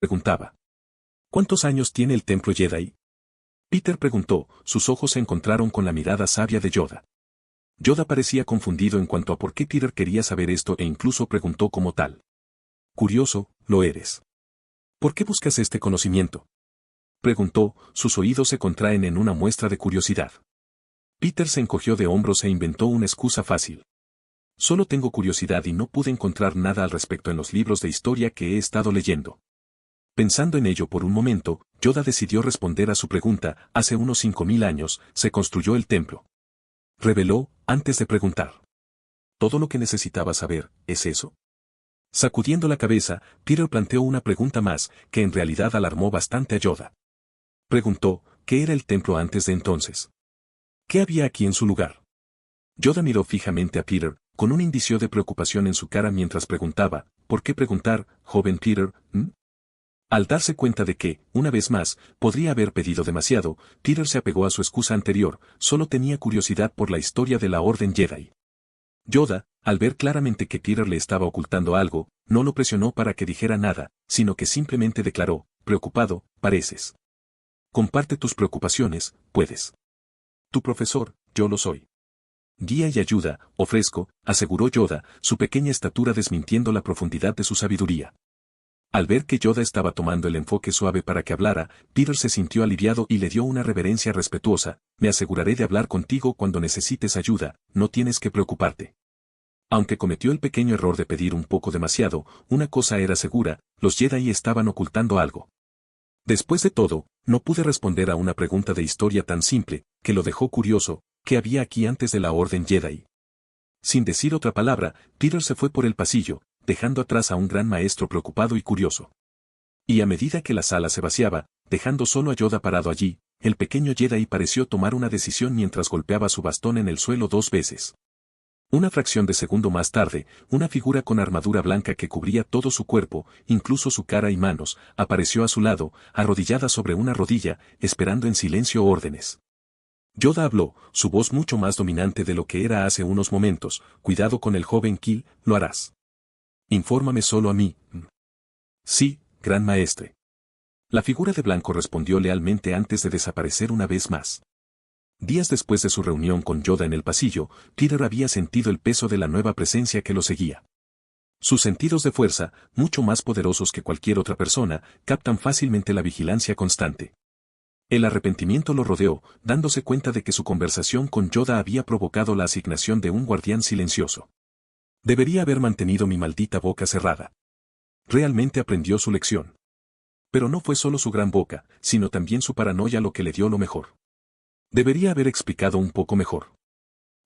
preguntaba. ¿Cuántos años tiene el templo Jedi? Peter preguntó, sus ojos se encontraron con la mirada sabia de Yoda. Yoda parecía confundido en cuanto a por qué Peter quería saber esto e incluso preguntó como tal. Curioso, lo eres. ¿Por qué buscas este conocimiento? Preguntó, sus oídos se contraen en una muestra de curiosidad. Peter se encogió de hombros e inventó una excusa fácil. Solo tengo curiosidad y no pude encontrar nada al respecto en los libros de historia que he estado leyendo. Pensando en ello por un momento, Yoda decidió responder a su pregunta. Hace unos 5000 años, se construyó el templo. Reveló, antes de preguntar. ¿Todo lo que necesitaba saber, es eso? Sacudiendo la cabeza, Peter planteó una pregunta más, que en realidad alarmó bastante a Yoda. Preguntó, ¿qué era el templo antes de entonces? ¿Qué había aquí en su lugar? Yoda miró fijamente a Peter, con un indicio de preocupación en su cara mientras preguntaba, ¿por qué preguntar, joven Peter? Al darse cuenta de que, una vez más, podría haber pedido demasiado, Peter se apegó a su excusa anterior, solo tenía curiosidad por la historia de la Orden Jedi. Yoda, al ver claramente que Peter le estaba ocultando algo, no lo presionó para que dijera nada, sino que simplemente declaró, preocupado, pareces. Comparte tus preocupaciones, puedes. Tu profesor, yo lo soy. Guía y ayuda, ofrezco, aseguró Yoda, su pequeña estatura desmintiendo la profundidad de su sabiduría. Al ver que Yoda estaba tomando el enfoque suave para que hablara, Peter se sintió aliviado y le dio una reverencia respetuosa. Me aseguraré de hablar contigo cuando necesites ayuda, no tienes que preocuparte. Aunque cometió el pequeño error de pedir un poco demasiado, una cosa era segura, los Jedi estaban ocultando algo. Después de todo, no pude responder a una pregunta de historia tan simple, que lo dejó curioso, ¿qué había aquí antes de la Orden Jedi? Sin decir otra palabra, Peter se fue por el pasillo, dejando atrás a un gran maestro preocupado y curioso. Y a medida que la sala se vaciaba, dejando solo a Yoda parado allí, el pequeño Jedi pareció tomar una decisión mientras golpeaba su bastón en el suelo 2 veces. Una fracción de segundo más tarde, una figura con armadura blanca que cubría todo su cuerpo, incluso su cara y manos, apareció a su lado, arrodillada sobre una rodilla, esperando en silencio órdenes. Yoda habló, su voz mucho más dominante de lo que era hace unos momentos. Cuidado con el joven Kill, lo harás. Infórmame solo a mí. Sí, gran maestre. La figura de blanco respondió lealmente antes de desaparecer una vez más. Días después de su reunión con Yoda en el pasillo, Peter había sentido el peso de la nueva presencia que lo seguía. Sus sentidos de fuerza, mucho más poderosos que cualquier otra persona, captan fácilmente la vigilancia constante. El arrepentimiento lo rodeó, dándose cuenta de que su conversación con Yoda había provocado la asignación de un guardián silencioso. Debería haber mantenido mi maldita boca cerrada. Realmente aprendió su lección. Pero no fue solo su gran boca, sino también su paranoia lo que le dio lo mejor. Debería haber explicado un poco mejor.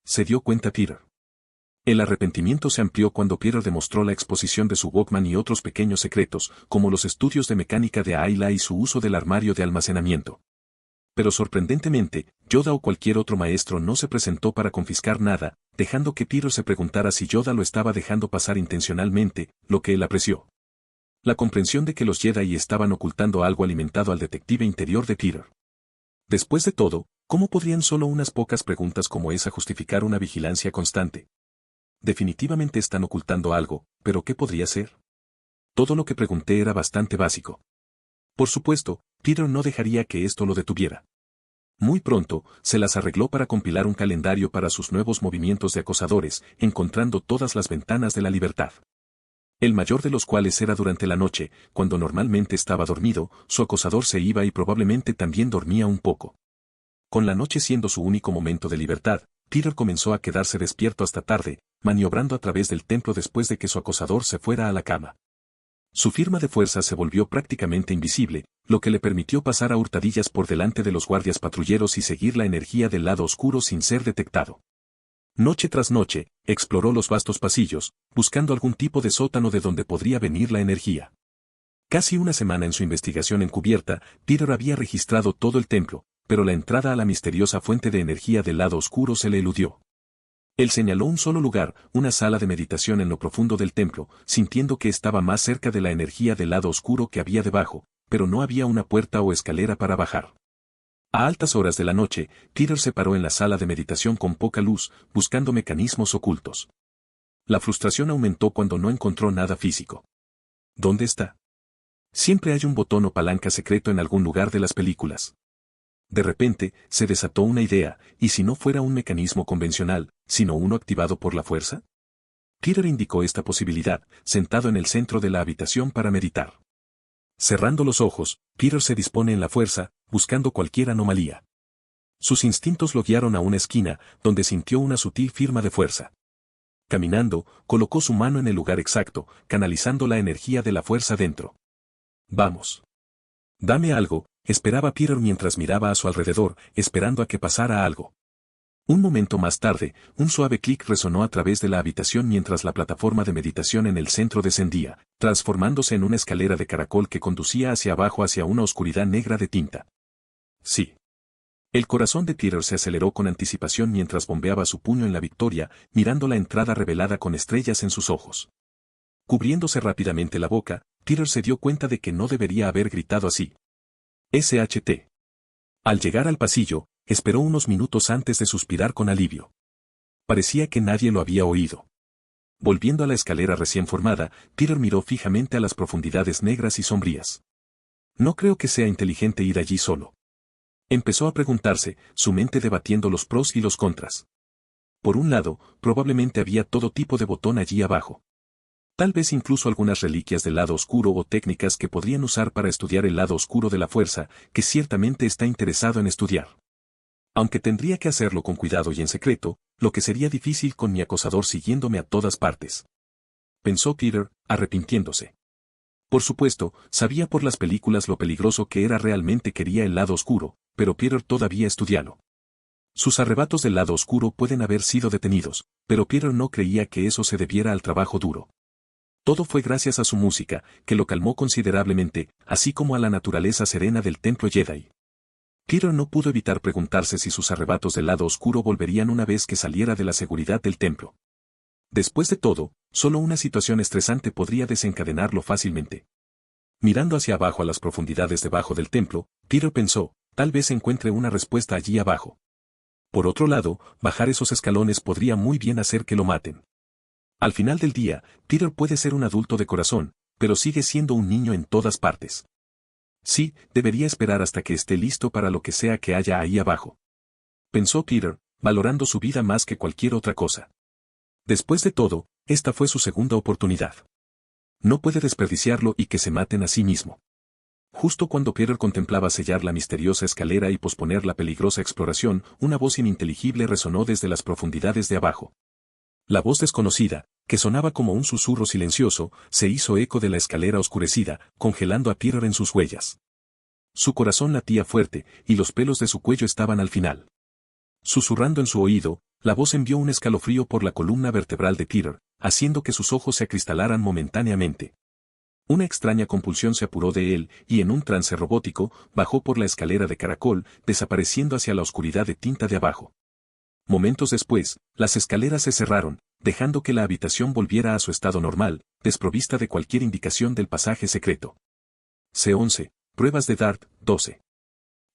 Se dio cuenta Peter. El arrepentimiento se amplió cuando Peter demostró la exposición de su Walkman y otros pequeños secretos, como los estudios de mecánica de Ayla y su uso del armario de almacenamiento. Pero sorprendentemente, Yoda o cualquier otro maestro no se presentó para confiscar nada, dejando que Peter se preguntara si Yoda lo estaba dejando pasar intencionalmente, lo que él apreció. La comprensión de que los Jedi estaban ocultando algo alimentado al detective interior de Peter. Después de todo, ¿cómo podrían solo unas pocas preguntas como esa justificar una vigilancia constante? Definitivamente están ocultando algo, pero ¿qué podría ser? Todo lo que pregunté era bastante básico. Por supuesto, Peter no dejaría que esto lo detuviera. Muy pronto, se las arregló para compilar un calendario para sus nuevos movimientos de acosadores, encontrando todas las ventanas de la libertad. El mayor de los cuales era durante la noche, cuando normalmente estaba dormido, su acosador se iba y probablemente también dormía un poco. Con la noche siendo su único momento de libertad, Peter comenzó a quedarse despierto hasta tarde, maniobrando a través del templo después de que su acosador se fuera a la cama. Su firma de fuerza se volvió prácticamente invisible, lo que le permitió pasar a hurtadillas por delante de los guardias patrulleros y seguir la energía del lado oscuro sin ser detectado. Noche tras noche, exploró los vastos pasillos, buscando algún tipo de sótano de donde podría venir la energía. Casi una semana en su investigación encubierta, Peter había registrado todo el templo, pero la entrada a la misteriosa fuente de energía del lado oscuro se le eludió. Él señaló un solo lugar, una sala de meditación en lo profundo del templo, sintiendo que estaba más cerca de la energía del lado oscuro que había debajo, pero no había una puerta o escalera para bajar. A altas horas de la noche, Peter se paró en la sala de meditación con poca luz, buscando mecanismos ocultos. La frustración aumentó cuando no encontró nada físico. ¿Dónde está? Siempre hay un botón o palanca secreto en algún lugar de las películas. De repente, se desató una idea, ¿y si no fuera un mecanismo convencional, sino uno activado por la fuerza? Peter indicó esta posibilidad, sentado en el centro de la habitación para meditar. Cerrando los ojos, Peter se dispone en la fuerza, buscando cualquier anomalía. Sus instintos lo guiaron a una esquina, donde sintió una sutil firma de fuerza. Caminando, colocó su mano en el lugar exacto, canalizando la energía de la fuerza dentro. Vamos. Dame algo, esperaba Peter mientras miraba a su alrededor, esperando a que pasara algo. Un momento más tarde, un suave clic resonó a través de la habitación mientras la plataforma de meditación en el centro descendía, transformándose en una escalera de caracol que conducía hacia abajo hacia una oscuridad negra de tinta. Sí. El corazón de Peter se aceleró con anticipación mientras bombeaba su puño en la victoria, mirando la entrada revelada con estrellas en sus ojos. Cubriéndose rápidamente la boca, Peter se dio cuenta de que no debería haber gritado así. SHT. Al llegar al pasillo, esperó unos minutos antes de suspirar con alivio. Parecía que nadie lo había oído. Volviendo a la escalera recién formada, Peter miró fijamente a las profundidades negras y sombrías. No creo que sea inteligente ir allí solo. Empezó a preguntarse, su mente debatiendo los pros y los contras. Por un lado, probablemente había todo tipo de botón allí abajo. Tal vez incluso algunas reliquias del lado oscuro o técnicas que podrían usar para estudiar el lado oscuro de la fuerza, que ciertamente está interesado en estudiar. Aunque tendría que hacerlo con cuidado y en secreto, lo que sería difícil con mi acosador siguiéndome a todas partes. Pensó Peter, arrepintiéndose. Por supuesto, sabía por las películas lo peligroso que era realmente quería el lado oscuro, pero Peter todavía estudialo. Sus arrebatos del lado oscuro pueden haber sido detenidos, pero Peter no creía que eso se debiera al trabajo duro. Todo fue gracias a su música, que lo calmó considerablemente, así como a la naturaleza serena del templo Jedi. Peter no pudo evitar preguntarse si sus arrebatos del lado oscuro volverían una vez que saliera de la seguridad del templo. Después de todo, solo una situación estresante podría desencadenarlo fácilmente. Mirando hacia abajo a las profundidades debajo del templo, Peter pensó, tal vez encuentre una respuesta allí abajo. Por otro lado, bajar esos escalones podría muy bien hacer que lo maten. Al final del día, Peter puede ser un adulto de corazón, pero sigue siendo un niño en todas partes. Sí, debería esperar hasta que esté listo para lo que sea que haya ahí abajo. Pensó Peter, valorando su vida más que cualquier otra cosa. Después de todo, esta fue su segunda oportunidad. No puede desperdiciarlo y que se maten a sí mismo. Justo cuando Peter contemplaba sellar la misteriosa escalera y posponer la peligrosa exploración, una voz ininteligible resonó desde las profundidades de abajo. La voz desconocida, que sonaba como un susurro silencioso, se hizo eco de la escalera oscurecida, congelando a Peter en sus huellas. Su corazón latía fuerte, y los pelos de su cuello estaban al final. Susurrando en su oído, la voz envió un escalofrío por la columna vertebral de Peter, haciendo que sus ojos se acristalaran momentáneamente. Una extraña compulsión se apuró de él, y en un trance robótico, bajó por la escalera de caracol, desapareciendo hacia la oscuridad de tinta de abajo. Momentos después, las escaleras se cerraron, dejando que la habitación volviera a su estado normal, desprovista de cualquier indicación del pasaje secreto. C11, Pruebas de Dart, 12.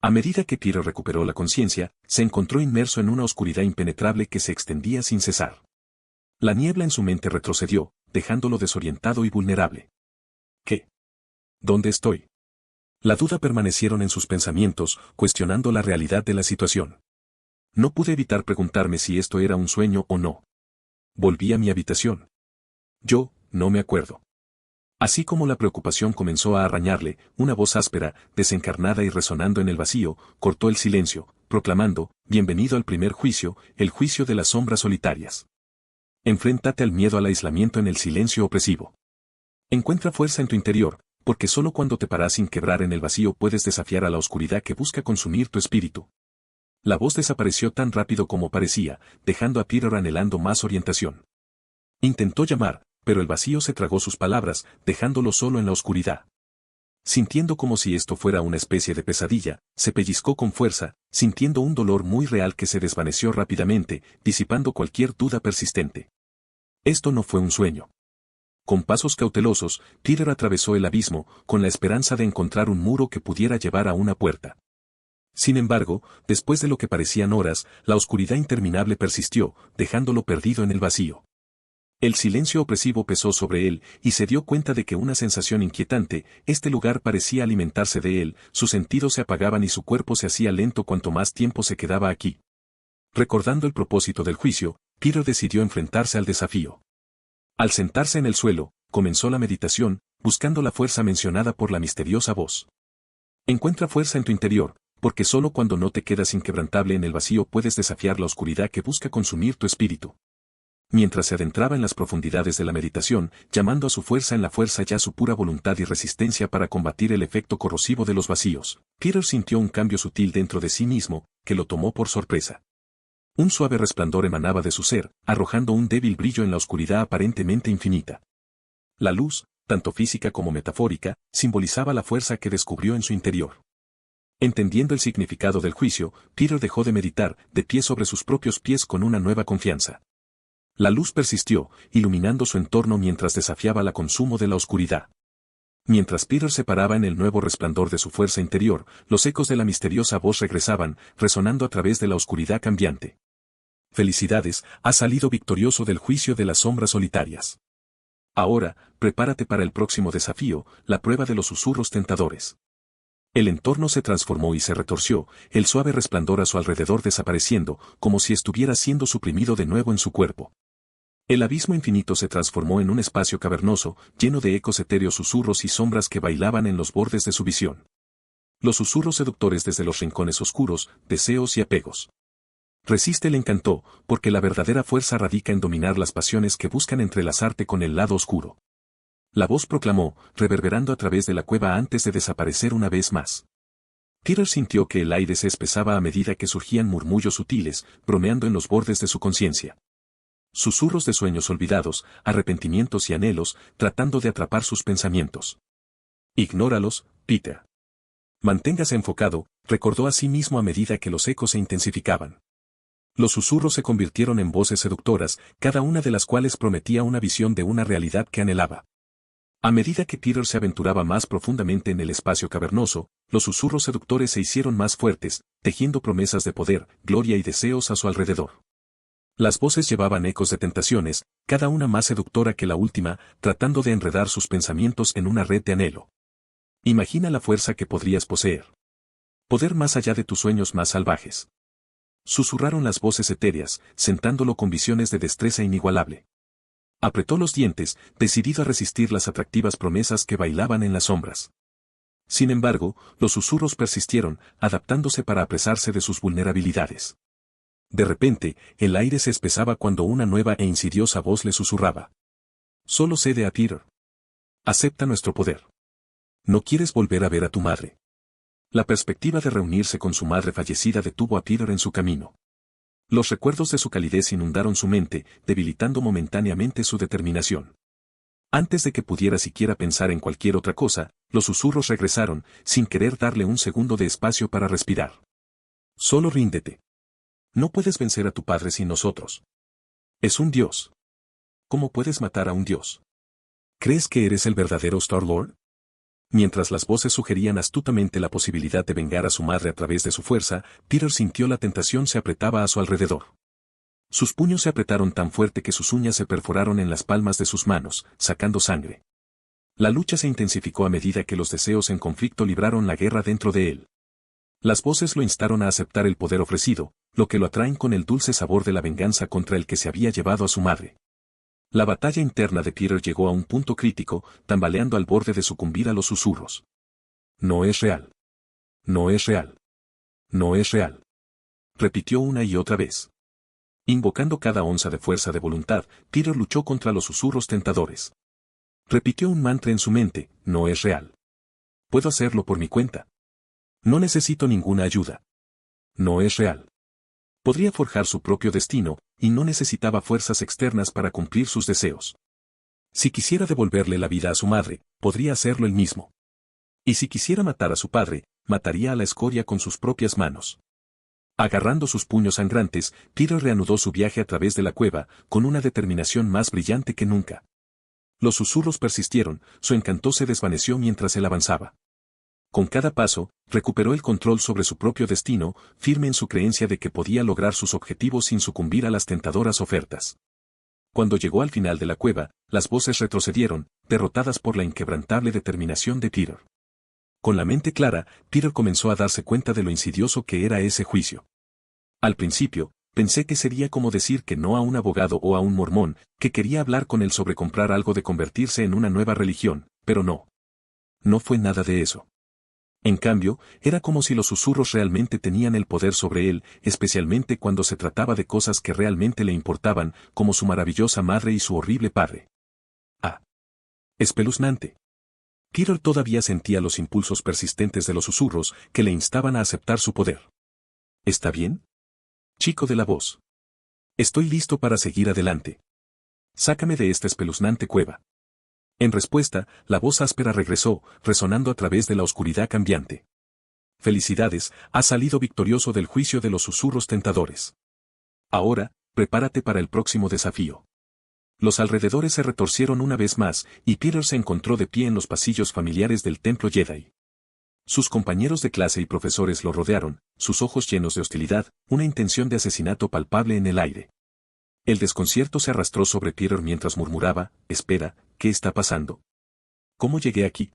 A medida que Peter recuperó la conciencia, se encontró inmerso en una oscuridad impenetrable que se extendía sin cesar. La niebla en su mente retrocedió, dejándolo desorientado y vulnerable. ¿Qué? ¿Dónde estoy? La duda permanecieron en sus pensamientos, cuestionando la realidad de la situación. No pude evitar preguntarme si esto era un sueño o no. Volví a mi habitación. Yo, no me acuerdo. Así como la preocupación comenzó a arañarle, una voz áspera, desencarnada y resonando en el vacío, cortó el silencio, proclamando, bienvenido al primer juicio, el juicio de las sombras solitarias. Enfréntate al miedo al aislamiento en el silencio opresivo. Encuentra fuerza en tu interior, porque solo cuando te paras sin quebrar en el vacío puedes desafiar a la oscuridad que busca consumir tu espíritu. La voz desapareció tan rápido como parecía, dejando a Peter anhelando más orientación. Intentó llamar, pero el vacío se tragó sus palabras, dejándolo solo en la oscuridad. Sintiendo como si esto fuera una especie de pesadilla, se pellizcó con fuerza, sintiendo un dolor muy real que se desvaneció rápidamente, disipando cualquier duda persistente. Esto no fue un sueño. Con pasos cautelosos, Peter atravesó el abismo, con la esperanza de encontrar un muro que pudiera llevar a una puerta. Sin embargo, después de lo que parecían horas, la oscuridad interminable persistió, dejándolo perdido en el vacío. El silencio opresivo pesó sobre él, y se dio cuenta de que una sensación inquietante, este lugar parecía alimentarse de él, sus sentidos se apagaban y su cuerpo se hacía lento cuanto más tiempo se quedaba aquí. Recordando el propósito del juicio, Peter decidió enfrentarse al desafío. Al sentarse en el suelo, comenzó la meditación, buscando la fuerza mencionada por la misteriosa voz. Encuentra fuerza en tu interior, porque solo cuando no te quedas inquebrantable en el vacío puedes desafiar la oscuridad que busca consumir tu espíritu. Mientras se adentraba en las profundidades de la meditación, llamando a su fuerza en la fuerza ya su pura voluntad y resistencia para combatir el efecto corrosivo de los vacíos, Peter sintió un cambio sutil dentro de sí mismo, que lo tomó por sorpresa. Un suave resplandor emanaba de su ser, arrojando un débil brillo en la oscuridad aparentemente infinita. La luz, tanto física como metafórica, simbolizaba la fuerza que descubrió en su interior. Entendiendo el significado del juicio, Peter dejó de meditar, de pie sobre sus propios pies con una nueva confianza. La luz persistió, iluminando su entorno mientras desafiaba la consumo de la oscuridad. Mientras Peter se paraba en el nuevo resplandor de su fuerza interior, los ecos de la misteriosa voz regresaban, resonando a través de la oscuridad cambiante. Felicidades, has salido victorioso del juicio de las sombras solitarias. Ahora, prepárate para el próximo desafío, la prueba de los susurros tentadores. El entorno se transformó y se retorció, el suave resplandor a su alrededor desapareciendo, como si estuviera siendo suprimido de nuevo en su cuerpo. El abismo infinito se transformó en un espacio cavernoso, lleno de ecos etéreos, susurros y sombras que bailaban en los bordes de su visión. Los susurros seductores desde los rincones oscuros, deseos y apegos. Resiste, le encantó, porque la verdadera fuerza radica en dominar las pasiones que buscan entrelazarte con el lado oscuro. La voz proclamó, reverberando a través de la cueva antes de desaparecer una vez más. Peter sintió que el aire se espesaba a medida que surgían murmullos sutiles, bromeando en los bordes de su conciencia. Susurros de sueños olvidados, arrepentimientos y anhelos, tratando de atrapar sus pensamientos. Ignóralos, Peter. Manténgase enfocado, recordó a sí mismo a medida que los ecos se intensificaban. Los susurros se convirtieron en voces seductoras, cada una de las cuales prometía una visión de una realidad que anhelaba. A medida que Peter se aventuraba más profundamente en el espacio cavernoso, los susurros seductores se hicieron más fuertes, tejiendo promesas de poder, gloria y deseos a su alrededor. Las voces llevaban ecos de tentaciones, cada una más seductora que la última, tratando de enredar sus pensamientos en una red de anhelo. Imagina la fuerza que podrías poseer. Poder más allá de tus sueños más salvajes. Susurraron las voces etéreas, sentándolo con visiones de destreza inigualable. Apretó los dientes, decidido a resistir las atractivas promesas que bailaban en las sombras. Sin embargo, los susurros persistieron, adaptándose para apresarse de sus vulnerabilidades. De repente, el aire se espesaba cuando una nueva e insidiosa voz le susurraba. Solo cede a Peter. Acepta nuestro poder. ¿No quieres volver a ver a tu madre? La perspectiva de reunirse con su madre fallecida detuvo a Peter en su camino. Los recuerdos de su calidez inundaron su mente, debilitando momentáneamente su determinación. Antes de que pudiera siquiera pensar en cualquier otra cosa, los susurros regresaron, sin querer darle un segundo de espacio para respirar. Solo ríndete. No puedes vencer a tu padre sin nosotros. Es un dios. ¿Cómo puedes matar a un dios? ¿Crees que eres el verdadero Star-Lord? Mientras las voces sugerían astutamente la posibilidad de vengar a su madre a través de su fuerza, Peter sintió la tentación se apretaba a su alrededor. Sus puños se apretaron tan fuerte que sus uñas se perforaron en las palmas de sus manos, sacando sangre. La lucha se intensificó a medida que los deseos en conflicto libraron la guerra dentro de él. Las voces lo instaron a aceptar el poder ofrecido, lo que lo atraen con el dulce sabor de la venganza contra el que se había llevado a su madre. La batalla interna de Peter llegó a un punto crítico, tambaleando al borde de sucumbir a los susurros. No es real. No es real. No es real. Repitió una y otra vez. Invocando cada onza de fuerza de voluntad, Peter luchó contra los susurros tentadores. Repitió un mantra en su mente, no es real. Puedo hacerlo por mi cuenta. No necesito ninguna ayuda. No es real. Podría forjar su propio destino, y no necesitaba fuerzas externas para cumplir sus deseos. Si quisiera devolverle la vida a su madre, podría hacerlo él mismo. Y si quisiera matar a su padre, mataría a la escoria con sus propias manos. Agarrando sus puños sangrantes, Peter reanudó su viaje a través de la cueva, con una determinación más brillante que nunca. Los susurros persistieron, su encanto se desvaneció mientras él avanzaba. Con cada paso, recuperó el control sobre su propio destino, firme en su creencia de que podía lograr sus objetivos sin sucumbir a las tentadoras ofertas. Cuando llegó al final de la cueva, las voces retrocedieron, derrotadas por la inquebrantable determinación de Peter. Con la mente clara, Peter comenzó a darse cuenta de lo insidioso que era ese juicio. Al principio, pensé que sería como decir que no a un abogado o a un mormón, que quería hablar con él sobre comprar algo de convertirse en una nueva religión, pero no. No fue nada de eso. En cambio, era como si los susurros realmente tenían el poder sobre él, especialmente cuando se trataba de cosas que realmente le importaban, como su maravillosa madre y su horrible padre. Ah. Espeluznante. Peter todavía sentía los impulsos persistentes de los susurros que le instaban a aceptar su poder. ¿Está bien? Chico de la voz. Estoy listo para seguir adelante. Sácame de esta espeluznante cueva. En respuesta, la voz áspera regresó, resonando a través de la oscuridad cambiante. Felicidades, has salido victorioso del juicio de los susurros tentadores. Ahora, prepárate para el próximo desafío. Los alrededores se retorcieron una vez más, y Peter se encontró de pie en los pasillos familiares del templo Jedi. Sus compañeros de clase y profesores lo rodearon, sus ojos llenos de hostilidad, una intención de asesinato palpable en el aire. El desconcierto se arrastró sobre Peter mientras murmuraba, espera, ¿qué está pasando? ¿Cómo llegué aquí?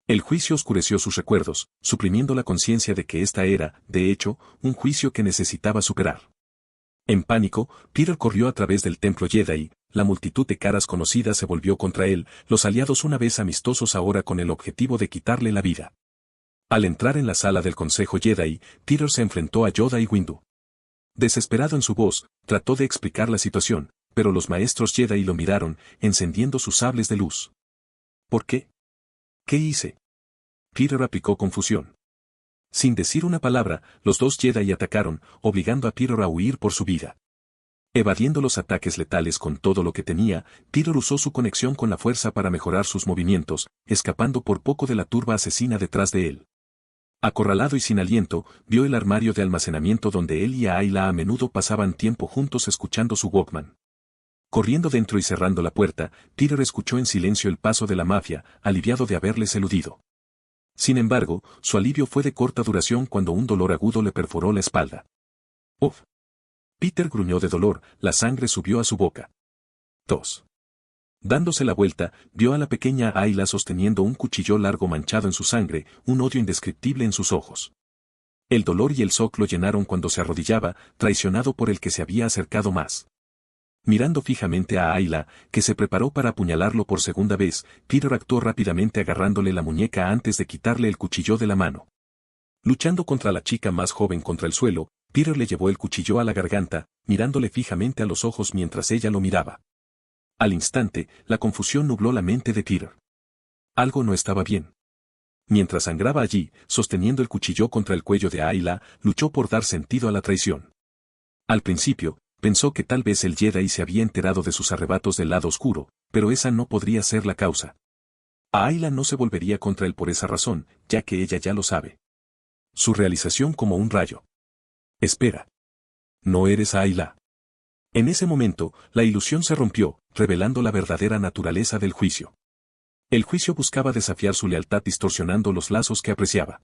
El juicio oscureció sus recuerdos, suprimiendo la conciencia de que esta era, de hecho, un juicio que necesitaba superar. En pánico, Peter corrió a través del templo Jedi, la multitud de caras conocidas se volvió contra él, los aliados una vez amistosos ahora con el objetivo de quitarle la vida. Al entrar en la sala del Consejo Jedi, Peter se enfrentó a Yoda y Windu. Desesperado en su voz, trató de explicar la situación, pero los maestros Jedi lo miraron, encendiendo sus sables de luz. ¿Por qué? ¿Qué hice? Peter aplicó confusión. Sin decir una palabra, los dos Jedi atacaron, obligando a Peter a huir por su vida. Evadiendo los ataques letales con todo lo que tenía, Peter usó su conexión con la fuerza para mejorar sus movimientos, escapando por poco de la turba asesina detrás de él. Acorralado y sin aliento, vio el armario de almacenamiento donde él y Ayla a menudo pasaban tiempo juntos escuchando su Walkman. Corriendo dentro y cerrando la puerta, Peter escuchó en silencio el paso de la mafia, aliviado de haberles eludido. Sin embargo, su alivio fue de corta duración cuando un dolor agudo le perforó la espalda. ¡Uf! Peter gruñó de dolor, la sangre subió a su boca. Tos. Dándose la vuelta, vio a la pequeña Ayla sosteniendo un cuchillo largo manchado en su sangre, un odio indescriptible en sus ojos. El dolor y el shock lo llenaron cuando se arrodillaba, traicionado por el que se había acercado más. Mirando fijamente a Ayla, que se preparó para apuñalarlo por segunda vez, Peter actuó rápidamente agarrándole la muñeca antes de quitarle el cuchillo de la mano. Luchando contra la chica más joven contra el suelo, Peter le llevó el cuchillo a la garganta, mirándole fijamente a los ojos mientras ella lo miraba. Al instante, la confusión nubló la mente de Peter. Algo no estaba bien. Mientras sangraba allí, sosteniendo el cuchillo contra el cuello de Ayla, luchó por dar sentido a la traición. Al principio, pensó que tal vez el Jedi se había enterado de sus arrebatos del lado oscuro, pero esa no podría ser la causa. Ayla no se volvería contra él por esa razón, ya que ella ya lo sabe. Su realización como un rayo. Espera. No eres Ayla. En ese momento, la ilusión se rompió, revelando la verdadera naturaleza del juicio. El juicio buscaba desafiar su lealtad distorsionando los lazos que apreciaba.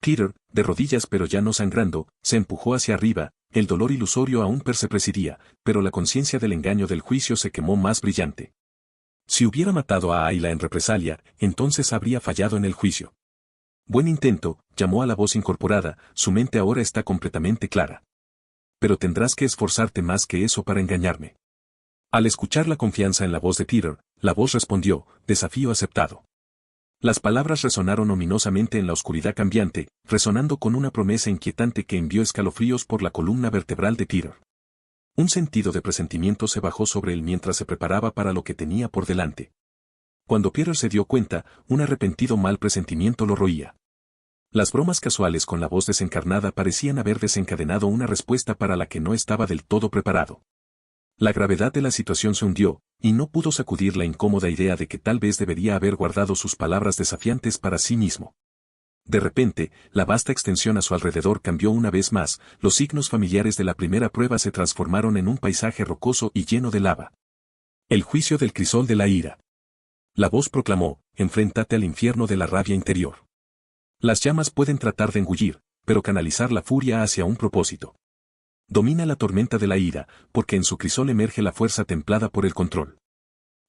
Peter, de rodillas pero ya no sangrando, se empujó hacia arriba, el dolor ilusorio aún presidía, pero la conciencia del engaño del juicio se quemó más brillante. Si hubiera matado a Ayla en represalia, entonces habría fallado en el juicio. Buen intento, llamó a la voz incorporada, su mente ahora está completamente clara. Pero tendrás que esforzarte más que eso para engañarme. Al escuchar la confianza en la voz de Peter, la voz respondió, desafío aceptado. Las palabras resonaron ominosamente en la oscuridad cambiante, resonando con una promesa inquietante que envió escalofríos por la columna vertebral de Peter. Un sentido de presentimiento se bajó sobre él mientras se preparaba para lo que tenía por delante. Cuando Peter se dio cuenta, un arrepentido mal presentimiento lo roía. Las bromas casuales con la voz desencarnada parecían haber desencadenado una respuesta para la que no estaba del todo preparado. La gravedad de la situación se hundió, y no pudo sacudir la incómoda idea de que tal vez debería haber guardado sus palabras desafiantes para sí mismo. De repente, la vasta extensión a su alrededor cambió una vez más, los signos familiares de la primera prueba se transformaron en un paisaje rocoso y lleno de lava. El juicio del crisol de la ira. La voz proclamó, enfréntate al infierno de la rabia interior. Las llamas pueden tratar de engullir, pero canalizar la furia hacia un propósito. Domina la tormenta de la ira, porque en su crisol emerge la fuerza templada por el control.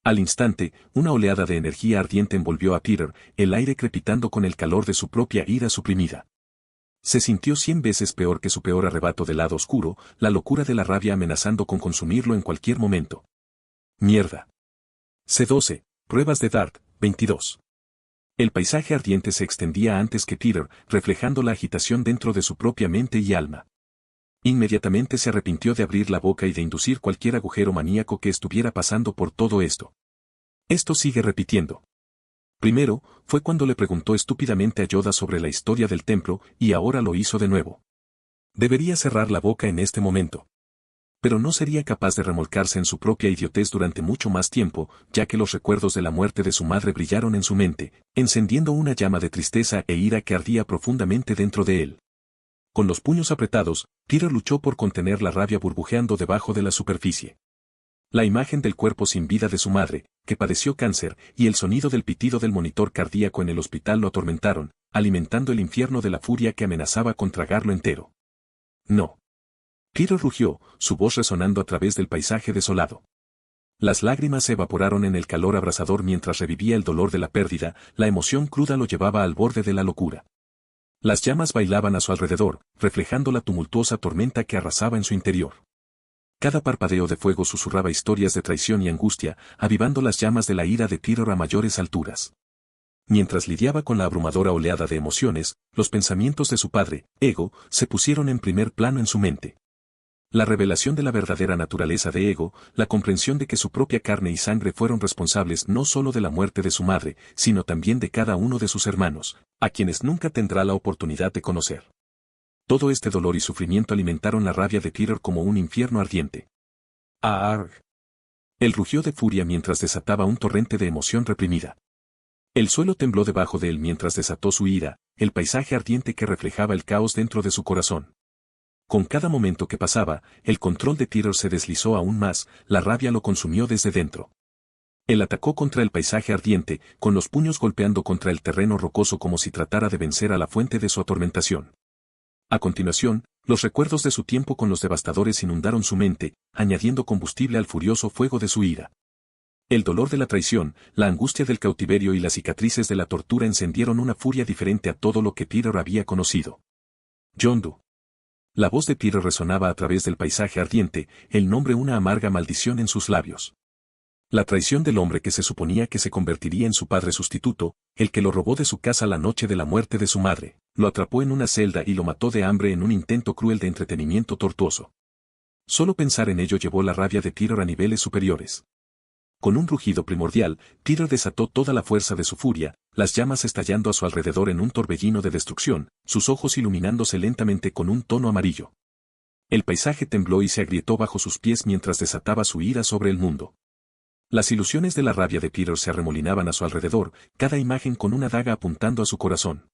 Al instante, una oleada de energía ardiente envolvió a Peter, el aire crepitando con el calor de su propia ira suprimida. Se sintió 100 veces peor que su peor arrebato del lado oscuro, la locura de la rabia amenazando con consumirlo en cualquier momento. Mierda. C12, Pruebas de Dart, 22. El paisaje ardiente se extendía antes que Peter, reflejando la agitación dentro de su propia mente y alma. Inmediatamente se arrepintió de abrir la boca y de inducir cualquier agujero maníaco que estuviera pasando por todo esto. Esto sigue repitiendo. Primero, fue cuando le preguntó estúpidamente a Yoda sobre la historia del templo, y ahora lo hizo de nuevo. Debería cerrar la boca en este momento. Pero no sería capaz de remolcarse en su propia idiotez durante mucho más tiempo, ya que los recuerdos de la muerte de su madre brillaron en su mente, encendiendo una llama de tristeza e ira que ardía profundamente dentro de él. Con los puños apretados, Peter luchó por contener la rabia burbujeando debajo de la superficie. La imagen del cuerpo sin vida de su madre, que padeció cáncer, y el sonido del pitido del monitor cardíaco en el hospital lo atormentaron, alimentando el infierno de la furia que amenazaba con tragarlo entero. No. Peter rugió, su voz resonando a través del paisaje desolado. Las lágrimas se evaporaron en el calor abrasador mientras revivía el dolor de la pérdida, la emoción cruda lo llevaba al borde de la locura. Las llamas bailaban a su alrededor, reflejando la tumultuosa tormenta que arrasaba en su interior. Cada parpadeo de fuego susurraba historias de traición y angustia, avivando las llamas de la ira de Peter a mayores alturas. Mientras lidiaba con la abrumadora oleada de emociones, los pensamientos de su padre, Ego, se pusieron en primer plano en su mente. La revelación de la verdadera naturaleza de Ego, la comprensión de que su propia carne y sangre fueron responsables no solo de la muerte de su madre, sino también de cada uno de sus hermanos, a quienes nunca tendrá la oportunidad de conocer. Todo este dolor y sufrimiento alimentaron la rabia de Peter como un infierno ardiente. ¡Arg! Él rugió de furia mientras desataba un torrente de emoción reprimida. El suelo tembló debajo de él mientras desató su ira, el paisaje ardiente que reflejaba el caos dentro de su corazón. Con cada momento que pasaba, el control de Peter se deslizó aún más, la rabia lo consumió desde dentro. Él atacó contra el paisaje ardiente, con los puños golpeando contra el terreno rocoso como si tratara de vencer a la fuente de su atormentación. A continuación, los recuerdos de su tiempo con los devastadores inundaron su mente, añadiendo combustible al furioso fuego de su ira. El dolor de la traición, la angustia del cautiverio y las cicatrices de la tortura encendieron una furia diferente a todo lo que Peter había conocido. Yondu. La voz de Peter resonaba a través del paisaje ardiente, el nombre una amarga maldición en sus labios. La traición del hombre que se suponía que se convertiría en su padre sustituto, el que lo robó de su casa la noche de la muerte de su madre, lo atrapó en una celda y lo mató de hambre en un intento cruel de entretenimiento tortuoso. Solo pensar en ello llevó la rabia de Peter a niveles superiores. Con un rugido primordial, Peter desató toda la fuerza de su furia, las llamas estallando a su alrededor en un torbellino de destrucción, sus ojos iluminándose lentamente con un tono amarillo. El paisaje tembló y se agrietó bajo sus pies mientras desataba su ira sobre el mundo. Las ilusiones de la rabia de Peter se arremolinaban a su alrededor, cada imagen con una daga apuntando a su corazón.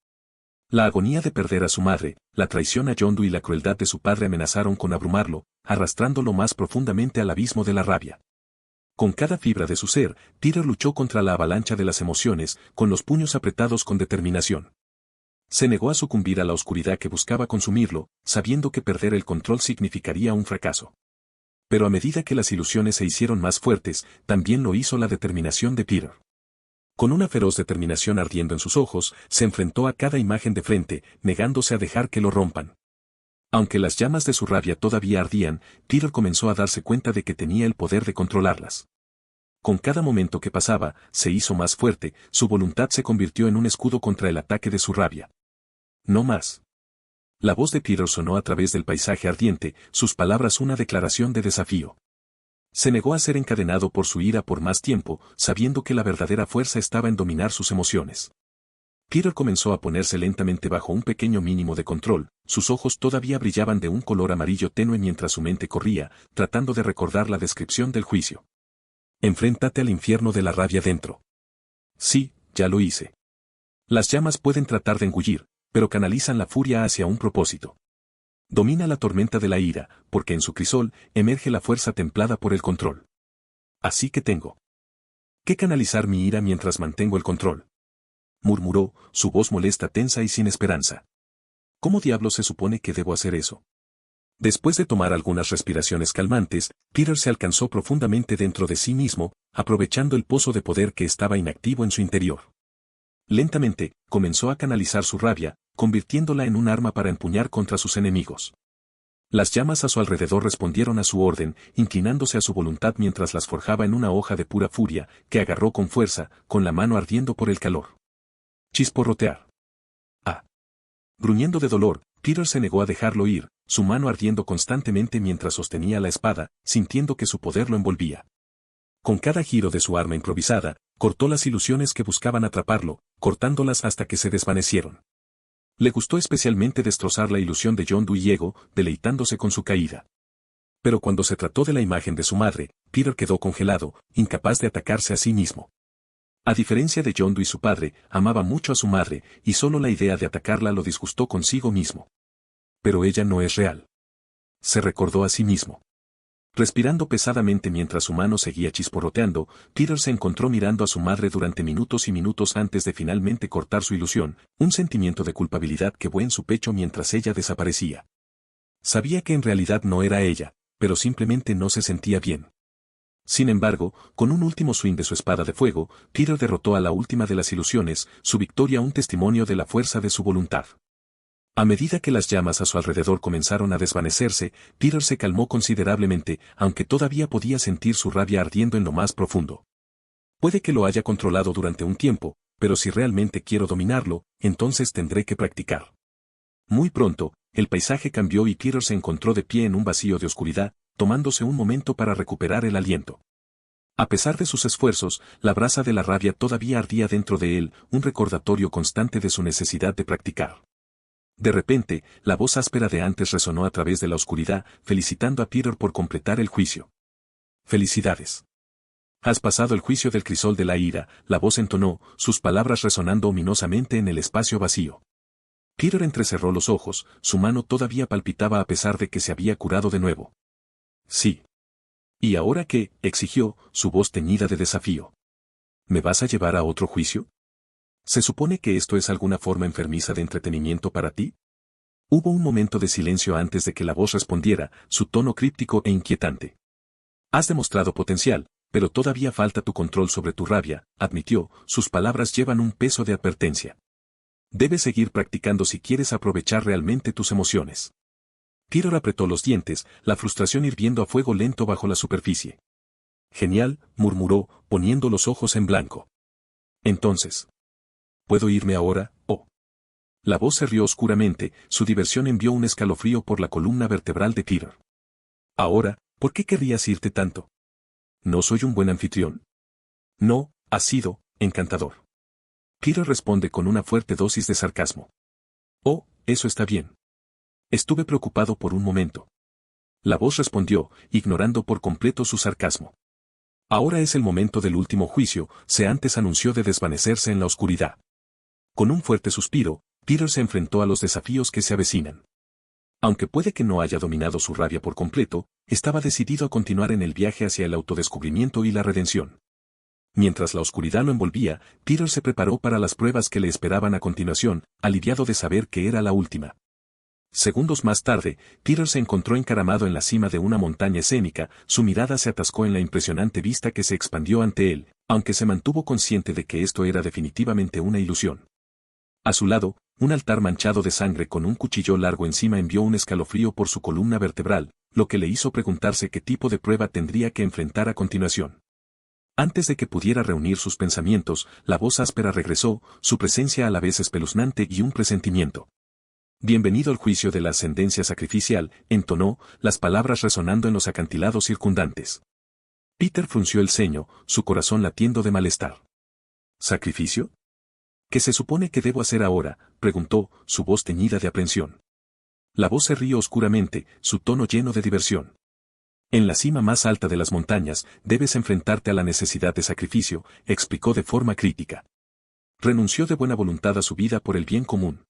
La agonía de perder a su madre, la traición a Yondu y la crueldad de su padre amenazaron con abrumarlo, arrastrándolo más profundamente al abismo de la rabia. Con cada fibra de su ser, Peter luchó contra la avalancha de las emociones, con los puños apretados con determinación. Se negó a sucumbir a la oscuridad que buscaba consumirlo, sabiendo que perder el control significaría un fracaso. Pero a medida que las ilusiones se hicieron más fuertes, también lo hizo la determinación de Peter. Con una feroz determinación ardiendo en sus ojos, se enfrentó a cada imagen de frente, negándose a dejar que lo rompan. Aunque las llamas de su rabia todavía ardían, Peter comenzó a darse cuenta de que tenía el poder de controlarlas. Con cada momento que pasaba, se hizo más fuerte, su voluntad se convirtió en un escudo contra el ataque de su rabia. No más. La voz de Peter sonó a través del paisaje ardiente, sus palabras una declaración de desafío. Se negó a ser encadenado por su ira por más tiempo, sabiendo que la verdadera fuerza estaba en dominar sus emociones. Peter comenzó a ponerse lentamente bajo un pequeño mínimo de control, sus ojos todavía brillaban de un color amarillo tenue mientras su mente corría, tratando de recordar la descripción del juicio. Enfréntate al infierno de la rabia dentro. Sí, ya lo hice. Las llamas pueden tratar de engullir, pero canalizan la furia hacia un propósito. Domina la tormenta de la ira, porque en su crisol emerge la fuerza templada por el control. Así que tengo que canalizar mi ira mientras mantengo el control. Murmuró, su voz molesta, tensa y sin esperanza. ¿Cómo diablos se supone que debo hacer eso? Después de tomar algunas respiraciones calmantes, Peter se alcanzó profundamente dentro de sí mismo, aprovechando el pozo de poder que estaba inactivo en su interior. Lentamente, comenzó a canalizar su rabia, convirtiéndola en un arma para empuñar contra sus enemigos. Las llamas a su alrededor respondieron a su orden, inclinándose a su voluntad mientras las forjaba en una hoja de pura furia, que agarró con fuerza, con la mano ardiendo por el calor. Chisporrotear. Ah. Gruñendo de dolor, Peter se negó a dejarlo ir, su mano ardiendo constantemente mientras sostenía la espada, sintiendo que su poder lo envolvía. Con cada giro de su arma improvisada, cortó las ilusiones que buscaban atraparlo, cortándolas hasta que se desvanecieron. Le gustó especialmente destrozar la ilusión de Yondu y Ego, deleitándose con su caída. Pero cuando se trató de la imagen de su madre, Peter quedó congelado, incapaz de atacarse a sí mismo. A diferencia de Yondu y su padre, amaba mucho a su madre, y solo la idea de atacarla lo disgustó consigo mismo. Pero ella no es real. Se recordó a sí mismo. Respirando pesadamente mientras su mano seguía chisporroteando, Peter se encontró mirando a su madre durante minutos y minutos antes de finalmente cortar su ilusión, un sentimiento de culpabilidad quebró en su pecho mientras ella desaparecía. Sabía que en realidad no era ella, pero simplemente no se sentía bien. Sin embargo, con un último swing de su espada de fuego, Peter derrotó a la última de las ilusiones, su victoria un testimonio de la fuerza de su voluntad. A medida que las llamas a su alrededor comenzaron a desvanecerse, Peter se calmó considerablemente, aunque todavía podía sentir su rabia ardiendo en lo más profundo. Puede que lo haya controlado durante un tiempo, pero si realmente quiero dominarlo, entonces tendré que practicar. Muy pronto, el paisaje cambió y Peter se encontró de pie en un vacío de oscuridad, tomándose un momento para recuperar el aliento. A pesar de sus esfuerzos, la brasa de la rabia todavía ardía dentro de él, un recordatorio constante de su necesidad de practicar. De repente, la voz áspera de antes resonó a través de la oscuridad, felicitando a Peter por completar el juicio. ¡Felicidades! Has pasado el juicio del crisol de la ira, la voz entonó, sus palabras resonando ominosamente en el espacio vacío. Peter entrecerró los ojos, su mano todavía palpitaba a pesar de que se había curado de nuevo. Sí. ¿Y ahora qué?, exigió, su voz teñida de desafío. ¿Me vas a llevar a otro juicio? ¿Se supone que esto es alguna forma enfermiza de entretenimiento para ti? Hubo un momento de silencio antes de que la voz respondiera, su tono críptico e inquietante. Has demostrado potencial, pero todavía falta tu control sobre tu rabia, admitió, sus palabras llevan un peso de advertencia. Debes seguir practicando si quieres aprovechar realmente tus emociones. Peter apretó los dientes, la frustración hirviendo a fuego lento bajo la superficie. Genial, murmuró, poniendo los ojos en blanco. Entonces, ¿puedo irme ahora, oh? La voz se rió oscuramente, su diversión envió un escalofrío por la columna vertebral de Peter. Ahora, ¿por qué querrías irte tanto? ¿No soy un buen anfitrión? No, has sido, encantador. Peter responde con una fuerte dosis de sarcasmo. Oh, eso está bien. Estuve preocupado por un momento. La voz respondió, ignorando por completo su sarcasmo. Ahora es el momento del último juicio, se antes anunció de desvanecerse en la oscuridad. Con un fuerte suspiro, Peter se enfrentó a los desafíos que se avecinan. Aunque puede que no haya dominado su rabia por completo, estaba decidido a continuar en el viaje hacia el autodescubrimiento y la redención. Mientras la oscuridad lo envolvía, Peter se preparó para las pruebas que le esperaban a continuación, aliviado de saber que era la última. Segundos más tarde, Peter se encontró encaramado en la cima de una montaña escénica, su mirada se atascó en la impresionante vista que se expandió ante él, aunque se mantuvo consciente de que esto era definitivamente una ilusión. A su lado, un altar manchado de sangre con un cuchillo largo encima envió un escalofrío por su columna vertebral, lo que le hizo preguntarse qué tipo de prueba tendría que enfrentar a continuación. Antes de que pudiera reunir sus pensamientos, la voz áspera regresó, su presencia a la vez espeluznante y un presentimiento. Bienvenido al juicio de la ascendencia sacrificial, entonó, las palabras resonando en los acantilados circundantes. Peter frunció el ceño, su corazón latiendo de malestar. ¿Sacrificio? ¿Qué se supone que debo hacer ahora?, preguntó, su voz teñida de aprensión. La voz se rió oscuramente, su tono lleno de diversión. En la cima más alta de las montañas, debes enfrentarte a la necesidad de sacrificio, explicó de forma crítica. Renunció de buena voluntad a su vida por el bien común.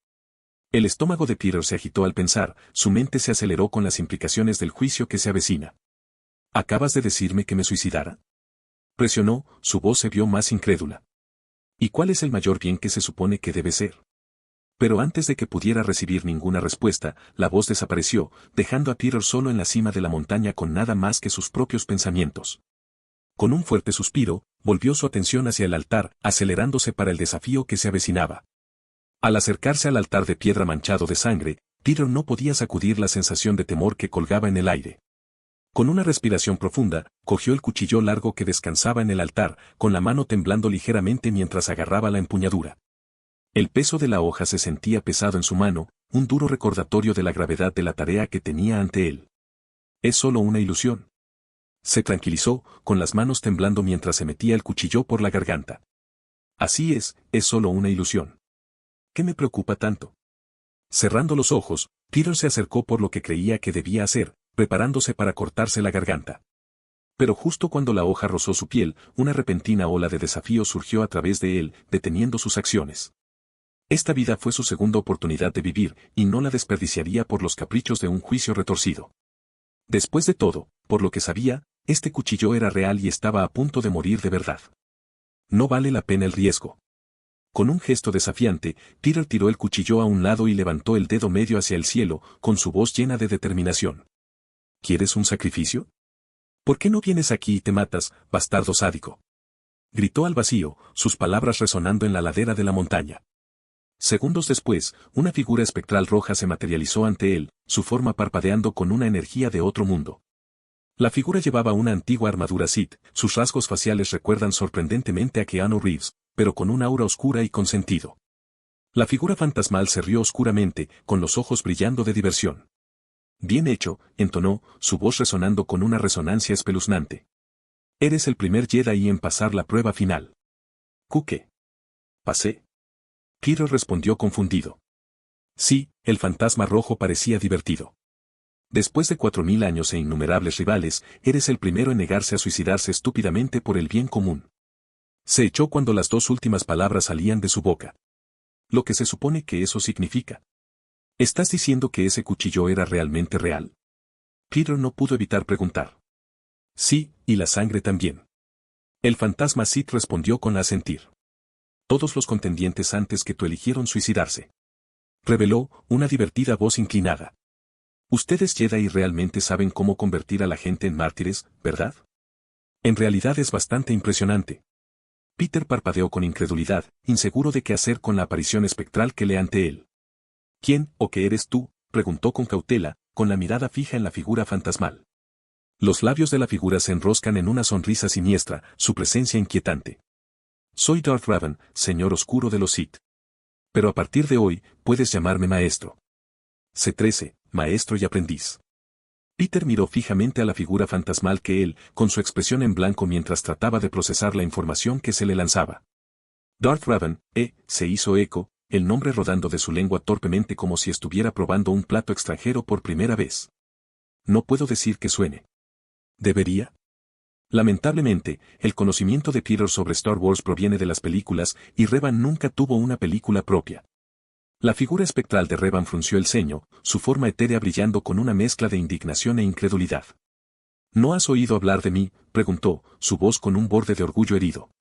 El estómago de Peter se agitó al pensar, su mente se aceleró con las implicaciones del juicio que se avecina. ¿Acabas de decirme que me suicidara? Presionó, su voz se vio más incrédula. ¿Y cuál es el mayor bien que se supone que debe ser? Pero antes de que pudiera recibir ninguna respuesta, la voz desapareció, dejando a Peter solo en la cima de la montaña con nada más que sus propios pensamientos. Con un fuerte suspiro, volvió su atención hacia el altar, acelerándose para el desafío que se avecinaba. Al acercarse al altar de piedra manchado de sangre, Peter no podía sacudir la sensación de temor que colgaba en el aire. Con una respiración profunda, cogió el cuchillo largo que descansaba en el altar, con la mano temblando ligeramente mientras agarraba la empuñadura. El peso de la hoja se sentía pesado en su mano, un duro recordatorio de la gravedad de la tarea que tenía ante él. Es solo una ilusión. Se tranquilizó, con las manos temblando mientras se metía el cuchillo por la garganta. Así es solo una ilusión. ¿Qué me preocupa tanto? Cerrando los ojos, Peter se acercó por lo que creía que debía hacer, preparándose para cortarse la garganta. Pero justo cuando la hoja rozó su piel, una repentina ola de desafío surgió a través de él, deteniendo sus acciones. Esta vida fue su segunda oportunidad de vivir, y no la desperdiciaría por los caprichos de un juicio retorcido. Después de todo, por lo que sabía, este cuchillo era real y estaba a punto de morir de verdad. No vale la pena el riesgo. Con un gesto desafiante, Peter tiró el cuchillo a un lado y levantó el dedo medio hacia el cielo, con su voz llena de determinación. ¿Quieres un sacrificio? ¿Por qué no vienes aquí y te matas, bastardo sádico? Gritó al vacío, sus palabras resonando en la ladera de la montaña. Segundos después, una figura espectral roja se materializó ante él, su forma parpadeando con una energía de otro mundo. La figura llevaba una antigua armadura Sith, sus rasgos faciales recuerdan sorprendentemente a Keanu Reeves, pero con un aura oscura y con sentido. La figura fantasmal se rió oscuramente, con los ojos brillando de diversión. Bien hecho, entonó, su voz resonando con una resonancia espeluznante. Eres el primer Jedi en pasar la prueba final. ¿Qué? ¿Pasé? Peter respondió confundido. Sí, el fantasma rojo parecía divertido. Después de 4000 años e innumerables rivales, eres el primero en negarse a suicidarse estúpidamente por el bien común. Se echó cuando las dos últimas palabras salían de su boca. Lo que se supone que eso significa. ¿Estás diciendo que ese cuchillo era realmente real? Peter no pudo evitar preguntar. Sí, y la sangre también. El fantasma Sith respondió con asentir. Todos los contendientes antes que tú eligieron suicidarse. Reveló, una divertida voz inclinada. Ustedes Jedi realmente saben cómo convertir a la gente en mártires, ¿verdad? En realidad es bastante impresionante. Peter parpadeó con incredulidad, inseguro de qué hacer con la aparición espectral que le ante él. ¿Quién o qué eres tú? Preguntó con cautela, con la mirada fija en la figura fantasmal. Los labios de la figura se enroscan en una sonrisa siniestra, su presencia inquietante. Soy Darth Revan, señor oscuro de los Sith. Pero a partir de hoy, puedes llamarme maestro. C13, maestro y aprendiz. Peter miró fijamente a la figura fantasmal que él, con su expresión en blanco mientras trataba de procesar la información que se le lanzaba. Darth Revan, se hizo eco, el nombre rodando de su lengua torpemente como si estuviera probando un plato extranjero por primera vez. No puedo decir que suene. ¿Debería? Lamentablemente, el conocimiento de Peter sobre Star Wars proviene de las películas, y Revan nunca tuvo una película propia. La figura espectral de Revan frunció el ceño, su forma etérea brillando con una mezcla de indignación e incredulidad. ¿No has oído hablar de mí?, preguntó, su voz con un borde de orgullo herido.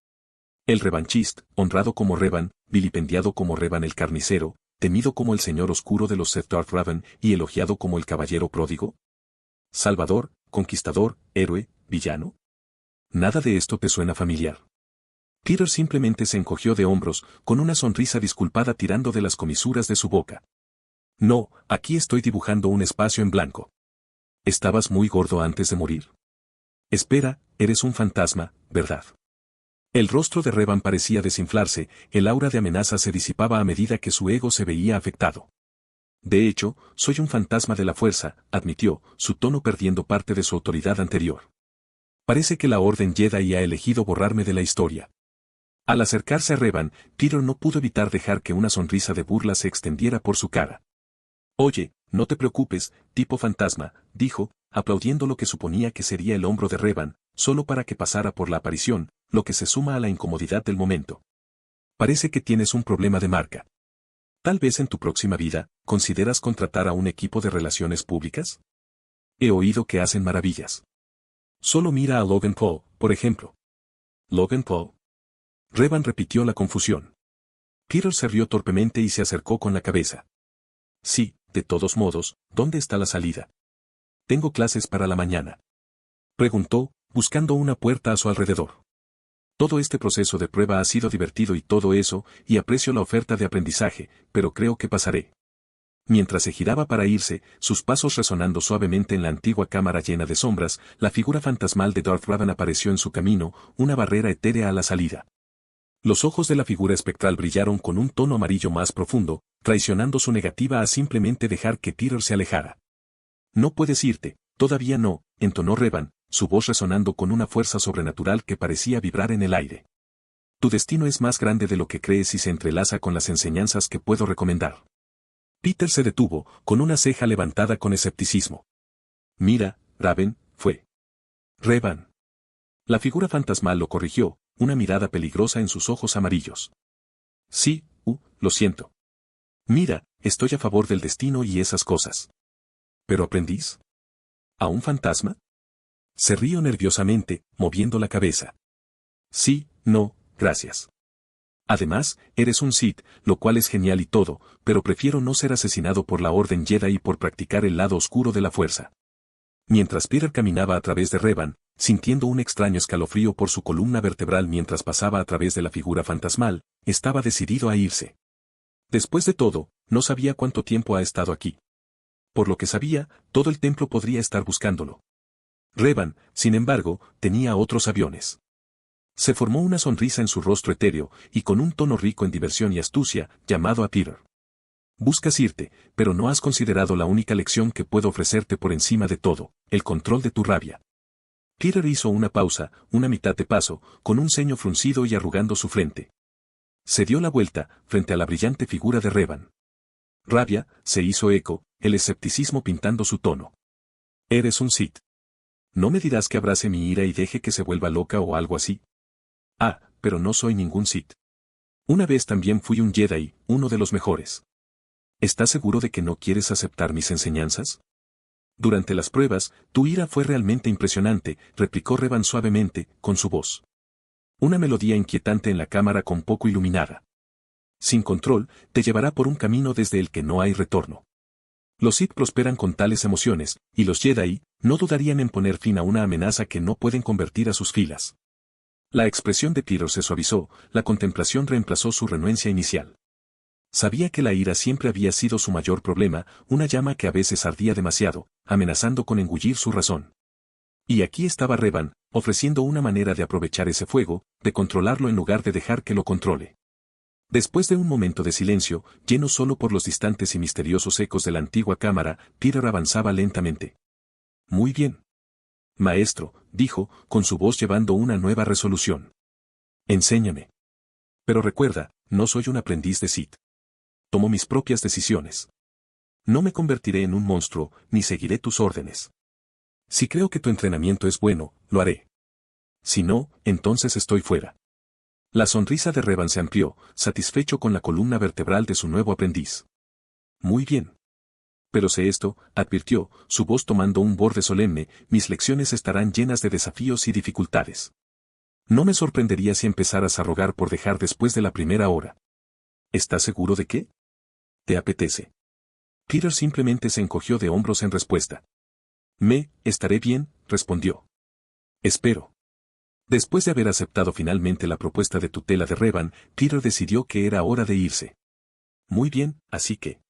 El revanchist, honrado como Revan, vilipendiado como Revan el carnicero, temido como el señor oscuro de los Sith Darth Revan y elogiado como el caballero pródigo. Salvador, conquistador, héroe, villano. ¿Nada de esto te suena familiar? Peter simplemente se encogió de hombros, con una sonrisa disculpada tirando de las comisuras de su boca. No, aquí estoy dibujando un espacio en blanco. ¿Estabas muy gordo antes de morir? Espera, eres un fantasma, ¿verdad? El rostro de Revan parecía desinflarse, el aura de amenaza se disipaba a medida que su ego se veía afectado. De hecho, soy un fantasma de la fuerza, admitió, su tono perdiendo parte de su autoridad anterior. Parece que la Orden Jedi ha elegido borrarme de la historia. Al acercarse a Revan, Peter no pudo evitar dejar que una sonrisa de burla se extendiera por su cara. Oye, no te preocupes, tipo fantasma, dijo, aplaudiendo lo que suponía que sería el hombro de Revan, solo para que pasara por la aparición, lo que se suma a la incomodidad del momento. Parece que tienes un problema de marca. Tal vez en tu próxima vida, ¿consideras contratar a un equipo de relaciones públicas? He oído que hacen maravillas. Solo mira a Logan Paul, por ejemplo. ¿Logan Paul? Revan repitió la confusión. Peter se rió torpemente y se acercó con la cabeza. Sí, de todos modos, ¿dónde está la salida? Tengo clases para la mañana. Preguntó, buscando una puerta a su alrededor. Todo este proceso de prueba ha sido divertido y todo eso, y aprecio la oferta de aprendizaje, pero creo que pasaré. Mientras se giraba para irse, sus pasos resonando suavemente en la antigua cámara llena de sombras, la figura fantasmal de Darth Vader apareció en su camino, una barrera etérea a la salida. Los ojos de la figura espectral brillaron con un tono amarillo más profundo, traicionando su negativa a simplemente dejar que Peter se alejara. No puedes irte, todavía no, entonó Revan, su voz resonando con una fuerza sobrenatural que parecía vibrar en el aire. Tu destino es más grande de lo que crees y se entrelaza con las enseñanzas que puedo recomendar. Peter se detuvo, con una ceja levantada con escepticismo. Mira, Raven, fue. Revan. La figura fantasmal lo corrigió, una mirada peligrosa en sus ojos amarillos. Sí, lo siento. Mira, estoy a favor del destino y esas cosas. ¿Pero aprendiz? ¿A un fantasma? Se rió nerviosamente, moviendo la cabeza. Sí, no, gracias. Además, eres un Sith, lo cual es genial y todo, pero prefiero no ser asesinado por la Orden Jedi y por practicar el lado oscuro de la fuerza. Mientras Peter caminaba a través de Revan, sintiendo un extraño escalofrío por su columna vertebral mientras pasaba a través de la figura fantasmal, estaba decidido a irse. Después de todo, no sabía cuánto tiempo ha estado aquí. Por lo que sabía, todo el templo podría estar buscándolo. Revan, sin embargo, tenía otros aviones. Se formó una sonrisa en su rostro etéreo, y con un tono rico en diversión y astucia, llamado a Peter. Buscas irte, pero no has considerado la única lección que puedo ofrecerte por encima de todo, el control de tu rabia. Peter hizo una pausa, una mitad de paso, con un ceño fruncido y arrugando su frente. Se dio la vuelta, frente a la brillante figura de Revan. Rabia, se hizo eco, el escepticismo pintando su tono. Eres un Sith. ¿No me dirás que abrace mi ira y deje que se vuelva loca o algo así? Ah, pero no soy ningún Sith. Una vez también fui un Jedi, uno de los mejores. ¿Estás seguro de que no quieres aceptar mis enseñanzas? Durante las pruebas, tu ira fue realmente impresionante, replicó Revan suavemente, con su voz. Una melodía inquietante en la cámara con poco iluminada. Sin control, te llevará por un camino desde el que no hay retorno. Los Sith prosperan con tales emociones, y los Jedi, no dudarían en poner fin a una amenaza que no pueden convertir a sus filas. La expresión de Peter se suavizó, la contemplación reemplazó su renuencia inicial. Sabía que la ira siempre había sido su mayor problema, una llama que a veces ardía demasiado, amenazando con engullir su razón. Y aquí estaba Revan, ofreciendo una manera de aprovechar ese fuego, de controlarlo en lugar de dejar que lo controle. Después de un momento de silencio, lleno solo por los distantes y misteriosos ecos de la antigua cámara, Peter avanzaba lentamente. Muy bien. Maestro, dijo, con su voz llevando una nueva resolución. Enséñame. Pero recuerda, no soy un aprendiz de Sith. Tomo mis propias decisiones. No me convertiré en un monstruo, ni seguiré tus órdenes. Si creo que tu entrenamiento es bueno, lo haré. Si no, entonces estoy fuera. La sonrisa de Revan se amplió, satisfecho con la columna vertebral de su nuevo aprendiz. Muy bien. Pero sé esto, advirtió, su voz tomando un borde solemne, mis lecciones estarán llenas de desafíos y dificultades. No me sorprendería si empezaras a rogar por dejar después de la primera hora. ¿Estás seguro de qué? ¿Te apetece? Peter simplemente se encogió de hombros en respuesta. Estaré bien, respondió. Espero. Después de haber aceptado finalmente la propuesta de tutela de Revan, Peter decidió que era hora de irse. Muy bien, así que.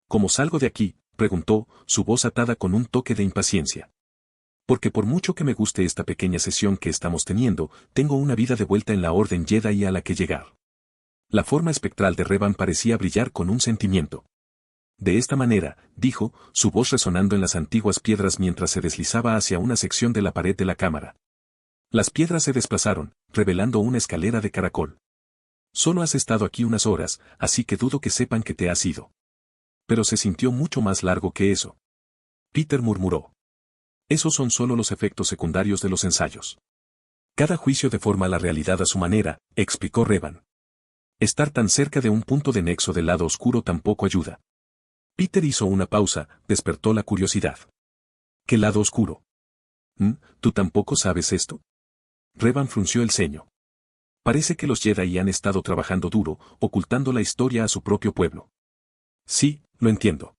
¿Cómo salgo de aquí?, preguntó, su voz atada con un toque de impaciencia. Porque por mucho que me guste esta pequeña sesión que estamos teniendo, tengo una vida de vuelta en la Orden Jedi a la que llegar. La forma espectral de Revan parecía brillar con un sentimiento. De esta manera, dijo, su voz resonando en las antiguas piedras mientras se deslizaba hacia una sección de la pared de la cámara. Las piedras se desplazaron, revelando una escalera de caracol. Solo has estado aquí unas horas, así que dudo que sepan que te has ido. Pero se sintió mucho más largo que eso. Peter murmuró. Esos son solo los efectos secundarios de los ensayos. Cada juicio deforma la realidad a su manera, explicó Revan. Estar tan cerca de un punto de nexo del lado oscuro tampoco ayuda. Peter hizo una pausa, despertó la curiosidad. ¿Qué lado oscuro? ¿Tú tampoco sabes esto? Revan frunció el ceño. Parece que los Jedi han estado trabajando duro, ocultando la historia a su propio pueblo. Sí, lo entiendo.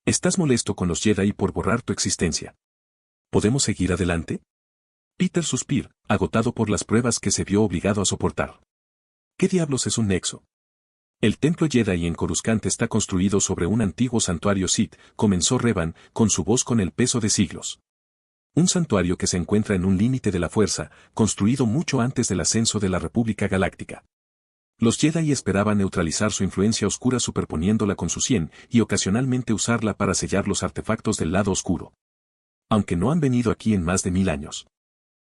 Estás molesto con los Jedi por borrar tu existencia. ¿Podemos seguir adelante? Peter suspiró, agotado por las pruebas que se vio obligado a soportar. ¿Qué diablos es un nexo? El templo Jedi en Coruscant está construido sobre un antiguo santuario Sith, comenzó Revan, con su voz con el peso de siglos. Un santuario que se encuentra en un límite de la fuerza, construido mucho antes del ascenso de la República Galáctica. Los Jedi esperaban neutralizar su influencia oscura superponiéndola con su cien y ocasionalmente usarla para sellar los artefactos del lado oscuro. Aunque no han venido aquí en más de 1000 años.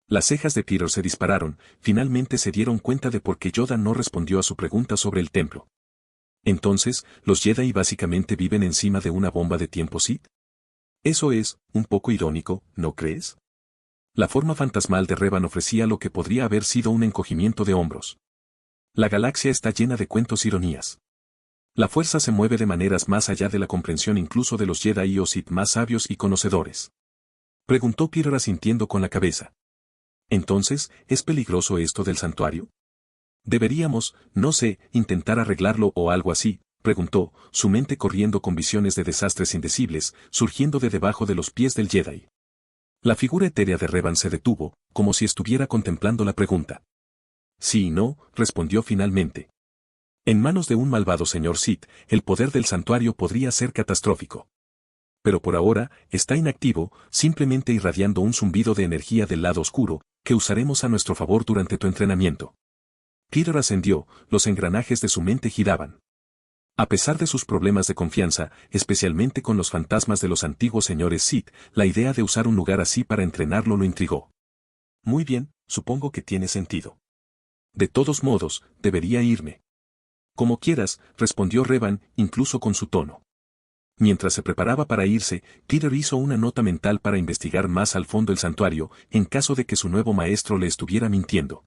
Las cejas de Peter se dispararon, finalmente se dieron cuenta de por qué Yoda no respondió a su pregunta sobre el templo. Entonces, ¿los Jedi básicamente viven encima de una bomba de tiempo Sith? Eso es, un poco irónico, ¿no crees? La forma fantasmal de Revan ofrecía lo que podría haber sido un encogimiento de hombros. La galaxia está llena de cuentos ironías. La fuerza se mueve de maneras más allá de la comprensión incluso de los Jedi o Sith más sabios y conocedores. Preguntó Peter asintiendo con la cabeza. Entonces, ¿es peligroso esto del santuario? Deberíamos, no sé, intentar arreglarlo o algo así, preguntó, su mente corriendo con visiones de desastres indecibles, surgiendo de debajo de los pies del Jedi. La figura etérea de Revan se detuvo, como si estuviera contemplando la pregunta. Sí y no, respondió finalmente. En manos de un malvado señor Sith, el poder del santuario podría ser catastrófico. Pero por ahora, está inactivo, simplemente irradiando un zumbido de energía del lado oscuro, que usaremos a nuestro favor durante tu entrenamiento. Peter ascendió, los engranajes de su mente giraban. A pesar de sus problemas de confianza, especialmente con los fantasmas de los antiguos señores Sith, la idea de usar un lugar así para entrenarlo lo intrigó. Muy bien, supongo que tiene sentido. De todos modos, debería irme. Como quieras, respondió Revan, incluso con su tono. Mientras se preparaba para irse, Peter hizo una nota mental para investigar más al fondo el santuario, en caso de que su nuevo maestro le estuviera mintiendo.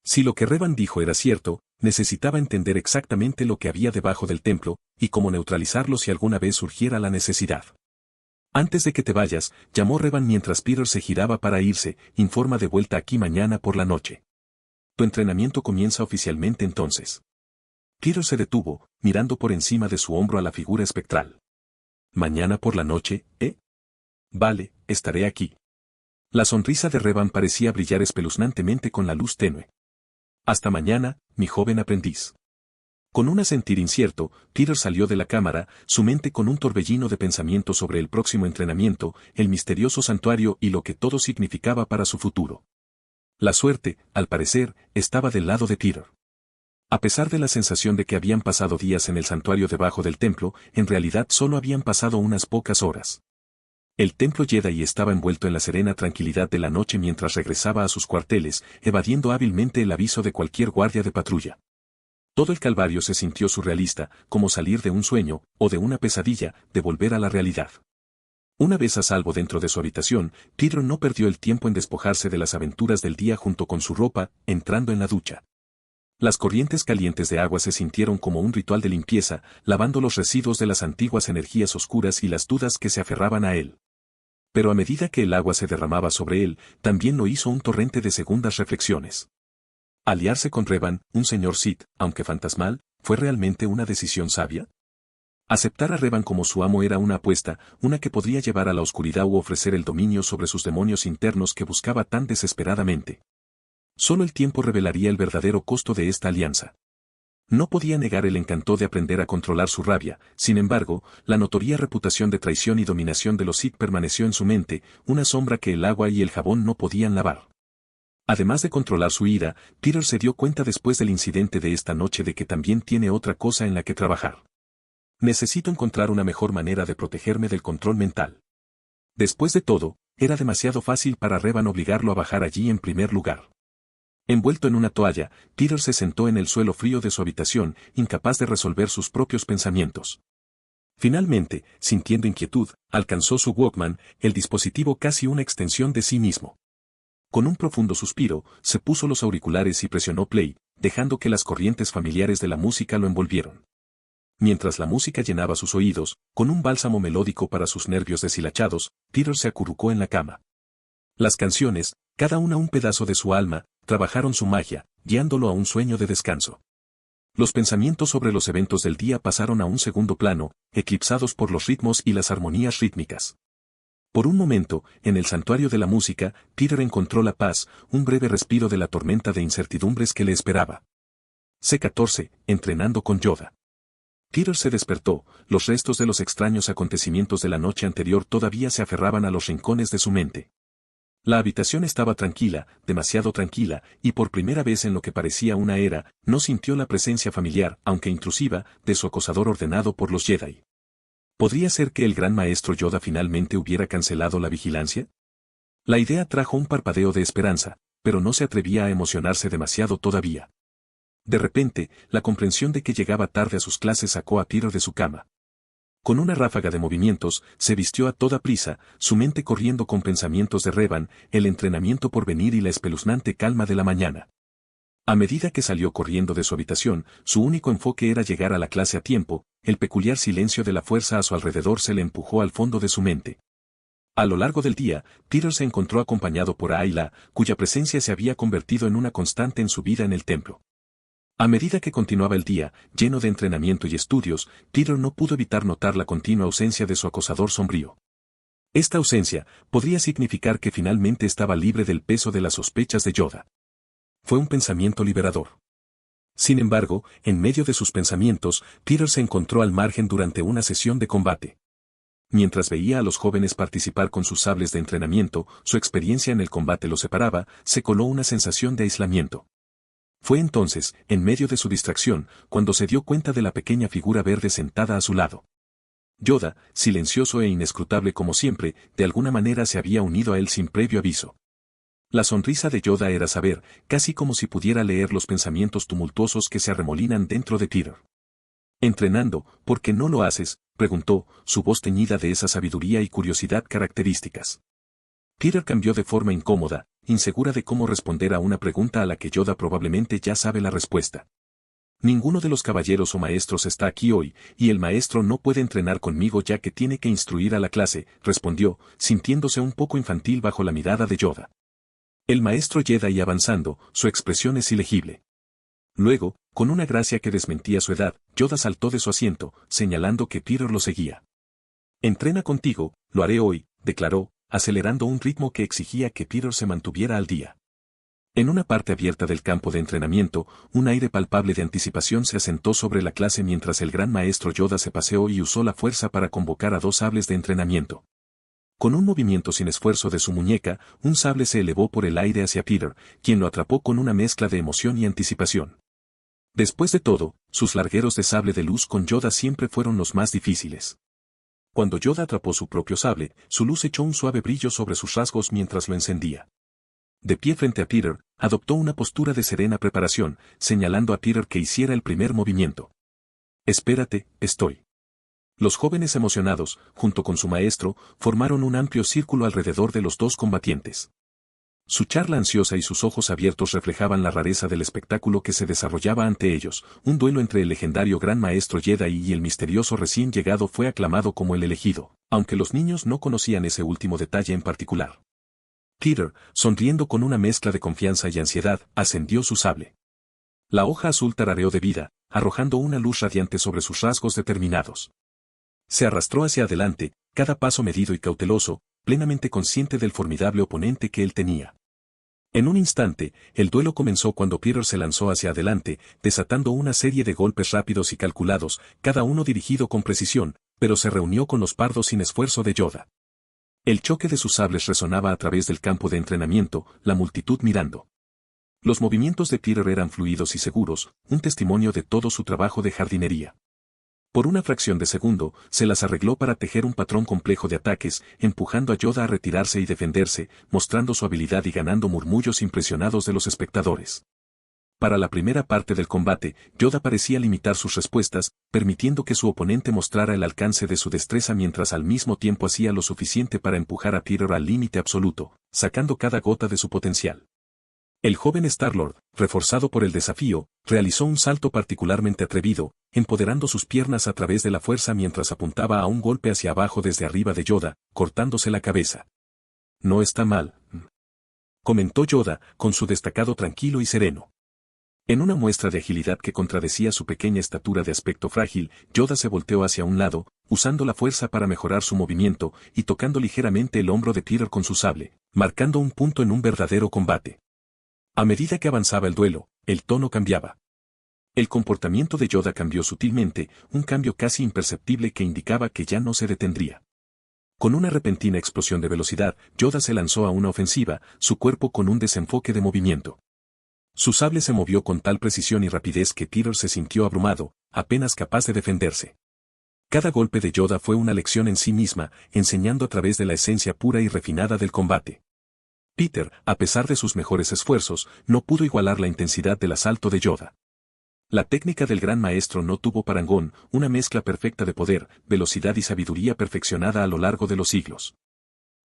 Si lo que Revan dijo era cierto, necesitaba entender exactamente lo que había debajo del templo, y cómo neutralizarlo si alguna vez surgiera la necesidad. Antes de que te vayas, llamó Revan mientras Peter se giraba para irse, informa de vuelta aquí mañana por la noche. Tu entrenamiento comienza oficialmente entonces. Peter se detuvo, mirando por encima de su hombro a la figura espectral. Mañana por la noche, ¿eh? Vale, estaré aquí. La sonrisa de Revan parecía brillar espeluznantemente con la luz tenue. Hasta mañana, mi joven aprendiz. Con un sentir incierto, Peter salió de la cámara, su mente con un torbellino de pensamientos sobre el próximo entrenamiento, el misterioso santuario y lo que todo significaba para su futuro. La suerte, al parecer, estaba del lado de Peter. A pesar de la sensación de que habían pasado días en el santuario debajo del templo, en realidad solo habían pasado unas pocas horas. El templo Jedi estaba envuelto en la serena tranquilidad de la noche mientras regresaba a sus cuarteles, evadiendo hábilmente el aviso de cualquier guardia de patrulla. Todo el calvario se sintió surrealista, como salir de un sueño, o de una pesadilla, de volver a la realidad. Una vez a salvo dentro de su habitación, Peter no perdió el tiempo en despojarse de las aventuras del día junto con su ropa, entrando en la ducha. Las corrientes calientes de agua se sintieron como un ritual de limpieza, lavando los residuos de las antiguas energías oscuras y las dudas que se aferraban a él. Pero a medida que el agua se derramaba sobre él, también lo hizo un torrente de segundas reflexiones. Aliarse con Revan, un señor Sith, aunque fantasmal, ¿fue realmente una decisión sabia? Aceptar a Revan como su amo era una apuesta, una que podría llevar a la oscuridad u ofrecer el dominio sobre sus demonios internos que buscaba tan desesperadamente. Solo el tiempo revelaría el verdadero costo de esta alianza. No podía negar el encanto de aprender a controlar su rabia, sin embargo, la notoria reputación de traición y dominación de los Sith permaneció en su mente, una sombra que el agua y el jabón no podían lavar. Además de controlar su ira, Peter se dio cuenta después del incidente de esta noche de que también tiene otra cosa en la que trabajar. Necesito encontrar una mejor manera de protegerme del control mental. Después de todo, era demasiado fácil para Revan obligarlo a bajar allí en primer lugar. Envuelto en una toalla, Peter se sentó en el suelo frío de su habitación, incapaz de resolver sus propios pensamientos. Finalmente, sintiendo inquietud, alcanzó su Walkman, el dispositivo casi una extensión de sí mismo. Con un profundo suspiro, se puso los auriculares y presionó play, dejando que las corrientes familiares de la música lo envolvieron. Mientras la música llenaba sus oídos, con un bálsamo melódico para sus nervios deshilachados, Peter se acurrucó en la cama. Las canciones, cada una un pedazo de su alma, trabajaron su magia, guiándolo a un sueño de descanso. Los pensamientos sobre los eventos del día pasaron a un segundo plano, eclipsados por los ritmos y las armonías rítmicas. Por un momento, en el santuario de la música, Peter encontró la paz, un breve respiro de la tormenta de incertidumbres que le esperaba. C14, entrenando con Yoda. Peter se despertó, los restos de los extraños acontecimientos de la noche anterior todavía se aferraban a los rincones de su mente. La habitación estaba tranquila, demasiado tranquila, y por primera vez en lo que parecía una era, no sintió la presencia familiar, aunque intrusiva, de su acosador ordenado por los Jedi. ¿Podría ser que el gran maestro Yoda finalmente hubiera cancelado la vigilancia? La idea trajo un parpadeo de esperanza, pero no se atrevía a emocionarse demasiado todavía. De repente, la comprensión de que llegaba tarde a sus clases sacó a Peter de su cama. Con una ráfaga de movimientos, se vistió a toda prisa, su mente corriendo con pensamientos de Revan, el entrenamiento por venir y la espeluznante calma de la mañana. A medida que salió corriendo de su habitación, su único enfoque era llegar a la clase a tiempo, el peculiar silencio de la fuerza a su alrededor se le empujó al fondo de su mente. A lo largo del día, Peter se encontró acompañado por Ayla, cuya presencia se había convertido en una constante en su vida en el templo. A medida que continuaba el día, lleno de entrenamiento y estudios, Peter no pudo evitar notar la continua ausencia de su acosador sombrío. Esta ausencia podría significar que finalmente estaba libre del peso de las sospechas de Yoda. Fue un pensamiento liberador. Sin embargo, en medio de sus pensamientos, Peter se encontró al margen durante una sesión de combate. Mientras veía a los jóvenes participar con sus sables de entrenamiento, su experiencia en el combate lo separaba, se coló una sensación de aislamiento. Fue entonces, en medio de su distracción, cuando se dio cuenta de la pequeña figura verde sentada a su lado. Yoda, silencioso e inescrutable como siempre, de alguna manera se había unido a él sin previo aviso. La sonrisa de Yoda era saber, casi como si pudiera leer los pensamientos tumultuosos que se arremolinan dentro de Peter. «Entrenando, ¿por qué no lo haces?», preguntó, su voz teñida de esa sabiduría y curiosidad características. Peter cambió de forma incómoda, insegura de cómo responder a una pregunta a la que Yoda probablemente ya sabe la respuesta. «Ninguno de los caballeros o maestros está aquí hoy, y el maestro no puede entrenar conmigo ya que tiene que instruir a la clase», respondió, sintiéndose un poco infantil bajo la mirada de Yoda. El maestro Jedi avanzando, su expresión es ilegible. Luego, con una gracia que desmentía su edad, Yoda saltó de su asiento, señalando que Peter lo seguía. «Entrena contigo, lo haré hoy», declaró, acelerando un ritmo que exigía que Peter se mantuviera al día. En una parte abierta del campo de entrenamiento, un aire palpable de anticipación se asentó sobre la clase mientras el gran maestro Yoda se paseó y usó la fuerza para convocar a dos sables de entrenamiento. Con un movimiento sin esfuerzo de su muñeca, un sable se elevó por el aire hacia Peter, quien lo atrapó con una mezcla de emoción y anticipación. Después de todo, sus largueros de sable de luz con Yoda siempre fueron los más difíciles. Cuando Yoda atrapó su propio sable, su luz echó un suave brillo sobre sus rasgos mientras lo encendía. De pie frente a Peter, adoptó una postura de serena preparación, señalando a Peter que hiciera el primer movimiento. «Espérate, estoy». Los jóvenes emocionados, junto con su maestro, formaron un amplio círculo alrededor de los dos combatientes. Su charla ansiosa y sus ojos abiertos reflejaban la rareza del espectáculo que se desarrollaba ante ellos. Un duelo entre el legendario gran maestro Jedi y el misterioso recién llegado fue aclamado como el elegido, aunque los niños no conocían ese último detalle en particular. Peter, sonriendo con una mezcla de confianza y ansiedad, ascendió su sable. La hoja azul tarareó de vida, arrojando una luz radiante sobre sus rasgos determinados. Se arrastró hacia adelante, cada paso medido y cauteloso, plenamente consciente del formidable oponente que él tenía. En un instante, el duelo comenzó cuando Peter se lanzó hacia adelante, desatando una serie de golpes rápidos y calculados, cada uno dirigido con precisión, pero se reunió con los pardos sin esfuerzo de Yoda. El choque de sus sables resonaba a través del campo de entrenamiento, la multitud mirando. Los movimientos de Peter eran fluidos y seguros, un testimonio de todo su trabajo de jardinería. Por una fracción de segundo, se las arregló para tejer un patrón complejo de ataques, empujando a Yoda a retirarse y defenderse, mostrando su habilidad y ganando murmullos impresionados de los espectadores. Para la primera parte del combate, Yoda parecía limitar sus respuestas, permitiendo que su oponente mostrara el alcance de su destreza mientras al mismo tiempo hacía lo suficiente para empujar a Peter al límite absoluto, sacando cada gota de su potencial. El joven Star-Lord, reforzado por el desafío, realizó un salto particularmente atrevido, empoderando sus piernas a través de la fuerza mientras apuntaba a un golpe hacia abajo desde arriba de Yoda, cortándose la cabeza. «No está mal», comentó Yoda, con su destacado tranquilo y sereno. En una muestra de agilidad que contradecía su pequeña estatura de aspecto frágil, Yoda se volteó hacia un lado, usando la fuerza para mejorar su movimiento y tocando ligeramente el hombro de Peter con su sable, marcando un punto en un verdadero combate. A medida que avanzaba el duelo, el tono cambiaba. El comportamiento de Yoda cambió sutilmente, un cambio casi imperceptible que indicaba que ya no se detendría. Con una repentina explosión de velocidad, Yoda se lanzó a una ofensiva, su cuerpo con un desenfoque de movimiento. Su sable se movió con tal precisión y rapidez que Peter se sintió abrumado, apenas capaz de defenderse. Cada golpe de Yoda fue una lección en sí misma, enseñando a través de la esencia pura y refinada del combate. Peter, a pesar de sus mejores esfuerzos, no pudo igualar la intensidad del asalto de Yoda. La técnica del gran maestro no tuvo parangón, una mezcla perfecta de poder, velocidad y sabiduría perfeccionada a lo largo de los siglos.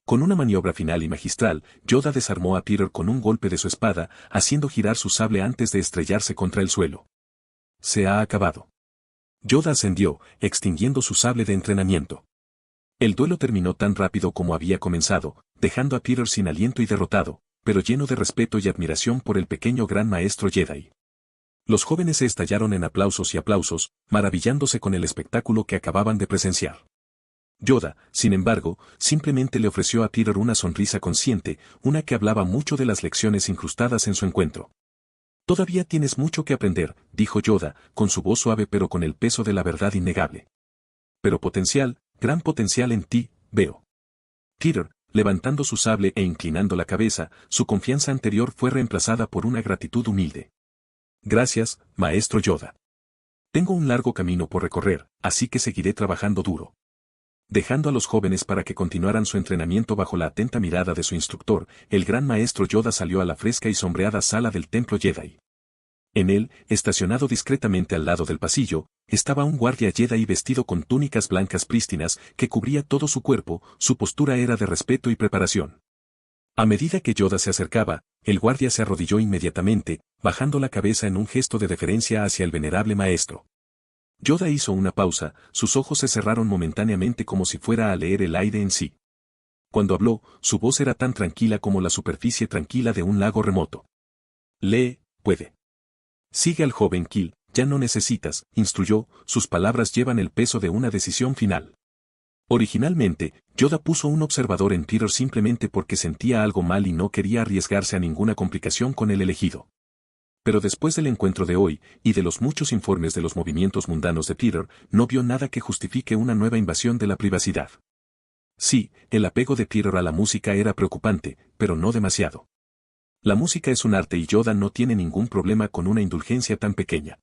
Con una maniobra final y magistral, Yoda desarmó a Peter con un golpe de su espada, haciendo girar su sable antes de estrellarse contra el suelo. Se ha acabado. Yoda ascendió, extinguiendo su sable de entrenamiento. El duelo terminó tan rápido como había comenzado, dejando a Peter sin aliento y derrotado, pero lleno de respeto y admiración por el pequeño gran maestro Jedi. Los jóvenes se estallaron en aplausos y aplausos, maravillándose con el espectáculo que acababan de presenciar. Yoda, sin embargo, simplemente le ofreció a Peter una sonrisa consciente, una que hablaba mucho de las lecciones incrustadas en su encuentro. Todavía tienes mucho que aprender, dijo Yoda, con su voz suave pero con el peso de la verdad innegable. Pero potencial, gran potencial en ti, veo. Peter, levantando su sable e inclinando la cabeza, su confianza anterior fue reemplazada por una gratitud humilde. Gracias, maestro Yoda. Tengo un largo camino por recorrer, así que seguiré trabajando duro. Dejando a los jóvenes para que continuaran su entrenamiento bajo la atenta mirada de su instructor, el gran maestro Yoda salió a la fresca y sombreada sala del templo Jedi. En él, estacionado discretamente al lado del pasillo, estaba un guardia Jedi vestido con túnicas blancas prístinas que cubría todo su cuerpo, su postura era de respeto y preparación. A medida que Yoda se acercaba, el guardia se arrodilló inmediatamente, bajando la cabeza en un gesto de deferencia hacia el venerable maestro. Yoda hizo una pausa, sus ojos se cerraron momentáneamente como si fuera a leer el aire en sí. Cuando habló, su voz era tan tranquila como la superficie tranquila de un lago remoto. Lee, puede. Sigue al joven Kill, ya no necesitas, instruyó, sus palabras llevan el peso de una decisión final. Originalmente, Yoda puso un observador en Peter simplemente porque sentía algo mal y no quería arriesgarse a ninguna complicación con el elegido. Pero después del encuentro de hoy, y de los muchos informes de los movimientos mundanos de Peter, no vio nada que justifique una nueva invasión de la privacidad. Sí, el apego de Peter a la música era preocupante, pero no demasiado. La música es un arte y Yoda no tiene ningún problema con una indulgencia tan pequeña.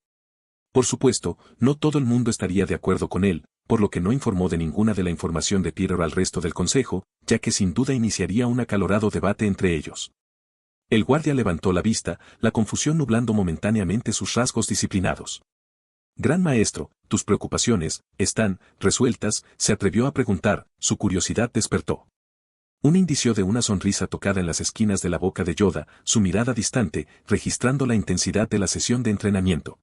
Por supuesto, no todo el mundo estaría de acuerdo con él, por lo que no informó de ninguna de la información de Peter al resto del consejo, ya que sin duda iniciaría un acalorado debate entre ellos. El guardia levantó la vista, la confusión nublando momentáneamente sus rasgos disciplinados. Gran maestro, tus preocupaciones, ¿están resueltas?, se atrevió a preguntar, su curiosidad despertó. Un indicio de una sonrisa tocada en las esquinas de la boca de Yoda, su mirada distante, registrando la intensidad de la sesión de entrenamiento.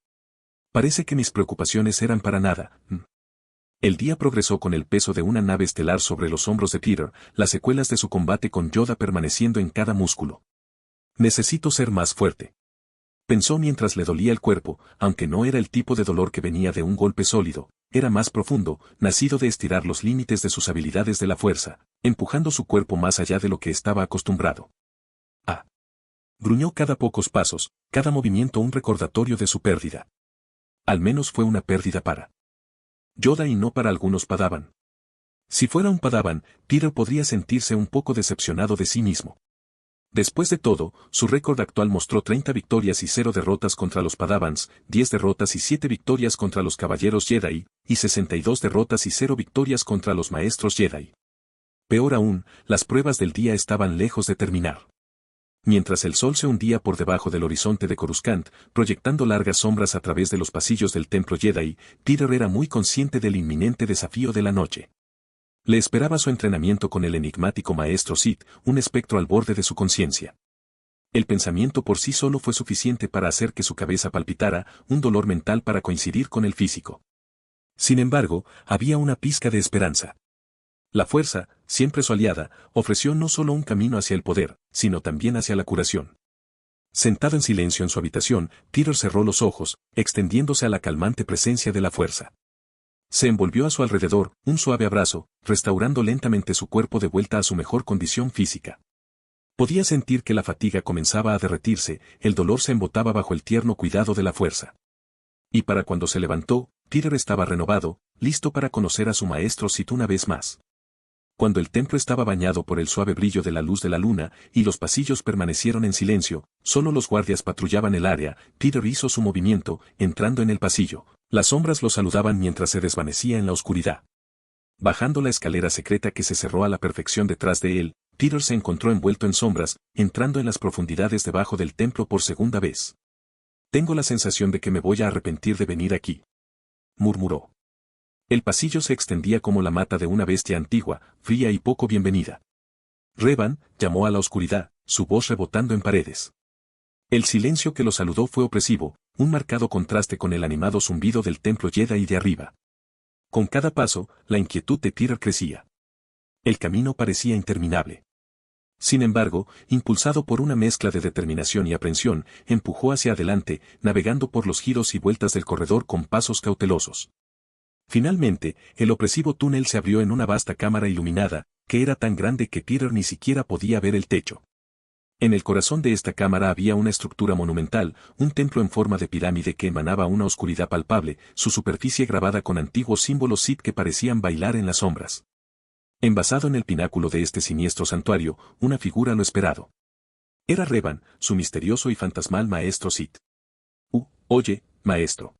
Parece que mis preocupaciones eran para nada. El día progresó con el peso de una nave estelar sobre los hombros de Peter, las secuelas de su combate con Yoda permaneciendo en cada músculo. Necesito ser más fuerte. Pensó mientras le dolía el cuerpo, aunque no era el tipo de dolor que venía de un golpe sólido, era más profundo, nacido de estirar los límites de sus habilidades de la fuerza, empujando su cuerpo más allá de lo que estaba acostumbrado. Ah. Gruñó cada pocos pasos, cada movimiento un recordatorio de su pérdida. Al menos fue una pérdida para Yoda y no para algunos Padawan. Si fuera un Padawan, Peter podría sentirse un poco decepcionado de sí mismo. Después de todo, su récord actual mostró 30 victorias y 0 derrotas contra los Padawans, 10 derrotas y 7 victorias contra los Caballeros Jedi, y 62 derrotas y 0 victorias contra los Maestros Jedi. Peor aún, las pruebas del día estaban lejos de terminar. Mientras el sol se hundía por debajo del horizonte de Coruscant, proyectando largas sombras a través de los pasillos del templo Jedi, Peter era muy consciente del inminente desafío de la noche. Le esperaba su entrenamiento con el enigmático maestro Sith, un espectro al borde de su conciencia. El pensamiento por sí solo fue suficiente para hacer que su cabeza palpitara, un dolor mental para coincidir con el físico. Sin embargo, había una pizca de esperanza. La fuerza, siempre su aliada, ofreció no solo un camino hacia el poder, sino también hacia la curación. Sentado en silencio en su habitación, Peter cerró los ojos, extendiéndose a la calmante presencia de la fuerza. Se envolvió a su alrededor, un suave abrazo, restaurando lentamente su cuerpo de vuelta a su mejor condición física. Podía sentir que la fatiga comenzaba a derretirse, el dolor se embotaba bajo el tierno cuidado de la fuerza. Y para cuando se levantó, Peter estaba renovado, listo para conocer a su maestro Sith una vez más. Cuando el templo estaba bañado por el suave brillo de la luz de la luna, y los pasillos permanecieron en silencio, solo los guardias patrullaban el área, Peter hizo su movimiento, entrando en el pasillo. Las sombras lo saludaban mientras se desvanecía en la oscuridad. Bajando la escalera secreta que se cerró a la perfección detrás de él, Peter se encontró envuelto en sombras, entrando en las profundidades debajo del templo por segunda vez. «Tengo la sensación de que me voy a arrepentir de venir aquí», murmuró. El pasillo se extendía como la mata de una bestia antigua, fría y poco bienvenida. «Revan», llamó a la oscuridad, su voz rebotando en paredes. El silencio que lo saludó fue opresivo, un marcado contraste con el animado zumbido del templo Jedi de arriba. Con cada paso, la inquietud de Peter crecía. El camino parecía interminable. Sin embargo, impulsado por una mezcla de determinación y aprensión, empujó hacia adelante, navegando por los giros y vueltas del corredor con pasos cautelosos. Finalmente, el opresivo túnel se abrió en una vasta cámara iluminada, que era tan grande que Peter ni siquiera podía ver el techo. En el corazón de esta cámara había una estructura monumental, un templo en forma de pirámide que emanaba una oscuridad palpable, su superficie grabada con antiguos símbolos Sith que parecían bailar en las sombras. Envasado en el pináculo de este siniestro santuario, una figura lo esperado. Era Revan, su misterioso y fantasmal maestro Sith. Oye, maestro.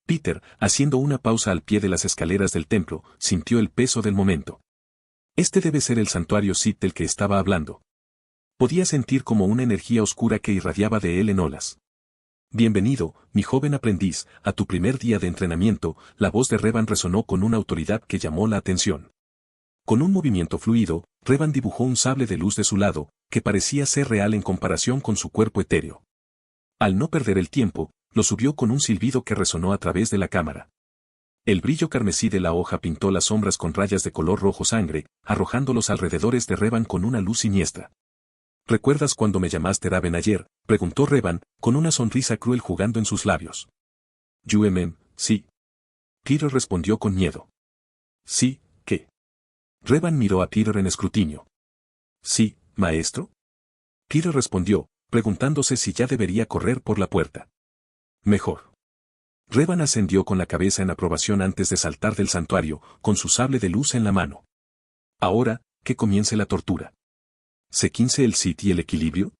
Peter, haciendo una pausa al pie de las escaleras del templo, sintió el peso del momento. Este debe ser el santuario Sith del que estaba hablando. Podía sentir como una energía oscura que irradiaba de él en olas. Bienvenido, mi joven aprendiz, a tu primer día de entrenamiento. La voz de Revan resonó con una autoridad que llamó la atención. Con un movimiento fluido, Revan dibujó un sable de luz de su lado, que parecía ser real en comparación con su cuerpo etéreo. Al no perder el tiempo, lo subió con un silbido que resonó a través de la cámara. El brillo carmesí de la hoja pintó las sombras con rayas de color rojo sangre, arrojando los alrededores de Revan con una luz siniestra. ¿Recuerdas cuando me llamaste Raven ayer?, preguntó Revan, con una sonrisa cruel jugando en sus labios. Sí. Peter respondió con miedo. Sí, ¿qué? Revan miró a Peter en escrutinio. Sí, maestro. Peter respondió, preguntándose si ya debería correr por la puerta. Mejor. Revan ascendió con la cabeza en aprobación antes de saltar del santuario, con su sable de luz en la mano. Ahora, que comience la tortura. ¿Se el Sith y el equilibrio?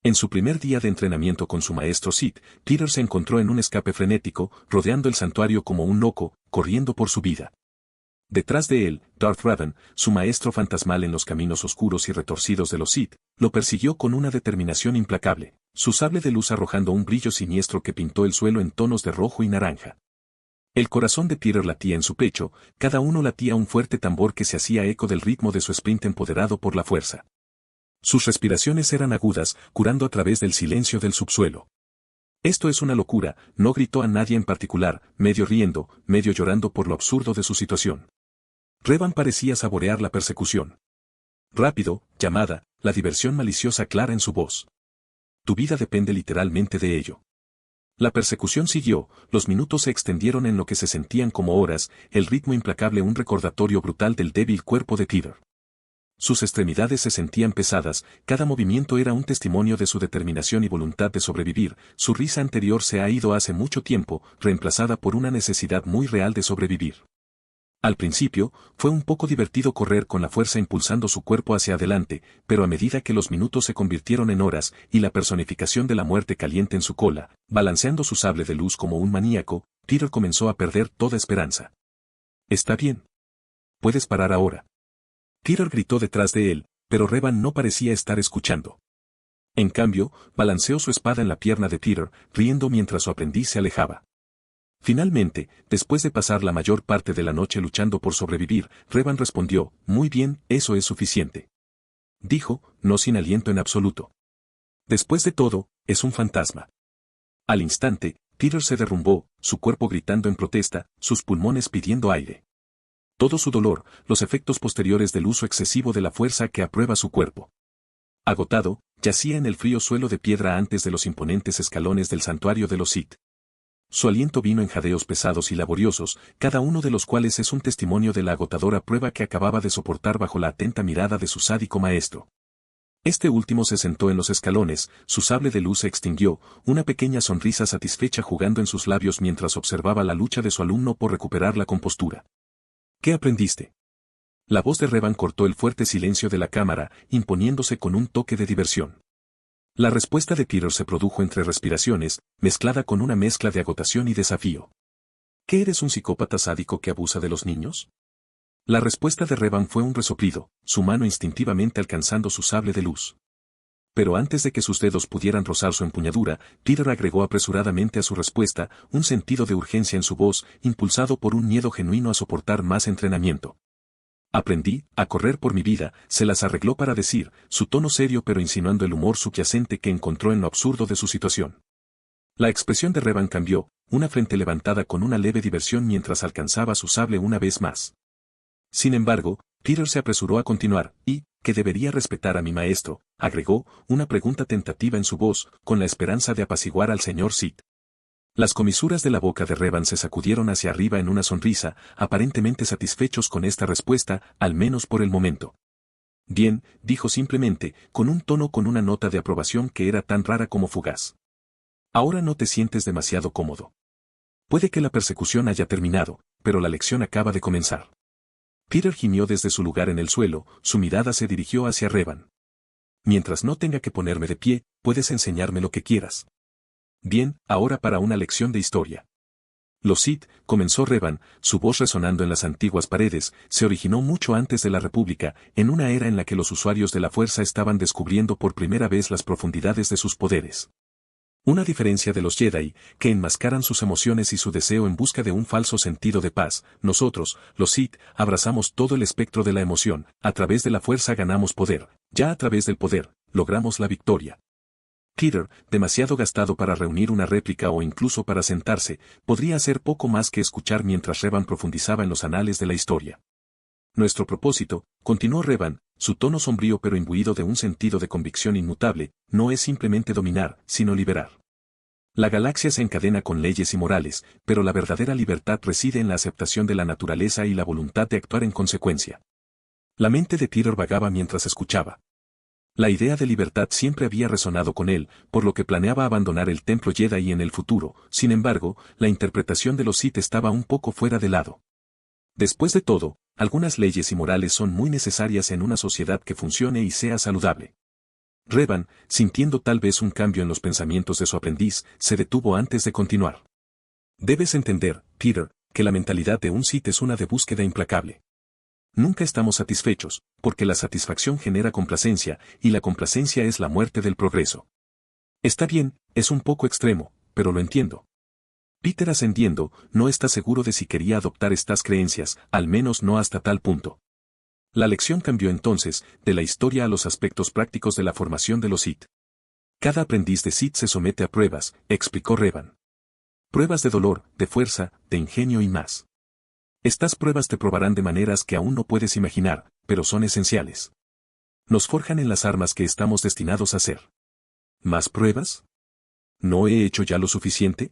En su primer día de entrenamiento con su maestro Sith, Peter se encontró en un escape frenético, rodeando el santuario como un loco, corriendo por su vida. Detrás de él, Darth Revan, su maestro fantasmal en los caminos oscuros y retorcidos de los Sith, lo persiguió con una determinación implacable, su sable de luz arrojando un brillo siniestro que pintó el suelo en tonos de rojo y naranja. El corazón de Peter latía en su pecho, cada uno latía un fuerte tambor que se hacía eco del ritmo de su sprint empoderado por la fuerza. Sus respiraciones eran agudas, curando a través del silencio del subsuelo. Esto es una locura, no gritó a nadie en particular, medio riendo, medio llorando por lo absurdo de su situación. Revan parecía saborear la persecución. Rápido, llamada, la diversión maliciosa clara en su voz. Tu vida depende literalmente de ello. La persecución siguió, los minutos se extendieron en lo que se sentían como horas, el ritmo implacable un recordatorio brutal del débil cuerpo de Peter. Sus extremidades se sentían pesadas, cada movimiento era un testimonio de su determinación y voluntad de sobrevivir, su risa anterior se ha ido hace mucho tiempo, reemplazada por una necesidad muy real de sobrevivir. Al principio, fue un poco divertido correr con la fuerza impulsando su cuerpo hacia adelante, pero a medida que los minutos se convirtieron en horas, y la personificación de la muerte caliente en su cola, balanceando su sable de luz como un maníaco, Peter comenzó a perder toda esperanza. Está bien. Puedes parar ahora. Peter gritó detrás de él, pero Revan no parecía estar escuchando. En cambio, balanceó su espada en la pierna de Peter, riendo mientras su aprendiz se alejaba. Finalmente, después de pasar la mayor parte de la noche luchando por sobrevivir, Revan respondió, muy bien, eso es suficiente. Dijo, no sin aliento en absoluto. Después de todo, es un fantasma. Al instante, Peter se derrumbó, su cuerpo gritando en protesta, sus pulmones pidiendo aire. Todo su dolor, los efectos posteriores del uso excesivo de la fuerza que aprueba su cuerpo. Agotado, yacía en el frío suelo de piedra antes de los imponentes escalones del santuario de los Sith. Su aliento vino en jadeos pesados y laboriosos, cada uno de los cuales es un testimonio de la agotadora prueba que acababa de soportar bajo la atenta mirada de su sádico maestro. Este último se sentó en los escalones, su sable de luz se extinguió, una pequeña sonrisa satisfecha jugando en sus labios mientras observaba la lucha de su alumno por recuperar la compostura. ¿Qué aprendiste? La voz de Revan cortó el fuerte silencio de la cámara, imponiéndose con un toque de diversión. La respuesta de Peter se produjo entre respiraciones, mezclada con una mezcla de agotación y desafío. ¿Qué eres un psicópata sádico que abusa de los niños? La respuesta de Revan fue un resoplido, su mano instintivamente alcanzando su sable de luz. Pero antes de que sus dedos pudieran rozar su empuñadura, Peter agregó apresuradamente a su respuesta un sentido de urgencia en su voz, impulsado por un miedo genuino a soportar más entrenamiento. Aprendí a correr por mi vida, se las arregló para decir, su tono serio pero insinuando el humor subyacente que encontró en lo absurdo de su situación. La expresión de Revan cambió, una frente levantada con una leve diversión mientras alcanzaba su sable una vez más. Sin embargo, Peter se apresuró a continuar, y, que debería respetar a mi maestro, agregó, una pregunta tentativa en su voz, con la esperanza de apaciguar al señor Sith. Las comisuras de la boca de Revan se sacudieron hacia arriba en una sonrisa, aparentemente satisfechos con esta respuesta, al menos por el momento. Bien, dijo simplemente, con un tono con una nota de aprobación que era tan rara como fugaz. Ahora no te sientes demasiado cómodo. Puede que la persecución haya terminado, pero la lección acaba de comenzar. Peter gimió desde su lugar en el suelo, su mirada se dirigió hacia Revan. Mientras no tenga que ponerme de pie, puedes enseñarme lo que quieras. Bien, ahora para una lección de historia. Los Sith, comenzó Revan, su voz resonando en las antiguas paredes, se originó mucho antes de la República, en una era en la que los usuarios de la fuerza estaban descubriendo por primera vez las profundidades de sus poderes. Una diferencia de los Jedi, que enmascaran sus emociones y su deseo en busca de un falso sentido de paz, nosotros, los Sith, abrazamos todo el espectro de la emoción, a través de la fuerza ganamos poder, ya a través del poder, logramos la victoria. Peter, demasiado gastado para reunir una réplica o incluso para sentarse, podría hacer poco más que escuchar mientras Revan profundizaba en los anales de la historia. Nuestro propósito, continuó Revan, su tono sombrío pero imbuido de un sentido de convicción inmutable, no es simplemente dominar, sino liberar. La galaxia se encadena con leyes y morales, pero la verdadera libertad reside en la aceptación de la naturaleza y la voluntad de actuar en consecuencia. La mente de Peter vagaba mientras escuchaba. La idea de libertad siempre había resonado con él, por lo que planeaba abandonar el templo Jedi en el futuro, sin embargo, la interpretación de los Sith estaba un poco fuera de lado. Después de todo, algunas leyes y morales son muy necesarias en una sociedad que funcione y sea saludable. Revan, sintiendo tal vez un cambio en los pensamientos de su aprendiz, se detuvo antes de continuar. Debes entender, Peter, que la mentalidad de un Sith es una de búsqueda implacable. Nunca estamos satisfechos, porque la satisfacción genera complacencia, y la complacencia es la muerte del progreso. Está bien, es un poco extremo, pero lo entiendo. Peter ascendiendo, no está seguro de si quería adoptar estas creencias, al menos no hasta tal punto. La lección cambió entonces, de la historia a los aspectos prácticos de la formación de los Sith. Cada aprendiz de Sith se somete a pruebas, explicó Revan. Pruebas de dolor, de fuerza, de ingenio y más. Estas pruebas te probarán de maneras que aún no puedes imaginar, pero son esenciales. Nos forjan en las armas que estamos destinados a ser. ¿Más pruebas? ¿No he hecho ya lo suficiente?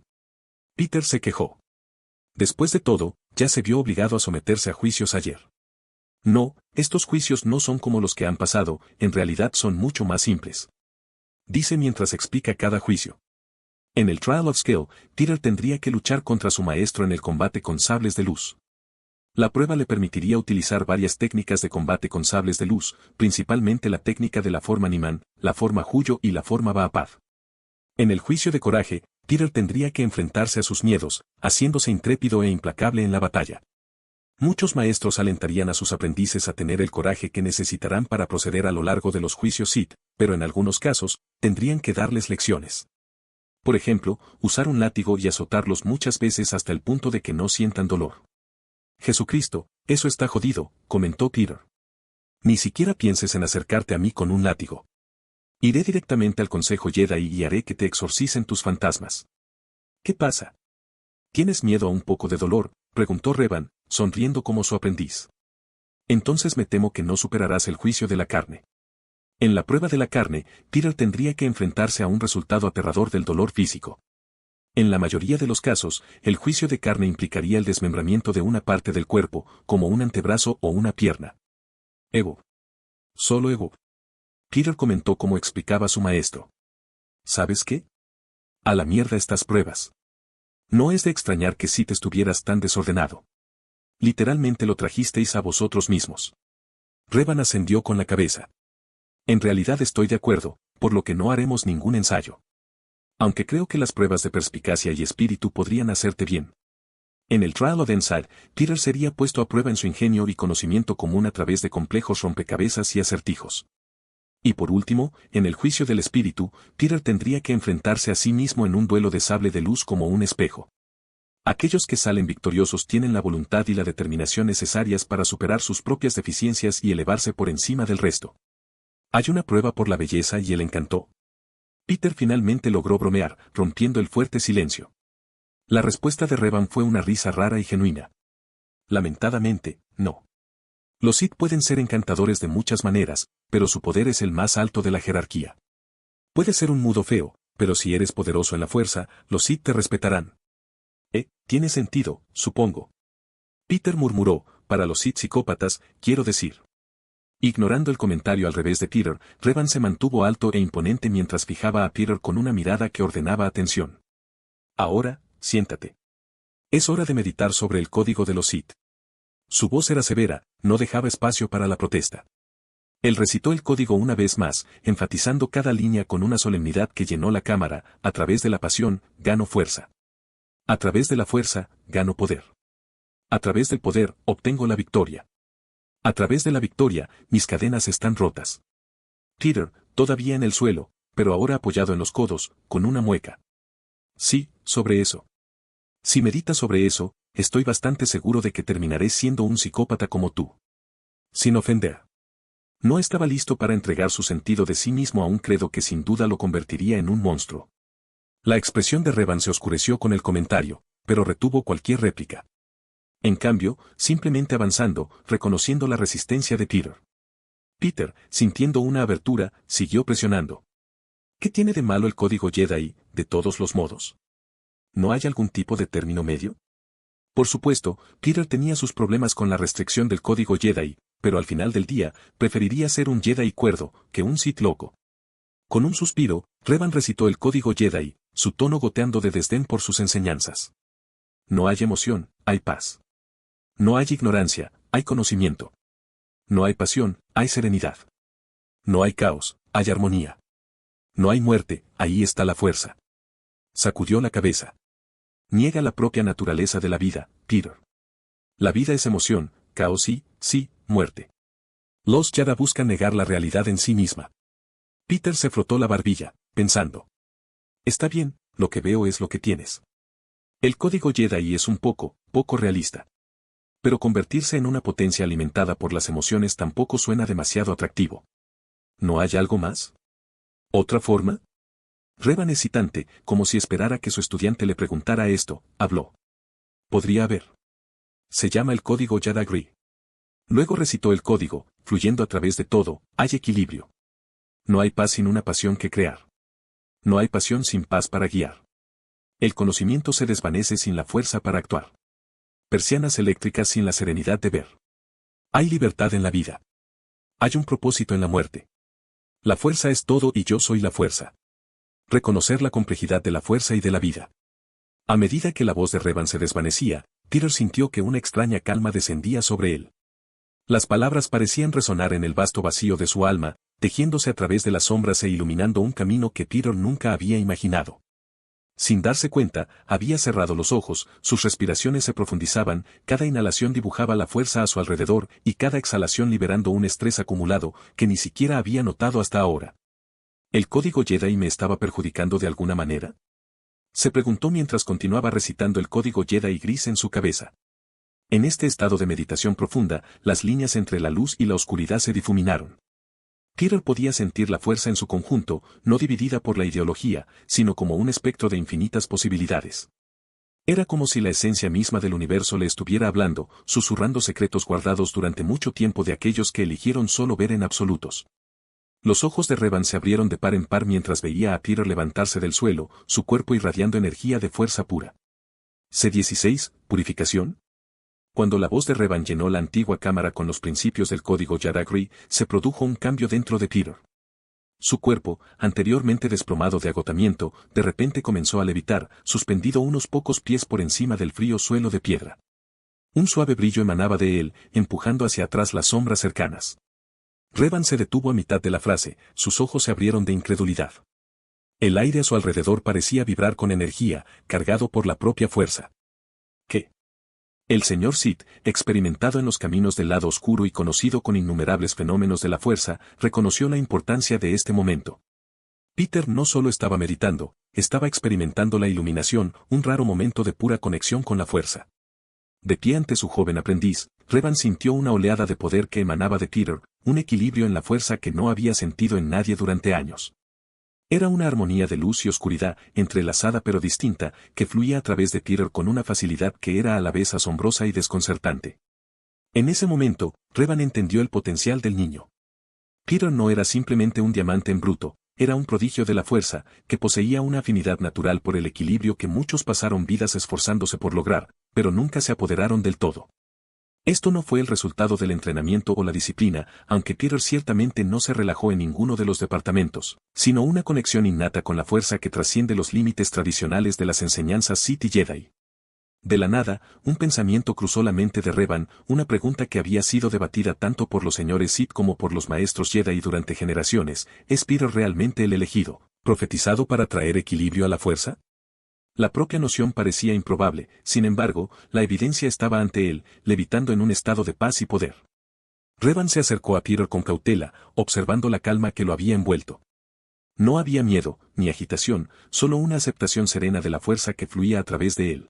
Peter se quejó. Después de todo, ya se vio obligado a someterse a juicios ayer. No, estos juicios no son como los que han pasado, en realidad son mucho más simples. Dice mientras explica cada juicio. En el Trial of Skill, Peter tendría que luchar contra su maestro en el combate con sables de luz. La prueba le permitiría utilizar varias técnicas de combate con sables de luz, principalmente la técnica de la forma Niman, la forma Huyo y la forma Baapad. En el juicio de coraje, Peter tendría que enfrentarse a sus miedos, haciéndose intrépido e implacable en la batalla. Muchos maestros alentarían a sus aprendices a tener el coraje que necesitarán para proceder a lo largo de los juicios Sith, pero en algunos casos, tendrían que darles lecciones. Por ejemplo, usar un látigo y azotarlos muchas veces hasta el punto de que no sientan dolor. Jesucristo, eso está jodido, comentó Peter. Ni siquiera pienses en acercarte a mí con un látigo. Iré directamente al Consejo Jedi y haré que te exorcicen tus fantasmas. ¿Qué pasa? ¿Tienes miedo a un poco de dolor?, preguntó Revan, sonriendo como su aprendiz. Entonces me temo que no superarás el juicio de la carne. En la prueba de la carne, Peter tendría que enfrentarse a un resultado aterrador del dolor físico. En la mayoría de los casos, el juicio de carne implicaría el desmembramiento de una parte del cuerpo, como un antebrazo o una pierna. Ego. Solo ego. Peter comentó como explicaba su maestro. ¿Sabes qué? A la mierda estas pruebas. No es de extrañar que si te estuvieras tan desordenado. Literalmente lo trajisteis a vosotros mismos. Revan ascendió con la cabeza. En realidad estoy de acuerdo, por lo que no haremos ningún ensayo. Aunque creo que las pruebas de perspicacia y espíritu podrían hacerte bien. En el Trial of Inside, Peter sería puesto a prueba en su ingenio y conocimiento común a través de complejos rompecabezas y acertijos. Y por último, en el juicio del espíritu, Peter tendría que enfrentarse a sí mismo en un duelo de sable de luz como un espejo. Aquellos que salen victoriosos tienen la voluntad y la determinación necesarias para superar sus propias deficiencias y elevarse por encima del resto. ¿Hay una prueba por la belleza y el encanto? Peter finalmente logró bromear, rompiendo el fuerte silencio. La respuesta de Revan fue una risa rara y genuina. Lamentadamente, no. Los Sith pueden ser encantadores de muchas maneras, pero su poder es el más alto de la jerarquía. Puede ser un mudo feo, pero si eres poderoso en la fuerza, los Sith te respetarán. Tiene sentido, supongo. Peter murmuró, para los Sith psicópatas, quiero decir. Ignorando el comentario al revés de Peter, Revan se mantuvo alto e imponente mientras fijaba a Peter con una mirada que ordenaba atención. Ahora, siéntate. Es hora de meditar sobre el código de los Sith. Su voz era severa, no dejaba espacio para la protesta. Él recitó el código una vez más, enfatizando cada línea con una solemnidad que llenó la cámara. A través de la pasión, gano fuerza. A través de la fuerza, gano poder. A través del poder, obtengo la victoria. A través de la victoria, mis cadenas están rotas. Peter, todavía en el suelo, pero ahora apoyado en los codos, con una mueca. Sí, sobre eso. Si meditas sobre eso, estoy bastante seguro de que terminaré siendo un psicópata como tú. Sin ofender. No estaba listo para entregar su sentido de sí mismo a un credo que sin duda lo convertiría en un monstruo. La expresión de Revan se oscureció con el comentario, pero retuvo cualquier réplica. En cambio, simplemente avanzando, reconociendo la resistencia de Peter. Peter, sintiendo una abertura, siguió presionando. ¿Qué tiene de malo el código Jedi, de todos los modos? ¿No hay algún tipo de término medio? Por supuesto, Peter tenía sus problemas con la restricción del código Jedi, pero al final del día, preferiría ser un Jedi cuerdo, que un Sith loco. Con un suspiro, Revan recitó el código Jedi, su tono goteando de desdén por sus enseñanzas. No hay emoción, hay paz. No hay ignorancia, hay conocimiento. No hay pasión, hay serenidad. No hay caos, hay armonía. No hay muerte, ahí está la fuerza. Sacudió la cabeza. Niega la propia naturaleza de la vida, Peter. La vida es emoción, caos y, sí, muerte. Los Jedi buscan negar la realidad en sí misma. Peter se frotó la barbilla, pensando. Está bien, lo que veo es lo que tienes. El código Jedi es un poco realista. Pero convertirse en una potencia alimentada por las emociones tampoco suena demasiado atractivo. ¿No hay algo más? ¿Otra forma? Revan hesitante, como si esperara que su estudiante le preguntara esto, habló. Podría haber. Se llama el código Jedi. Luego recitó el código, fluyendo a través de todo, hay equilibrio. No hay paz sin una pasión que crear. No hay pasión sin paz para guiar. El conocimiento se desvanece sin la fuerza para actuar. Persianas eléctricas sin la serenidad de ver. Hay libertad en la vida. Hay un propósito en la muerte. La fuerza es todo y yo soy la fuerza. Reconocer la complejidad de la fuerza y de la vida. A medida que la voz de Revan se desvanecía, Peter sintió que una extraña calma descendía sobre él. Las palabras parecían resonar en el vasto vacío de su alma, tejiéndose a través de las sombras e iluminando un camino que Peter nunca había imaginado. Sin darse cuenta, había cerrado los ojos, sus respiraciones se profundizaban, cada inhalación dibujaba la fuerza a su alrededor y cada exhalación liberando un estrés acumulado que ni siquiera había notado hasta ahora. ¿El código Jedi me estaba perjudicando de alguna manera? Se preguntó mientras continuaba recitando el código Jedi gris en su cabeza. En este estado de meditación profunda, las líneas entre la luz y la oscuridad se difuminaron. Peter podía sentir la fuerza en su conjunto, no dividida por la ideología, sino como un espectro de infinitas posibilidades. Era como si la esencia misma del universo le estuviera hablando, susurrando secretos guardados durante mucho tiempo de aquellos que eligieron solo ver en absolutos. Los ojos de Revan se abrieron de par en par mientras veía a Peter levantarse del suelo, su cuerpo irradiando energía de fuerza pura. C16, ¿purificación? Cuando la voz de Revan llenó la antigua cámara con los principios del código Yadagri, se produjo un cambio dentro de Peter. Su cuerpo, anteriormente desplomado de agotamiento, de repente comenzó a levitar, suspendido unos pocos pies por encima del frío suelo de piedra. Un suave brillo emanaba de él, empujando hacia atrás las sombras cercanas. Revan se detuvo a mitad de la frase, sus ojos se abrieron de incredulidad. El aire a su alrededor parecía vibrar con energía, cargado por la propia fuerza. ¿Qué? El señor Sith, experimentado en los caminos del lado oscuro y conocido con innumerables fenómenos de la fuerza, reconoció la importancia de este momento. Peter no solo estaba meditando, estaba experimentando la iluminación, un raro momento de pura conexión con la fuerza. De pie ante su joven aprendiz, Revan sintió una oleada de poder que emanaba de Peter, un equilibrio en la fuerza que no había sentido en nadie durante años. Era una armonía de luz y oscuridad, entrelazada pero distinta, que fluía a través de Peter con una facilidad que era a la vez asombrosa y desconcertante. En ese momento, Revan entendió el potencial del niño. Peter no era simplemente un diamante en bruto, era un prodigio de la fuerza, que poseía una afinidad natural por el equilibrio que muchos pasaron vidas esforzándose por lograr, pero nunca se apoderaron del todo. Esto no fue el resultado del entrenamiento o la disciplina, aunque Peter ciertamente no se relajó en ninguno de los departamentos, sino una conexión innata con la fuerza que trasciende los límites tradicionales de las enseñanzas Sith y Jedi. De la nada, un pensamiento cruzó la mente de Revan, una pregunta que había sido debatida tanto por los señores Sith como por los maestros Jedi durante generaciones: ¿es Peter realmente el elegido, profetizado para traer equilibrio a la fuerza? La propia noción parecía improbable, sin embargo, la evidencia estaba ante él, levitando en un estado de paz y poder. Revan se acercó a Peter con cautela, observando la calma que lo había envuelto. No había miedo, ni agitación, solo una aceptación serena de la fuerza que fluía a través de él.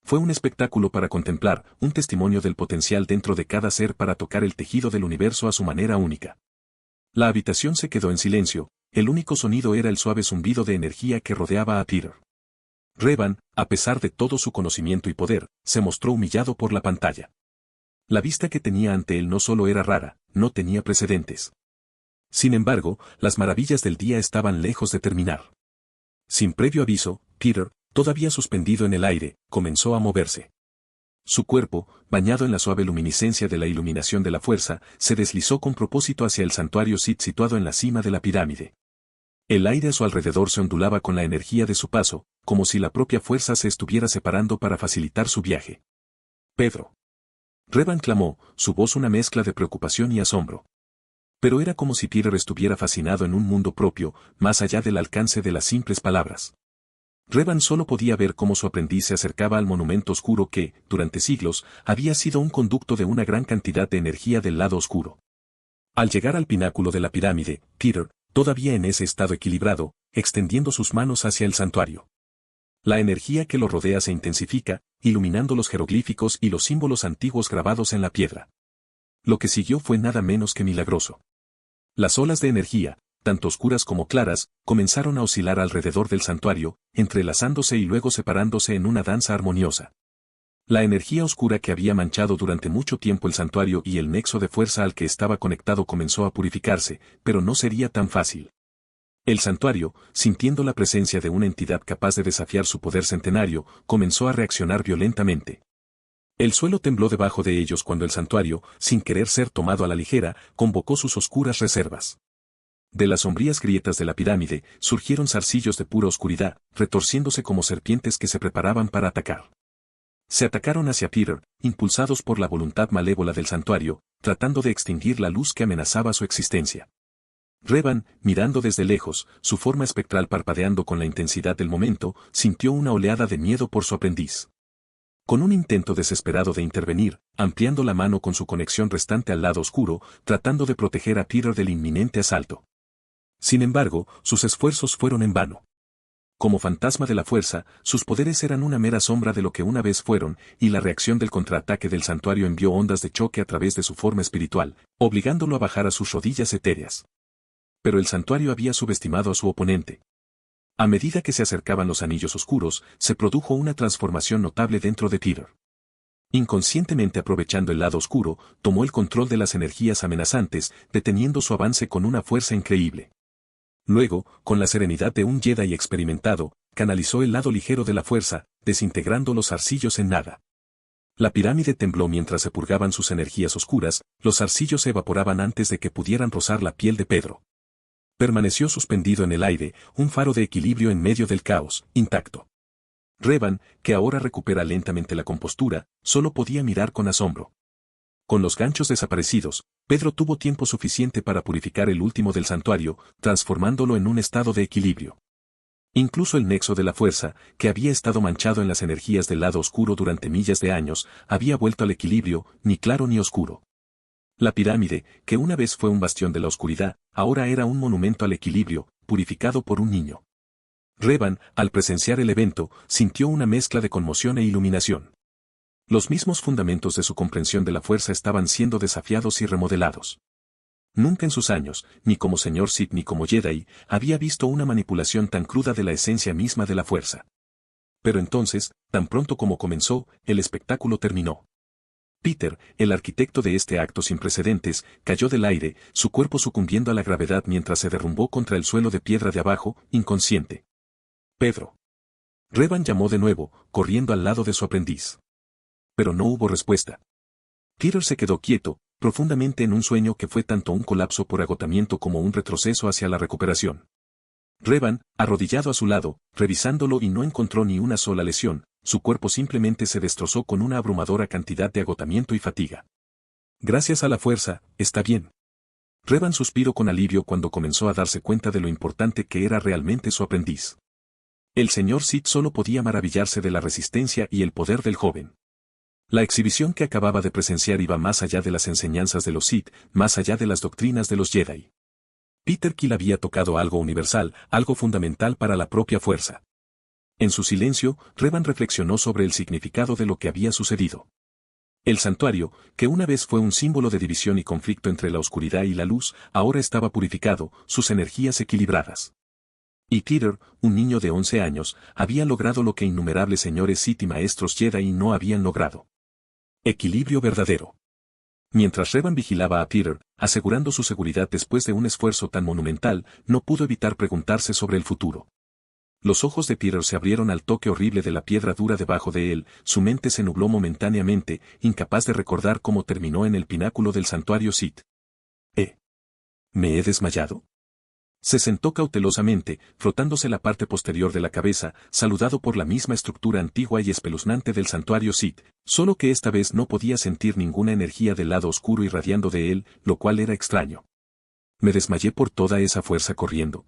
Fue un espectáculo para contemplar, un testimonio del potencial dentro de cada ser para tocar el tejido del universo a su manera única. La habitación se quedó en silencio, el único sonido era el suave zumbido de energía que rodeaba a Peter. Revan, a pesar de todo su conocimiento y poder, se mostró humillado por la pantalla. La vista que tenía ante él no solo era rara, no tenía precedentes. Sin embargo, las maravillas del día estaban lejos de terminar. Sin previo aviso, Peter, todavía suspendido en el aire, comenzó a moverse. Su cuerpo, bañado en la suave luminiscencia de la iluminación de la fuerza, se deslizó con propósito hacia el santuario Sith situado en la cima de la pirámide. El aire a su alrededor se ondulaba con la energía de su paso, como si la propia fuerza se estuviera separando para facilitar su viaje. «Pedro». Revan clamó, su voz una mezcla de preocupación y asombro. Pero era como si Peter estuviera fascinado en un mundo propio, más allá del alcance de las simples palabras. Revan solo podía ver cómo su aprendiz se acercaba al monumento oscuro que, durante siglos, había sido un conducto de una gran cantidad de energía del lado oscuro. Al llegar al pináculo de la pirámide, Peter, todavía en ese estado equilibrado, extendiendo sus manos hacia el santuario. La energía que lo rodea se intensifica, iluminando los jeroglíficos y los símbolos antiguos grabados en la piedra. Lo que siguió fue nada menos que milagroso. Las olas de energía, tanto oscuras como claras, comenzaron a oscilar alrededor del santuario, entrelazándose y luego separándose en una danza armoniosa. La energía oscura que había manchado durante mucho tiempo el santuario y el nexo de fuerza al que estaba conectado comenzó a purificarse, pero no sería tan fácil. El santuario, sintiendo la presencia de una entidad capaz de desafiar su poder centenario, comenzó a reaccionar violentamente. El suelo tembló debajo de ellos cuando el santuario, sin querer ser tomado a la ligera, convocó sus oscuras reservas. De las sombrías grietas de la pirámide, surgieron zarcillos de pura oscuridad, retorciéndose como serpientes que se preparaban para atacar. Se atacaron hacia Peter, impulsados por la voluntad malévola del santuario, tratando de extinguir la luz que amenazaba su existencia. Revan, mirando desde lejos, su forma espectral parpadeando con la intensidad del momento, sintió una oleada de miedo por su aprendiz. Con un intento desesperado de intervenir, ampliando la mano con su conexión restante al lado oscuro, tratando de proteger a Peter del inminente asalto. Sin embargo, sus esfuerzos fueron en vano. Como fantasma de la fuerza, sus poderes eran una mera sombra de lo que una vez fueron, y la reacción del contraataque del santuario envió ondas de choque a través de su forma espiritual, obligándolo a bajar a sus rodillas etéreas. Pero el santuario había subestimado a su oponente. A medida que se acercaban los anillos oscuros, se produjo una transformación notable dentro de Peter. Inconscientemente aprovechando el lado oscuro, tomó el control de las energías amenazantes, deteniendo su avance con una fuerza increíble. Luego, con la serenidad de un Jedi experimentado, canalizó el lado ligero de la fuerza, desintegrando los arcillos en nada. La pirámide tembló mientras se purgaban sus energías oscuras, los arcillos se evaporaban antes de que pudieran rozar la piel de Pedro. Permaneció suspendido en el aire, un faro de equilibrio en medio del caos, intacto. Revan, que ahora recupera lentamente la compostura, solo podía mirar con asombro. Con los ganchos desaparecidos, Pedro tuvo tiempo suficiente para purificar el último del santuario, transformándolo en un estado de equilibrio. Incluso el nexo de la fuerza, que había estado manchado en las energías del lado oscuro durante millas de años, había vuelto al equilibrio, ni claro ni oscuro. La pirámide, que una vez fue un bastión de la oscuridad, ahora era un monumento al equilibrio, purificado por un niño. Revan, al presenciar el evento, sintió una mezcla de conmoción e iluminación. Los mismos fundamentos de su comprensión de la fuerza estaban siendo desafiados y remodelados. Nunca en sus años, ni como señor Sith ni como Jedi, había visto una manipulación tan cruda de la esencia misma de la fuerza. Pero entonces, tan pronto como comenzó, el espectáculo terminó. Peter, el arquitecto de este acto sin precedentes, cayó del aire, su cuerpo sucumbiendo a la gravedad mientras se derrumbó contra el suelo de piedra de abajo, inconsciente. Pedro. Revan llamó de nuevo, corriendo al lado de su aprendiz. Pero no hubo respuesta. Peter se quedó quieto, profundamente en un sueño que fue tanto un colapso por agotamiento como un retroceso hacia la recuperación. Revan, arrodillado a su lado, revisándolo y no encontró ni una sola lesión, su cuerpo simplemente se destrozó con una abrumadora cantidad de agotamiento y fatiga. Gracias a la fuerza, está bien. Revan suspiró con alivio cuando comenzó a darse cuenta de lo importante que era realmente su aprendiz. El señor Sith solo podía maravillarse de la resistencia y el poder del joven. La exhibición que acababa de presenciar iba más allá de las enseñanzas de los Sith, más allá de las doctrinas de los Jedi. Peter Quill había tocado algo universal, algo fundamental para la propia fuerza. En su silencio, Revan reflexionó sobre el significado de lo que había sucedido. El santuario, que una vez fue un símbolo de división y conflicto entre la oscuridad y la luz, ahora estaba purificado, sus energías equilibradas. Y Peter, un niño de 11 años, había logrado lo que innumerables señores Sith y maestros Jedi no habían logrado. Equilibrio verdadero. Mientras Revan vigilaba a Peter, asegurando su seguridad después de un esfuerzo tan monumental, no pudo evitar preguntarse sobre el futuro. Los ojos de Peter se abrieron al toque horrible de la piedra dura debajo de él, su mente se nubló momentáneamente, incapaz de recordar cómo terminó en el pináculo del santuario Sith. ¿Me he desmayado? Se sentó cautelosamente, frotándose la parte posterior de la cabeza, saludado por la misma estructura antigua y espeluznante del santuario Sith, solo que esta vez no podía sentir ninguna energía del lado oscuro irradiando de él, lo cual era extraño. ¿Me desmayé por toda esa fuerza corriendo?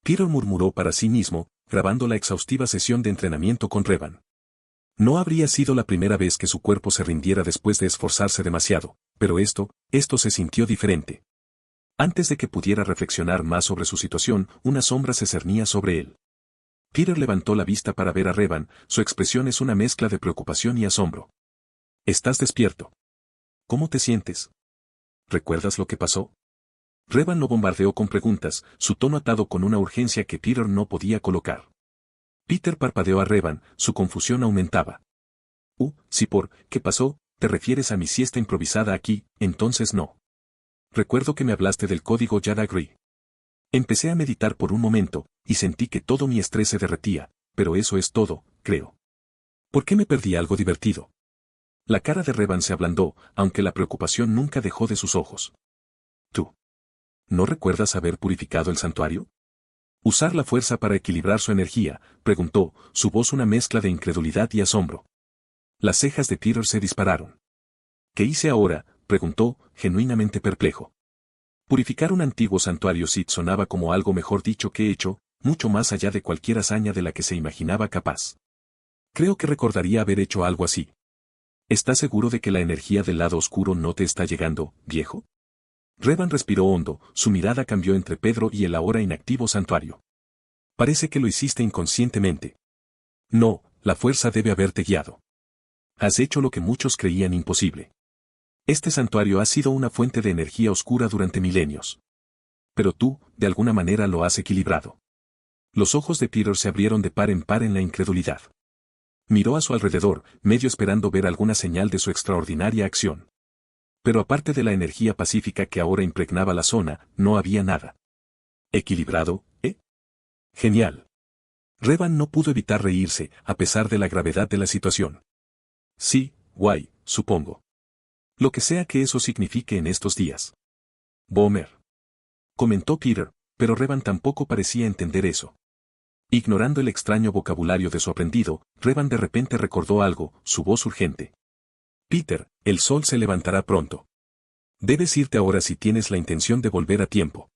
Peter murmuró para sí mismo, grabando la exhaustiva sesión de entrenamiento con Revan. No habría sido la primera vez que su cuerpo se rindiera después de esforzarse demasiado, pero esto se sintió diferente. Antes de que pudiera reflexionar más sobre su situación, una sombra se cernía sobre él. Peter levantó la vista para ver a Revan, su expresión es una mezcla de preocupación y asombro. ¿Estás despierto? ¿Cómo te sientes? ¿Recuerdas lo que pasó? Revan lo bombardeó con preguntas, su tono atado con una urgencia que Peter no podía colocar. Peter parpadeó a Revan, su confusión aumentaba. Si por ¿qué pasó? ¿Te refieres a mi siesta improvisada aquí? Entonces no. Recuerdo que me hablaste del código Yadagri. Empecé a meditar por un momento, y sentí que todo mi estrés se derretía, pero eso es todo, creo. ¿Por qué me perdí algo divertido? La cara de Revan se ablandó, aunque la preocupación nunca dejó de sus ojos. ¿Tú? ¿No recuerdas haber purificado el santuario? ¿Usar la fuerza para equilibrar su energía?, preguntó, su voz una mezcla de incredulidad y asombro. Las cejas de Peter se dispararon. ¿Qué hice ahora?, preguntó, genuinamente perplejo. Purificar un antiguo santuario Sith sonaba como algo mejor dicho que hecho, mucho más allá de cualquier hazaña de la que se imaginaba capaz. Creo que recordaría haber hecho algo así. ¿Estás seguro de que la energía del lado oscuro no te está llegando, viejo? Revan respiró hondo, su mirada cambió entre Pedro y el ahora inactivo santuario. Parece que lo hiciste inconscientemente. No, la fuerza debe haberte guiado. Has hecho lo que muchos creían imposible. Este santuario ha sido una fuente de energía oscura durante milenios. Pero tú, de alguna manera lo has equilibrado. Los ojos de Peter se abrieron de par en par en la incredulidad. Miró a su alrededor, medio esperando ver alguna señal de su extraordinaria acción. Pero aparte de la energía pacífica que ahora impregnaba la zona, no había nada. ¿Equilibrado, eh? Genial. Revan no pudo evitar reírse, a pesar de la gravedad de la situación. Sí, guay, supongo. Lo que sea que eso signifique en estos días. Boomer. Comentó Peter, pero Revan tampoco parecía entender eso. Ignorando el extraño vocabulario de su aprendido, Revan de repente recordó algo, su voz urgente. Peter, el sol se levantará pronto. Debes irte ahora si tienes la intención de volver a tiempo.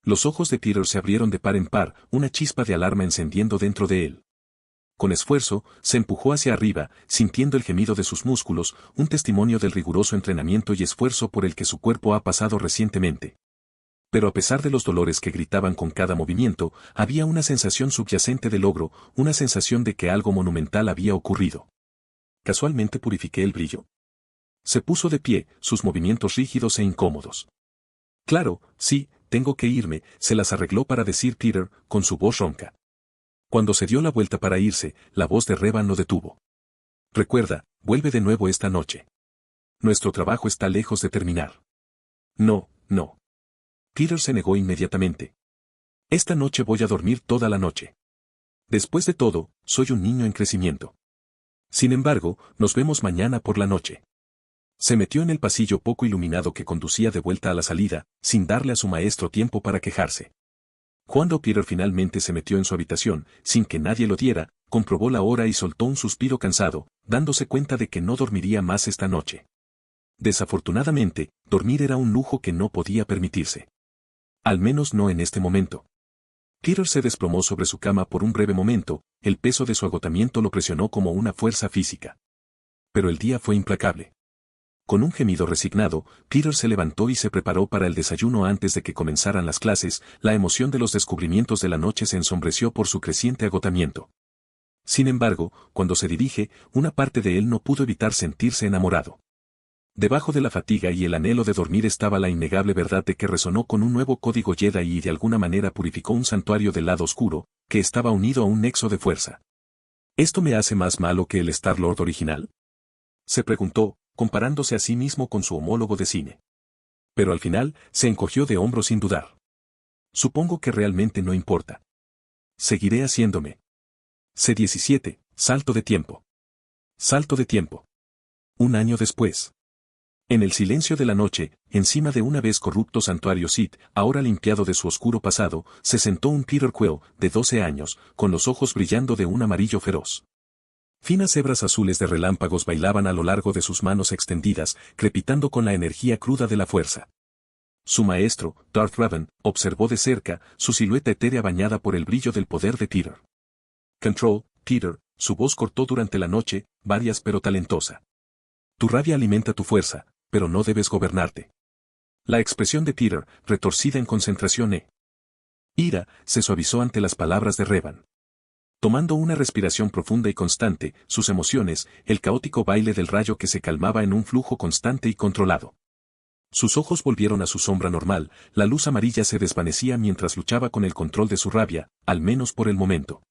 Los ojos de Peter se abrieron de par en par, una chispa de alarma encendiendo dentro de él. Con esfuerzo, se empujó hacia arriba, sintiendo el gemido de sus músculos, un testimonio del riguroso entrenamiento y esfuerzo por el que su cuerpo ha pasado recientemente. Pero a pesar de los dolores que gritaban con cada movimiento, había una sensación subyacente de logro, una sensación de que algo monumental había ocurrido. ¿Casualmente purifiqué el brillo? Se puso de pie, sus movimientos rígidos e incómodos. Claro, sí, tengo que irme, se las arregló para decir Peter, con su voz ronca. Cuando se dio la vuelta para irse, la voz de Revan lo detuvo. Recuerda, vuelve de nuevo esta noche. Nuestro trabajo está lejos de terminar. No, no. Peter se negó inmediatamente. Esta noche voy a dormir toda la noche. Después de todo, soy un niño en crecimiento. Sin embargo, nos vemos mañana por la noche. Se metió en el pasillo poco iluminado que conducía de vuelta a la salida, sin darle a su maestro tiempo para quejarse. Cuando Peter finalmente se metió en su habitación, sin que nadie lo diera, comprobó la hora y soltó un suspiro cansado, dándose cuenta de que no dormiría más esta noche. Desafortunadamente, dormir era un lujo que no podía permitirse. Al menos no en este momento. Peter se desplomó sobre su cama por un breve momento, el peso de su agotamiento lo presionó como una fuerza física. Pero el día fue implacable. Con un gemido resignado, Peter se levantó y se preparó para el desayuno antes de que comenzaran las clases, la emoción de los descubrimientos de la noche se ensombreció por su creciente agotamiento. Sin embargo, cuando se dirige, una parte de él no pudo evitar sentirse enamorado. Debajo de la fatiga y el anhelo de dormir estaba la innegable verdad de que resonó con un nuevo código Jedi y de alguna manera purificó un santuario del lado oscuro, que estaba unido a un nexo de fuerza. ¿Esto me hace más malo que el Star-Lord original?, se preguntó, comparándose a sí mismo con su homólogo de cine. Pero al final, se encogió de hombros sin dudar. Supongo que realmente no importa. Seguiré haciéndome. C-17, salto de tiempo. Salto de tiempo. Un año después. En el silencio de la noche, encima de una vez corrupto santuario Sith, ahora limpiado de su oscuro pasado, se sentó un Peter Quill, de 12 años, con los ojos brillando de un amarillo feroz. Finas hebras azules de relámpagos bailaban a lo largo de sus manos extendidas, crepitando con la energía cruda de la fuerza. Su maestro, Darth Revan, observó de cerca, su silueta etérea bañada por el brillo del poder de Peter. Control, Peter, su voz cortó durante la noche, varias pero talentosa. Tu rabia alimenta tu fuerza, pero no debes gobernarte. La expresión de Peter, retorcida en concentración ira, se suavizó ante las palabras de Revan. Tomando una respiración profunda y constante, sus emociones, el caótico baile del rayo que se calmaba en un flujo constante y controlado. Sus ojos volvieron a su sombra normal, la luz amarilla se desvanecía mientras luchaba con el control de su rabia, al menos por el momento.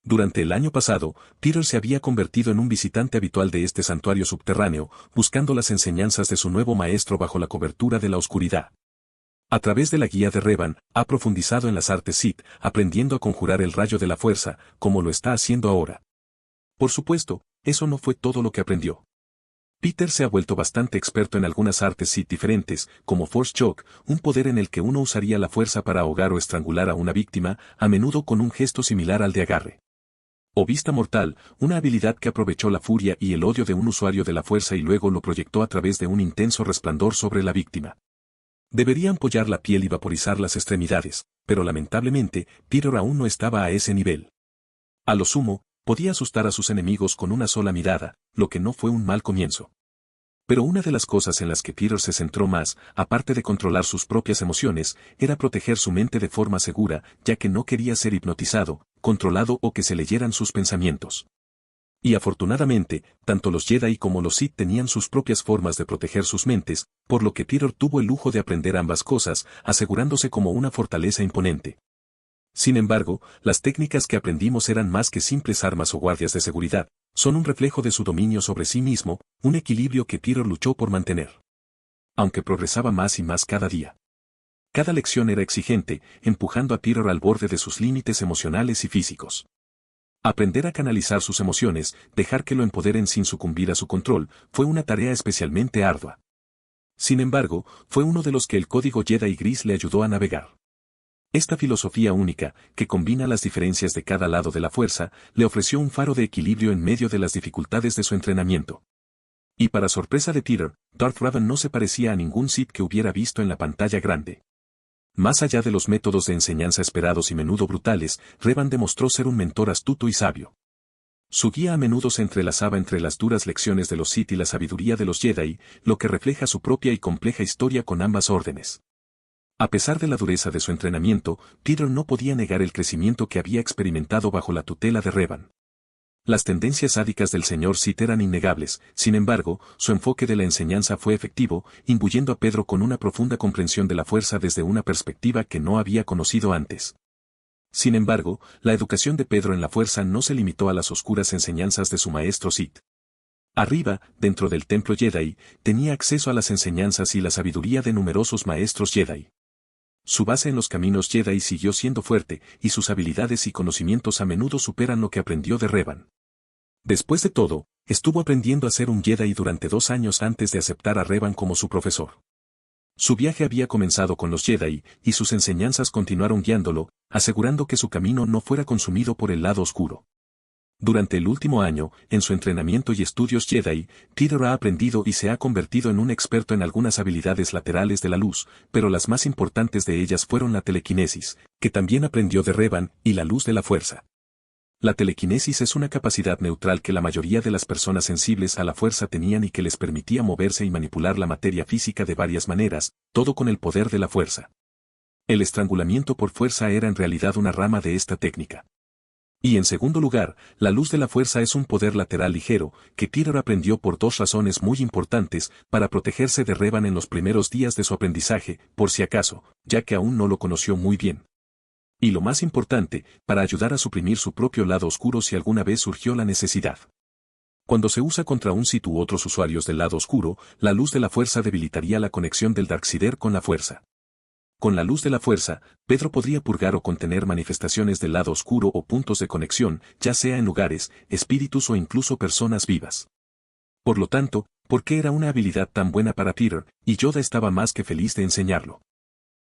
Durante el año pasado, Peter se había convertido en un visitante habitual de este santuario subterráneo, buscando las enseñanzas de su nuevo maestro bajo la cobertura de la oscuridad. A través de la guía de Revan, ha profundizado en las artes Sith, aprendiendo a conjurar el rayo de la fuerza, como lo está haciendo ahora. Por supuesto, eso no fue todo lo que aprendió. Peter se ha vuelto bastante experto en algunas artes Sith diferentes, como Force Choke, un poder en el que uno usaría la fuerza para ahogar o estrangular a una víctima, a menudo con un gesto similar al de agarre. O vista mortal, una habilidad que aprovechó la furia y el odio de un usuario de la fuerza y luego lo proyectó a través de un intenso resplandor sobre la víctima. Debería ampollar la piel y vaporizar las extremidades, pero lamentablemente, Peter aún no estaba a ese nivel. A lo sumo, podía asustar a sus enemigos con una sola mirada, lo que no fue un mal comienzo. Pero una de las cosas en las que Peter se centró más, aparte de controlar sus propias emociones, era proteger su mente de forma segura, ya que no quería ser hipnotizado, controlado o que se leyeran sus pensamientos. Y afortunadamente, tanto los Jedi como los Sith tenían sus propias formas de proteger sus mentes, por lo que Peter tuvo el lujo de aprender ambas cosas, asegurándose como una fortaleza imponente. Sin embargo, las técnicas que aprendimos eran más que simples armas o guardias de seguridad, Son un reflejo de su dominio sobre sí mismo, un equilibrio que Peter luchó por mantener. Aunque progresaba más y más cada día. Cada lección era exigente, empujando a Peter al borde de sus límites emocionales y físicos. Aprender a canalizar sus emociones, dejar que lo empoderen sin sucumbir a su control, fue una tarea especialmente ardua. Sin embargo, fue uno de los que el código Jedi gris le ayudó a navegar. Esta filosofía única, que combina las diferencias de cada lado de la fuerza, le ofreció un faro de equilibrio en medio de las dificultades de su entrenamiento. Y para sorpresa de Peter, Darth Revan no se parecía a ningún Sith que hubiera visto en la pantalla grande. Más allá de los métodos de enseñanza esperados y menudo brutales, Revan demostró ser un mentor astuto y sabio. Su guía a menudo se entrelazaba entre las duras lecciones de los Sith y la sabiduría de los Jedi, lo que refleja su propia y compleja historia con ambas órdenes. A pesar de la dureza de su entrenamiento, Peter no podía negar el crecimiento que había experimentado bajo la tutela de Revan. Las tendencias sádicas del señor Sith eran innegables, sin embargo, su enfoque de la enseñanza fue efectivo, imbuyendo a Pedro con una profunda comprensión de la fuerza desde una perspectiva que no había conocido antes. Sin embargo, la educación de Pedro en la fuerza no se limitó a las oscuras enseñanzas de su maestro Sith. Arriba, dentro del templo Jedi, tenía acceso a las enseñanzas y la sabiduría de numerosos maestros Jedi. Su base en los caminos Jedi siguió siendo fuerte, y sus habilidades y conocimientos a menudo superan lo que aprendió de Revan. Después de todo, estuvo aprendiendo a ser un Jedi durante 2 años antes de aceptar a Revan como su profesor. Su viaje había comenzado con los Jedi, y sus enseñanzas continuaron guiándolo, asegurando que su camino no fuera consumido por el lado oscuro. Durante el último año, en su entrenamiento y estudios Jedi, Peter ha aprendido y se ha convertido en un experto en algunas habilidades laterales de la luz, pero las más importantes de ellas fueron la telequinesis, que también aprendió de Revan, y la luz de la fuerza. La telequinesis es una capacidad neutral que la mayoría de las personas sensibles a la fuerza tenían y que les permitía moverse y manipular la materia física de varias maneras, todo con el poder de la fuerza. El estrangulamiento por fuerza era en realidad una rama de esta técnica. Y en segundo lugar, la luz de la fuerza es un poder lateral ligero, que Peter aprendió por 2 razones muy importantes, para protegerse de Revan en los primeros días de su aprendizaje, por si acaso, ya que aún no lo conoció muy bien. Y lo más importante, para ayudar a suprimir su propio lado oscuro si alguna vez surgió la necesidad. Cuando se usa contra un Sith u otros usuarios del lado oscuro, la luz de la fuerza debilitaría la conexión del Darksider con la fuerza. Con la luz de la fuerza, Pedro podría purgar o contener manifestaciones del lado oscuro o puntos de conexión, ya sea en lugares, espíritus o incluso personas vivas. Por lo tanto, ¿por qué era una habilidad tan buena para Peter? Y Yoda estaba más que feliz de enseñarlo.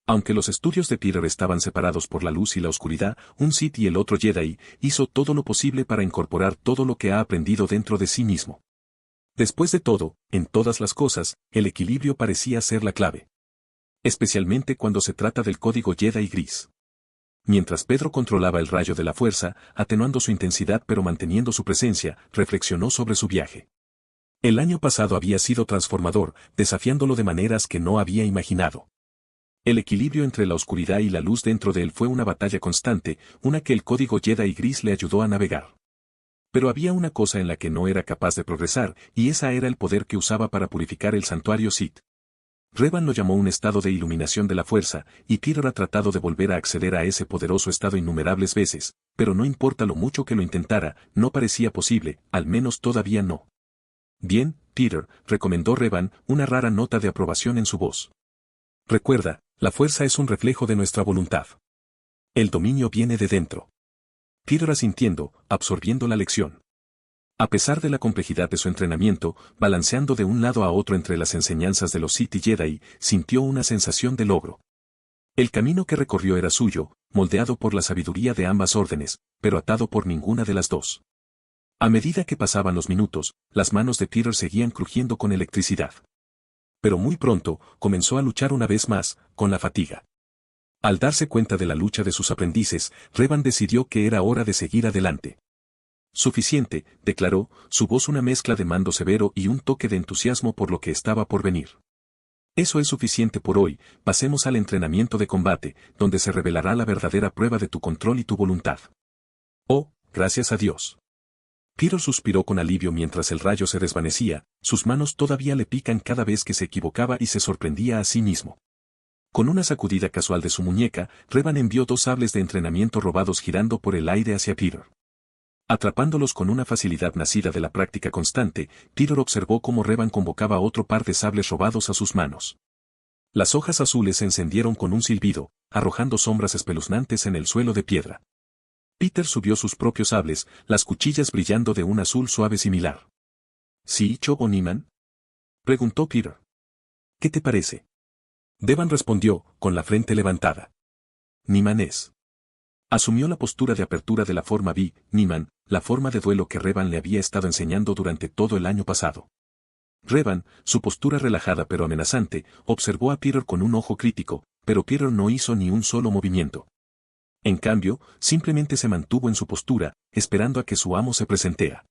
Aunque los estudios de Peter estaban separados por la luz y la oscuridad, un Sith y el otro Jedi, hizo todo lo posible para incorporar todo lo que ha aprendido dentro de sí mismo. Después de todo, en todas las cosas, el equilibrio parecía ser la clave. Especialmente cuando se trata del código Jedi gris. Mientras Pedro controlaba el rayo de la fuerza, atenuando su intensidad pero manteniendo su presencia, reflexionó sobre su viaje. El año pasado había sido transformador, desafiándolo de maneras que no había imaginado. El equilibrio entre la oscuridad y la luz dentro de él fue una batalla constante, una que el código Jedi gris le ayudó a navegar. Pero había una cosa en la que no era capaz de progresar, y esa era el poder que usaba para purificar el santuario Sith. Revan lo llamó un estado de iluminación de la fuerza, y Peter ha tratado de volver a acceder a ese poderoso estado innumerables veces, pero no importa lo mucho que lo intentara, no parecía posible, al menos todavía no. Bien, Peter, recomendó Revan, una rara nota de aprobación en su voz. Recuerda, la fuerza es un reflejo de nuestra voluntad. El dominio viene de dentro. Peter asintiendo, absorbiendo la lección. A pesar de la complejidad de su entrenamiento, balanceando de un lado a otro entre las enseñanzas de los Sith y Jedi, sintió una sensación de logro. El camino que recorrió era suyo, moldeado por la sabiduría de ambas órdenes, pero atado por ninguna de las dos. A medida que pasaban los minutos, las manos de Peter seguían crujiendo con electricidad. Pero muy pronto, comenzó a luchar una vez más, con la fatiga. Al darse cuenta de la lucha de sus aprendices, Revan decidió que era hora de seguir adelante. Suficiente, declaró, su voz una mezcla de mando severo y un toque de entusiasmo por lo que estaba por venir. Eso es suficiente por hoy, pasemos al entrenamiento de combate, donde se revelará la verdadera prueba de tu control y tu voluntad. Oh, gracias a Dios. Peter suspiró con alivio mientras el rayo se desvanecía, sus manos todavía le pican cada vez que se equivocaba y se sorprendía a sí mismo. Con una sacudida casual de su muñeca, Revan envió 2 sables de entrenamiento robados girando por el aire hacia Peter. Atrapándolos con una facilidad nacida de la práctica constante, Peter observó cómo Revan convocaba otro par de sables robados a sus manos. Las hojas azules se encendieron con un silbido, arrojando sombras espeluznantes en el suelo de piedra. Peter subió sus propios sables, las cuchillas brillando de un azul suave similar. ¿Sí, Cho o Niman? Preguntó Peter. ¿Qué te parece? Devan respondió, con la frente levantada. Niman es. Asumió la postura de apertura de la forma Niman, la forma de duelo que Revan le había estado enseñando durante todo el año pasado. Revan, su postura relajada pero amenazante, observó a Peter con un ojo crítico, pero Peter no hizo ni un solo movimiento. En cambio, simplemente se mantuvo en su postura, esperando a que su amo se presentara.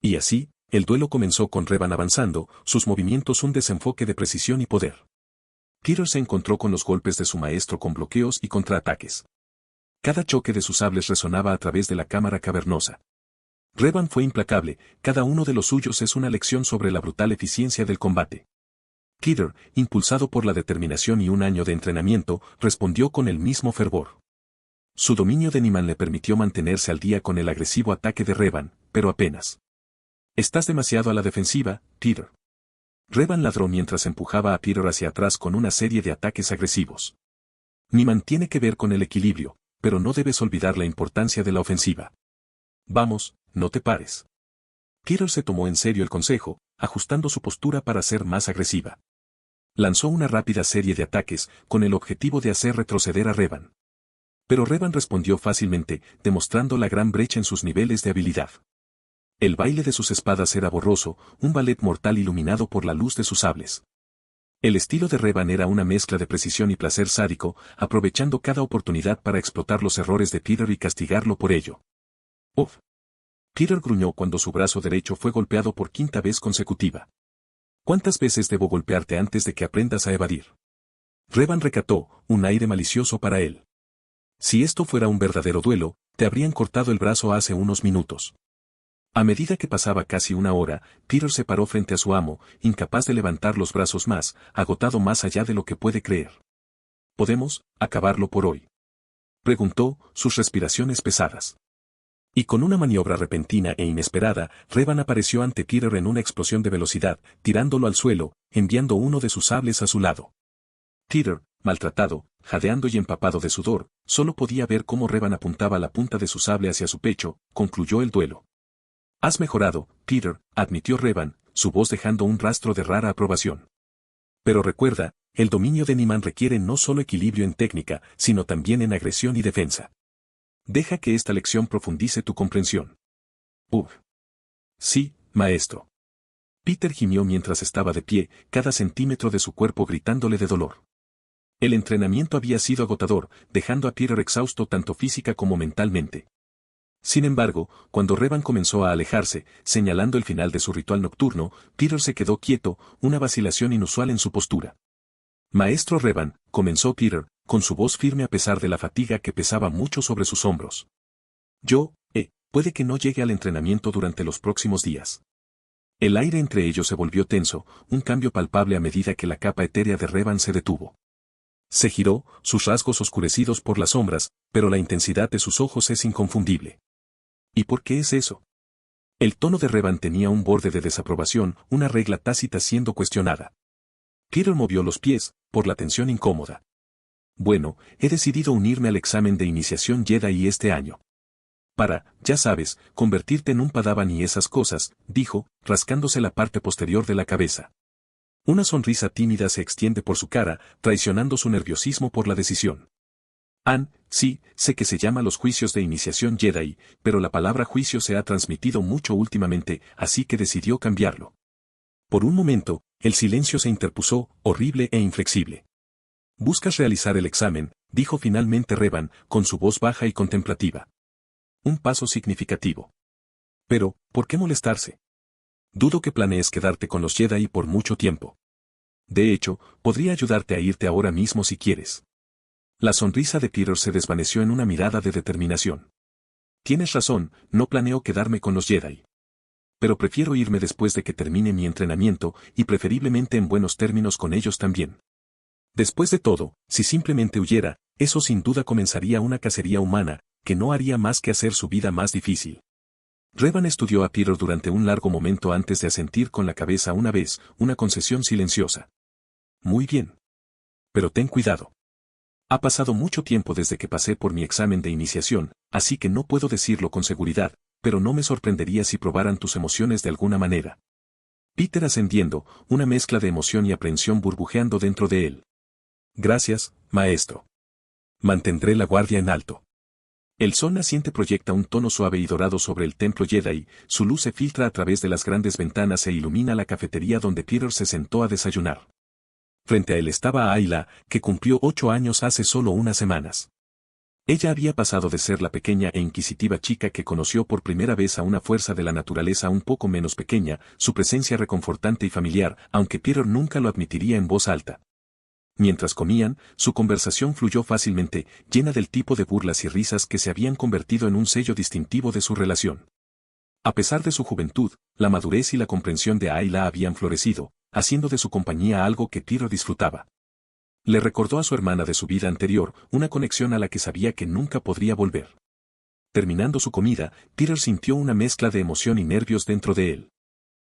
Y así, el duelo comenzó con Revan avanzando, sus movimientos un desenfoque de precisión y poder. Peter se encontró con los golpes de su maestro con bloqueos y contraataques. Cada choque de sus sables resonaba a través de la cámara cavernosa. Revan fue implacable, cada uno de los suyos es una lección sobre la brutal eficiencia del combate. Peter, impulsado por la determinación y un año de entrenamiento, respondió con el mismo fervor. Su dominio de Niman le permitió mantenerse al día con el agresivo ataque de Revan, pero apenas. Estás demasiado a la defensiva, Peter. Revan ladró mientras empujaba a Peter hacia atrás con una serie de ataques agresivos. Niman tiene que ver con el equilibrio, pero no debes olvidar la importancia de la ofensiva. Vamos, no te pares. Peter se tomó en serio el consejo, ajustando su postura para ser más agresiva. Lanzó una rápida serie de ataques, con el objetivo de hacer retroceder a Revan. Pero Revan respondió fácilmente, demostrando la gran brecha en sus niveles de habilidad. El baile de sus espadas era borroso, un ballet mortal iluminado por la luz de sus sables. El estilo de Revan era una mezcla de precisión y placer sádico, aprovechando cada oportunidad para explotar los errores de Peter y castigarlo por ello. ¡Uf! Peter gruñó cuando su brazo derecho fue golpeado por quinta vez consecutiva. ¿Cuántas veces debo golpearte antes de que aprendas a evadir? Revan recató, un aire malicioso para él. Si esto fuera un verdadero duelo, te habrían cortado el brazo hace unos minutos. A medida que pasaba casi una hora, Peter se paró frente a su amo, incapaz de levantar los brazos más, agotado más allá de lo que puede creer. ¿Podemos acabarlo por hoy?, preguntó, sus respiraciones pesadas. Y con una maniobra repentina e inesperada, Revan apareció ante Peter en una explosión de velocidad, tirándolo al suelo, enviando uno de sus sables a su lado. Peter, maltratado, jadeando y empapado de sudor, solo podía ver cómo Revan apuntaba la punta de su sable hacia su pecho. Concluyó el duelo. Has mejorado, Peter, admitió Revan, su voz dejando un rastro de rara aprobación. Pero recuerda, el dominio de Niman requiere no solo equilibrio en técnica, sino también en agresión y defensa. Deja que esta lección profundice tu comprensión. Sí, maestro. Peter gimió mientras estaba de pie, cada centímetro de su cuerpo gritándole de dolor. El entrenamiento había sido agotador, dejando a Peter exhausto tanto física como mentalmente. Sin embargo, cuando Revan comenzó a alejarse, señalando el final de su ritual nocturno, Peter se quedó quieto, una vacilación inusual en su postura. Maestro Revan, comenzó Peter, con su voz firme a pesar de la fatiga que pesaba mucho sobre sus hombros. Puede que no llegue al entrenamiento durante los próximos días. El aire entre ellos se volvió tenso, un cambio palpable a medida que la capa etérea de Revan se detuvo. Se giró, sus rasgos oscurecidos por las sombras, pero la intensidad de sus ojos es inconfundible. ¿Y por qué es eso? El tono de Revan tenía un borde de desaprobación, una regla tácita siendo cuestionada. Peter movió los pies, por la tensión incómoda. Bueno, he decidido unirme al examen de iniciación Jedi este año. Ya sabes, convertirte en un padawan y esas cosas, dijo, rascándose la parte posterior de la cabeza. Una sonrisa tímida se extiende por su cara, traicionando su nerviosismo por la decisión. Sí, sé que se llama los juicios de iniciación Jedi, pero la palabra juicio se ha transmitido mucho últimamente, así que decidió cambiarlo. Por un momento, el silencio se interpuso, horrible e inflexible. «Buscas realizar el examen», dijo finalmente Revan, con su voz baja y contemplativa. Un paso significativo. Pero, ¿por qué molestarse? Dudo que planees quedarte con los Jedi por mucho tiempo. De hecho, podría ayudarte a irte ahora mismo si quieres. La sonrisa de Peter se desvaneció en una mirada de determinación. Tienes razón, no planeo quedarme con los Jedi. Pero prefiero irme después de que termine mi entrenamiento, y preferiblemente en buenos términos con ellos también. Después de todo, si simplemente huyera, eso sin duda comenzaría una cacería humana, que no haría más que hacer su vida más difícil. Revan estudió a Peter durante un largo momento antes de asentir con la cabeza una vez, una concesión silenciosa. Muy bien. Pero ten cuidado. Ha pasado mucho tiempo desde que pasé por mi examen de iniciación, así que no puedo decirlo con seguridad, pero no me sorprendería si probaran tus emociones de alguna manera. Peter ascendiendo, una mezcla de emoción y aprensión burbujeando dentro de él. Gracias, maestro. Mantendré la guardia en alto. El sol naciente proyecta un tono suave y dorado sobre el templo Jedi, su luz se filtra a través de las grandes ventanas e ilumina la cafetería donde Peter se sentó a desayunar. Frente a él estaba Ayla, que cumplió 8 años hace solo unas semanas. Ella había pasado de ser la pequeña e inquisitiva chica que conoció por primera vez a una fuerza de la naturaleza un poco menos pequeña, su presencia reconfortante y familiar, aunque Peter nunca lo admitiría en voz alta. Mientras comían, su conversación fluyó fácilmente, llena del tipo de burlas y risas que se habían convertido en un sello distintivo de su relación. A pesar de su juventud, la madurez y la comprensión de Ayla habían florecido, haciendo de su compañía algo que Peter disfrutaba. Le recordó a su hermana de su vida anterior, una conexión a la que sabía que nunca podría volver. Terminando su comida, Peter sintió una mezcla de emoción y nervios dentro de él.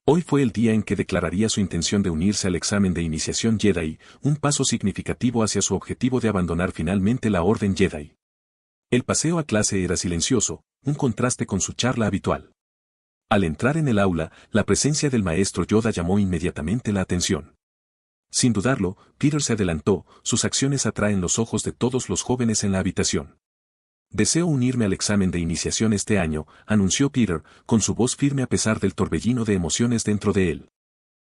Hoy fue el día en que declararía su intención de unirse al examen de iniciación Jedi, un paso significativo hacia su objetivo de abandonar finalmente la Orden Jedi. El paseo a clase era silencioso, un contraste con su charla habitual. Al entrar en el aula, la presencia del maestro Yoda llamó inmediatamente la atención. Sin dudarlo, Peter se adelantó, sus acciones atraen los ojos de todos los jóvenes en la habitación. Deseo unirme al examen de iniciación este año, anunció Peter, con su voz firme a pesar del torbellino de emociones dentro de él.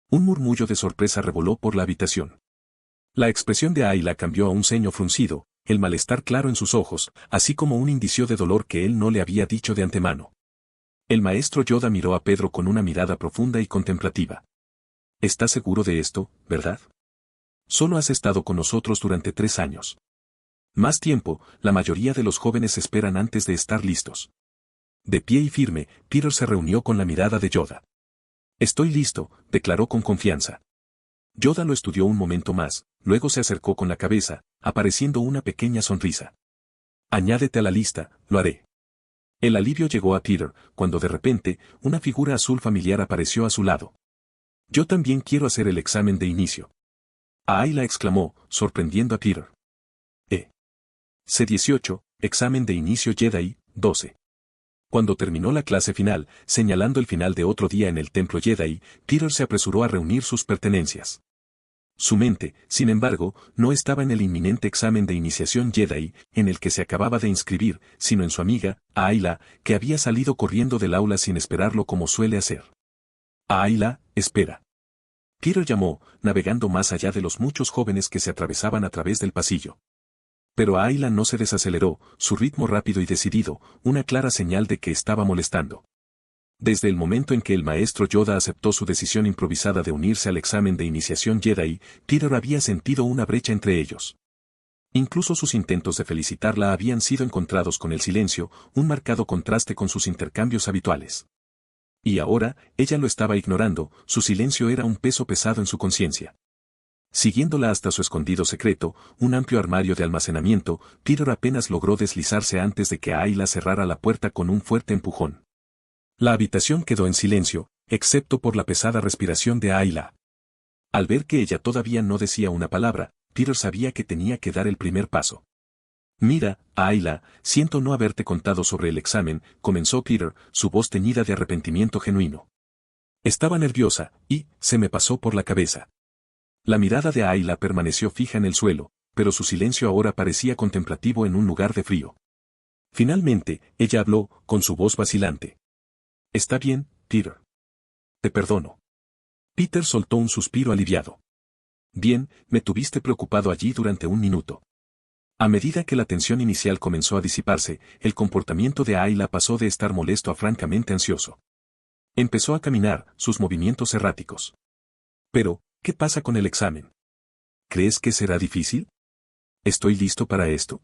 Un murmullo de sorpresa revoló por la habitación. La expresión de Ayla cambió a un ceño fruncido, el malestar claro en sus ojos, así como un indicio de dolor que él no le había dicho de antemano. El maestro Yoda miró a Pedro con una mirada profunda y contemplativa. ¿Estás seguro de esto, verdad? Solo has estado con nosotros durante 3 años. Más tiempo, la mayoría de los jóvenes esperan antes de estar listos. De pie y firme, Peter se reunió con la mirada de Yoda. Estoy listo, declaró con confianza. Yoda lo estudió un momento más, luego se acercó con la cabeza, apareciendo una pequeña sonrisa. Añádete a la lista, lo haré. El alivio llegó a Peter, cuando de repente, una figura azul familiar apareció a su lado. Yo también quiero hacer el examen de inicio. Ayla exclamó, sorprendiendo a Peter. C-18, examen de inicio Jedi, 12. Cuando terminó la clase final, señalando el final de otro día en el templo Jedi, Peter se apresuró a reunir sus pertenencias. Su mente, sin embargo, no estaba en el inminente examen de iniciación Jedi, en el que se acababa de inscribir, sino en su amiga, Ayla, que había salido corriendo del aula sin esperarlo como suele hacer. Ayla, espera. Peter llamó, navegando más allá de los muchos jóvenes que se atravesaban a través del pasillo. Pero Ayla no se desaceleró, su ritmo rápido y decidido, una clara señal de que estaba molestando. Desde el momento en que el maestro Yoda aceptó su decisión improvisada de unirse al examen de iniciación Jedi, Peter había sentido una brecha entre ellos. Incluso sus intentos de felicitarla habían sido encontrados con el silencio, un marcado contraste con sus intercambios habituales. Y ahora, ella lo estaba ignorando, su silencio era un peso pesado en su conciencia. Siguiéndola hasta su escondido secreto, un amplio armario de almacenamiento, Peter apenas logró deslizarse antes de que Ayla cerrara la puerta con un fuerte empujón. La habitación quedó en silencio, excepto por la pesada respiración de Ayla. Al ver que ella todavía no decía una palabra, Peter sabía que tenía que dar el primer paso. Mira, Ayla, siento no haberte contado sobre el examen, comenzó Peter, su voz teñida de arrepentimiento genuino. Estaba nerviosa, y, se me pasó por la cabeza. La mirada de Ayla permaneció fija en el suelo, pero su silencio ahora parecía contemplativo en un lugar de frío. Finalmente, ella habló, con su voz vacilante. Está bien, Peter. Te perdono. Peter soltó un suspiro aliviado. Bien, me tuviste preocupado allí durante un minuto. A medida que la tensión inicial comenzó a disiparse, el comportamiento de Ayla pasó de estar molesto a francamente ansioso. Empezó a caminar, sus movimientos erráticos. Pero, ¿qué pasa con el examen? ¿Crees que será difícil? ¿Estoy listo para esto?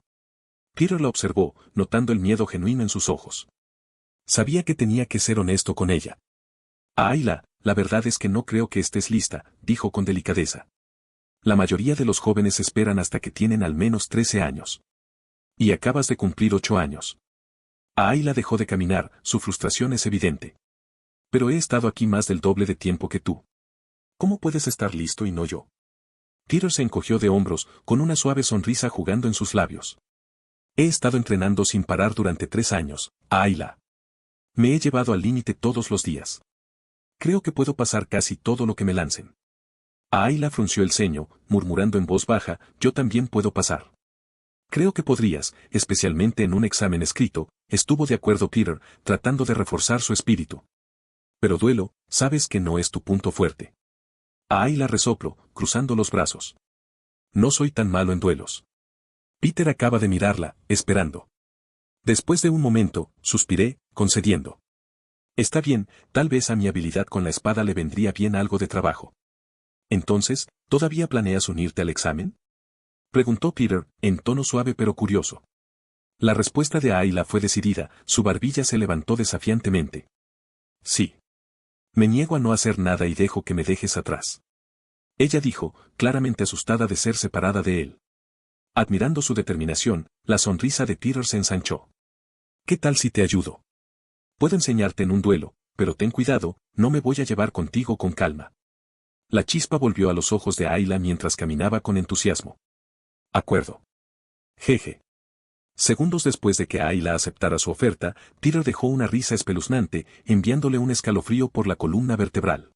Peter la observó, notando el miedo genuino en sus ojos. Sabía que tenía que ser honesto con ella. Ayla, la verdad es que no creo que estés lista, dijo con delicadeza. La mayoría de los jóvenes esperan hasta que tienen al menos 13 años. Y acabas de cumplir 8 años. Ayla dejó de caminar, su frustración es evidente. Pero he estado aquí más del doble de tiempo que tú. ¿Cómo puedes estar listo y no yo? Peter se encogió de hombros, con una suave sonrisa jugando en sus labios. He estado entrenando sin parar durante 3 años, Ayla. Me he llevado al límite todos los días. Creo que puedo pasar casi todo lo que me lancen. Ayla frunció el ceño, murmurando en voz baja, yo también puedo pasar. Creo que podrías, especialmente en un examen escrito, estuvo de acuerdo Peter, tratando de reforzar su espíritu. Pero duelo, sabes que no es tu punto fuerte. Ayla resopló, cruzando los brazos. No soy tan malo en duelos. Peter acaba de mirarla, esperando. Después de un momento, suspiré, concediendo. Está bien, tal vez a mi habilidad con la espada le vendría bien algo de trabajo. Entonces, ¿todavía planeas unirte al examen? Preguntó Peter, en tono suave pero curioso. La respuesta de Ayla fue decidida, su barbilla se levantó desafiantemente. Sí. Me niego a no hacer nada y dejo que me dejes atrás. Ella dijo, claramente asustada de ser separada de él. Admirando su determinación, la sonrisa de Peter se ensanchó. ¿Qué tal si te ayudo? Puedo enseñarte en un duelo, pero ten cuidado, no me voy a llevar contigo con calma. La chispa volvió a los ojos de Ayla mientras caminaba con entusiasmo. Acuerdo. Jeje. Segundos después de que Ayla aceptara su oferta, Peter dejó una risa espeluznante, enviándole un escalofrío por la columna vertebral.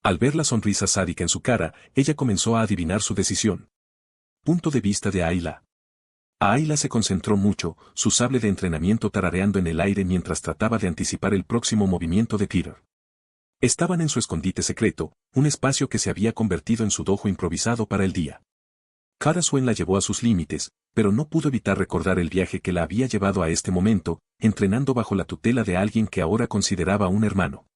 Al ver la sonrisa sádica en su cara, ella comenzó a adivinar su decisión. Punto de vista de Ayla. Ayla se concentró mucho, su sable de entrenamiento tarareando en el aire mientras trataba de anticipar el próximo movimiento de Peter. Estaban en su escondite secreto, un espacio que se había convertido en su dojo improvisado para el día. Kara Swen la llevó a sus límites, pero no pudo evitar recordar el viaje que la había llevado a este momento, entrenando bajo la tutela de alguien que ahora consideraba un hermano.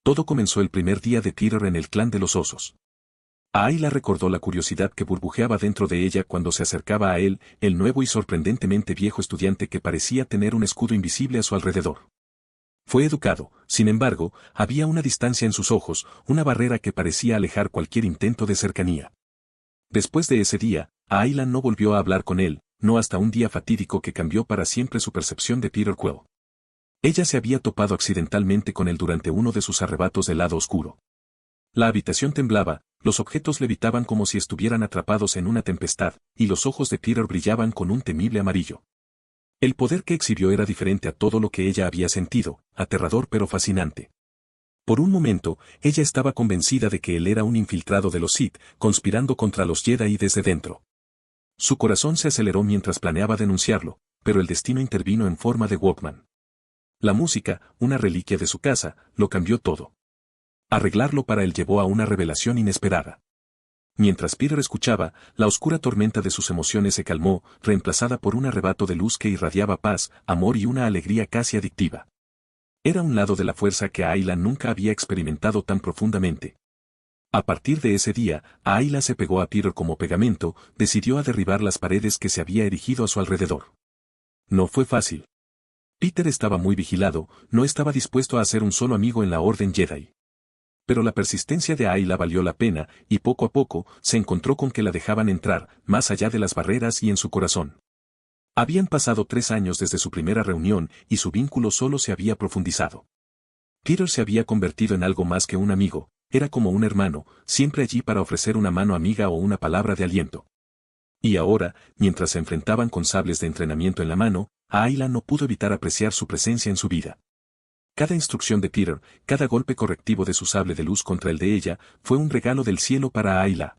Todo comenzó el primer día de Peter en el clan de los osos. Ayla recordó la curiosidad que burbujeaba dentro de ella cuando se acercaba a él, el nuevo y sorprendentemente viejo estudiante que parecía tener un escudo invisible a su alrededor. Fue educado, sin embargo, había una distancia en sus ojos, una barrera que parecía alejar cualquier intento de cercanía. Después de ese día, Ayla no volvió a hablar con él, no hasta un día fatídico que cambió para siempre su percepción de Peter Quill. Ella se había topado accidentalmente con él durante uno de sus arrebatos del lado oscuro. La habitación temblaba, los objetos levitaban como si estuvieran atrapados en una tempestad, y los ojos de Peter brillaban con un temible amarillo. El poder que exhibió era diferente a todo lo que ella había sentido, aterrador pero fascinante. Por un momento, ella estaba convencida de que él era un infiltrado de los Sith, conspirando contra los Jedi desde dentro. Su corazón se aceleró mientras planeaba denunciarlo, pero el destino intervino en forma de Walkman. La música, una reliquia de su casa, lo cambió todo. Arreglarlo para él llevó a una revelación inesperada. Mientras Peter escuchaba, la oscura tormenta de sus emociones se calmó, reemplazada por un arrebato de luz que irradiaba paz, amor y una alegría casi adictiva. Era un lado de la fuerza que Ayla nunca había experimentado tan profundamente. A partir de ese día, Ayla se pegó a Peter como pegamento, decidió a derribar las paredes que se había erigido a su alrededor. No fue fácil. Peter estaba muy vigilado, no estaba dispuesto a hacer un solo amigo en la Orden Jedi. Pero la persistencia de Ayla valió la pena, y poco a poco, se encontró con que la dejaban entrar, más allá de las barreras y en su corazón. Habían pasado 3 años desde su primera reunión, y su vínculo solo se había profundizado. Peter se había convertido en algo más que un amigo, era como un hermano, siempre allí para ofrecer una mano amiga o una palabra de aliento. Y ahora, mientras se enfrentaban con sables de entrenamiento en la mano, Ayla no pudo evitar apreciar su presencia en su vida. Cada instrucción de Peter, cada golpe correctivo de su sable de luz contra el de ella, fue un regalo del cielo para Ayla.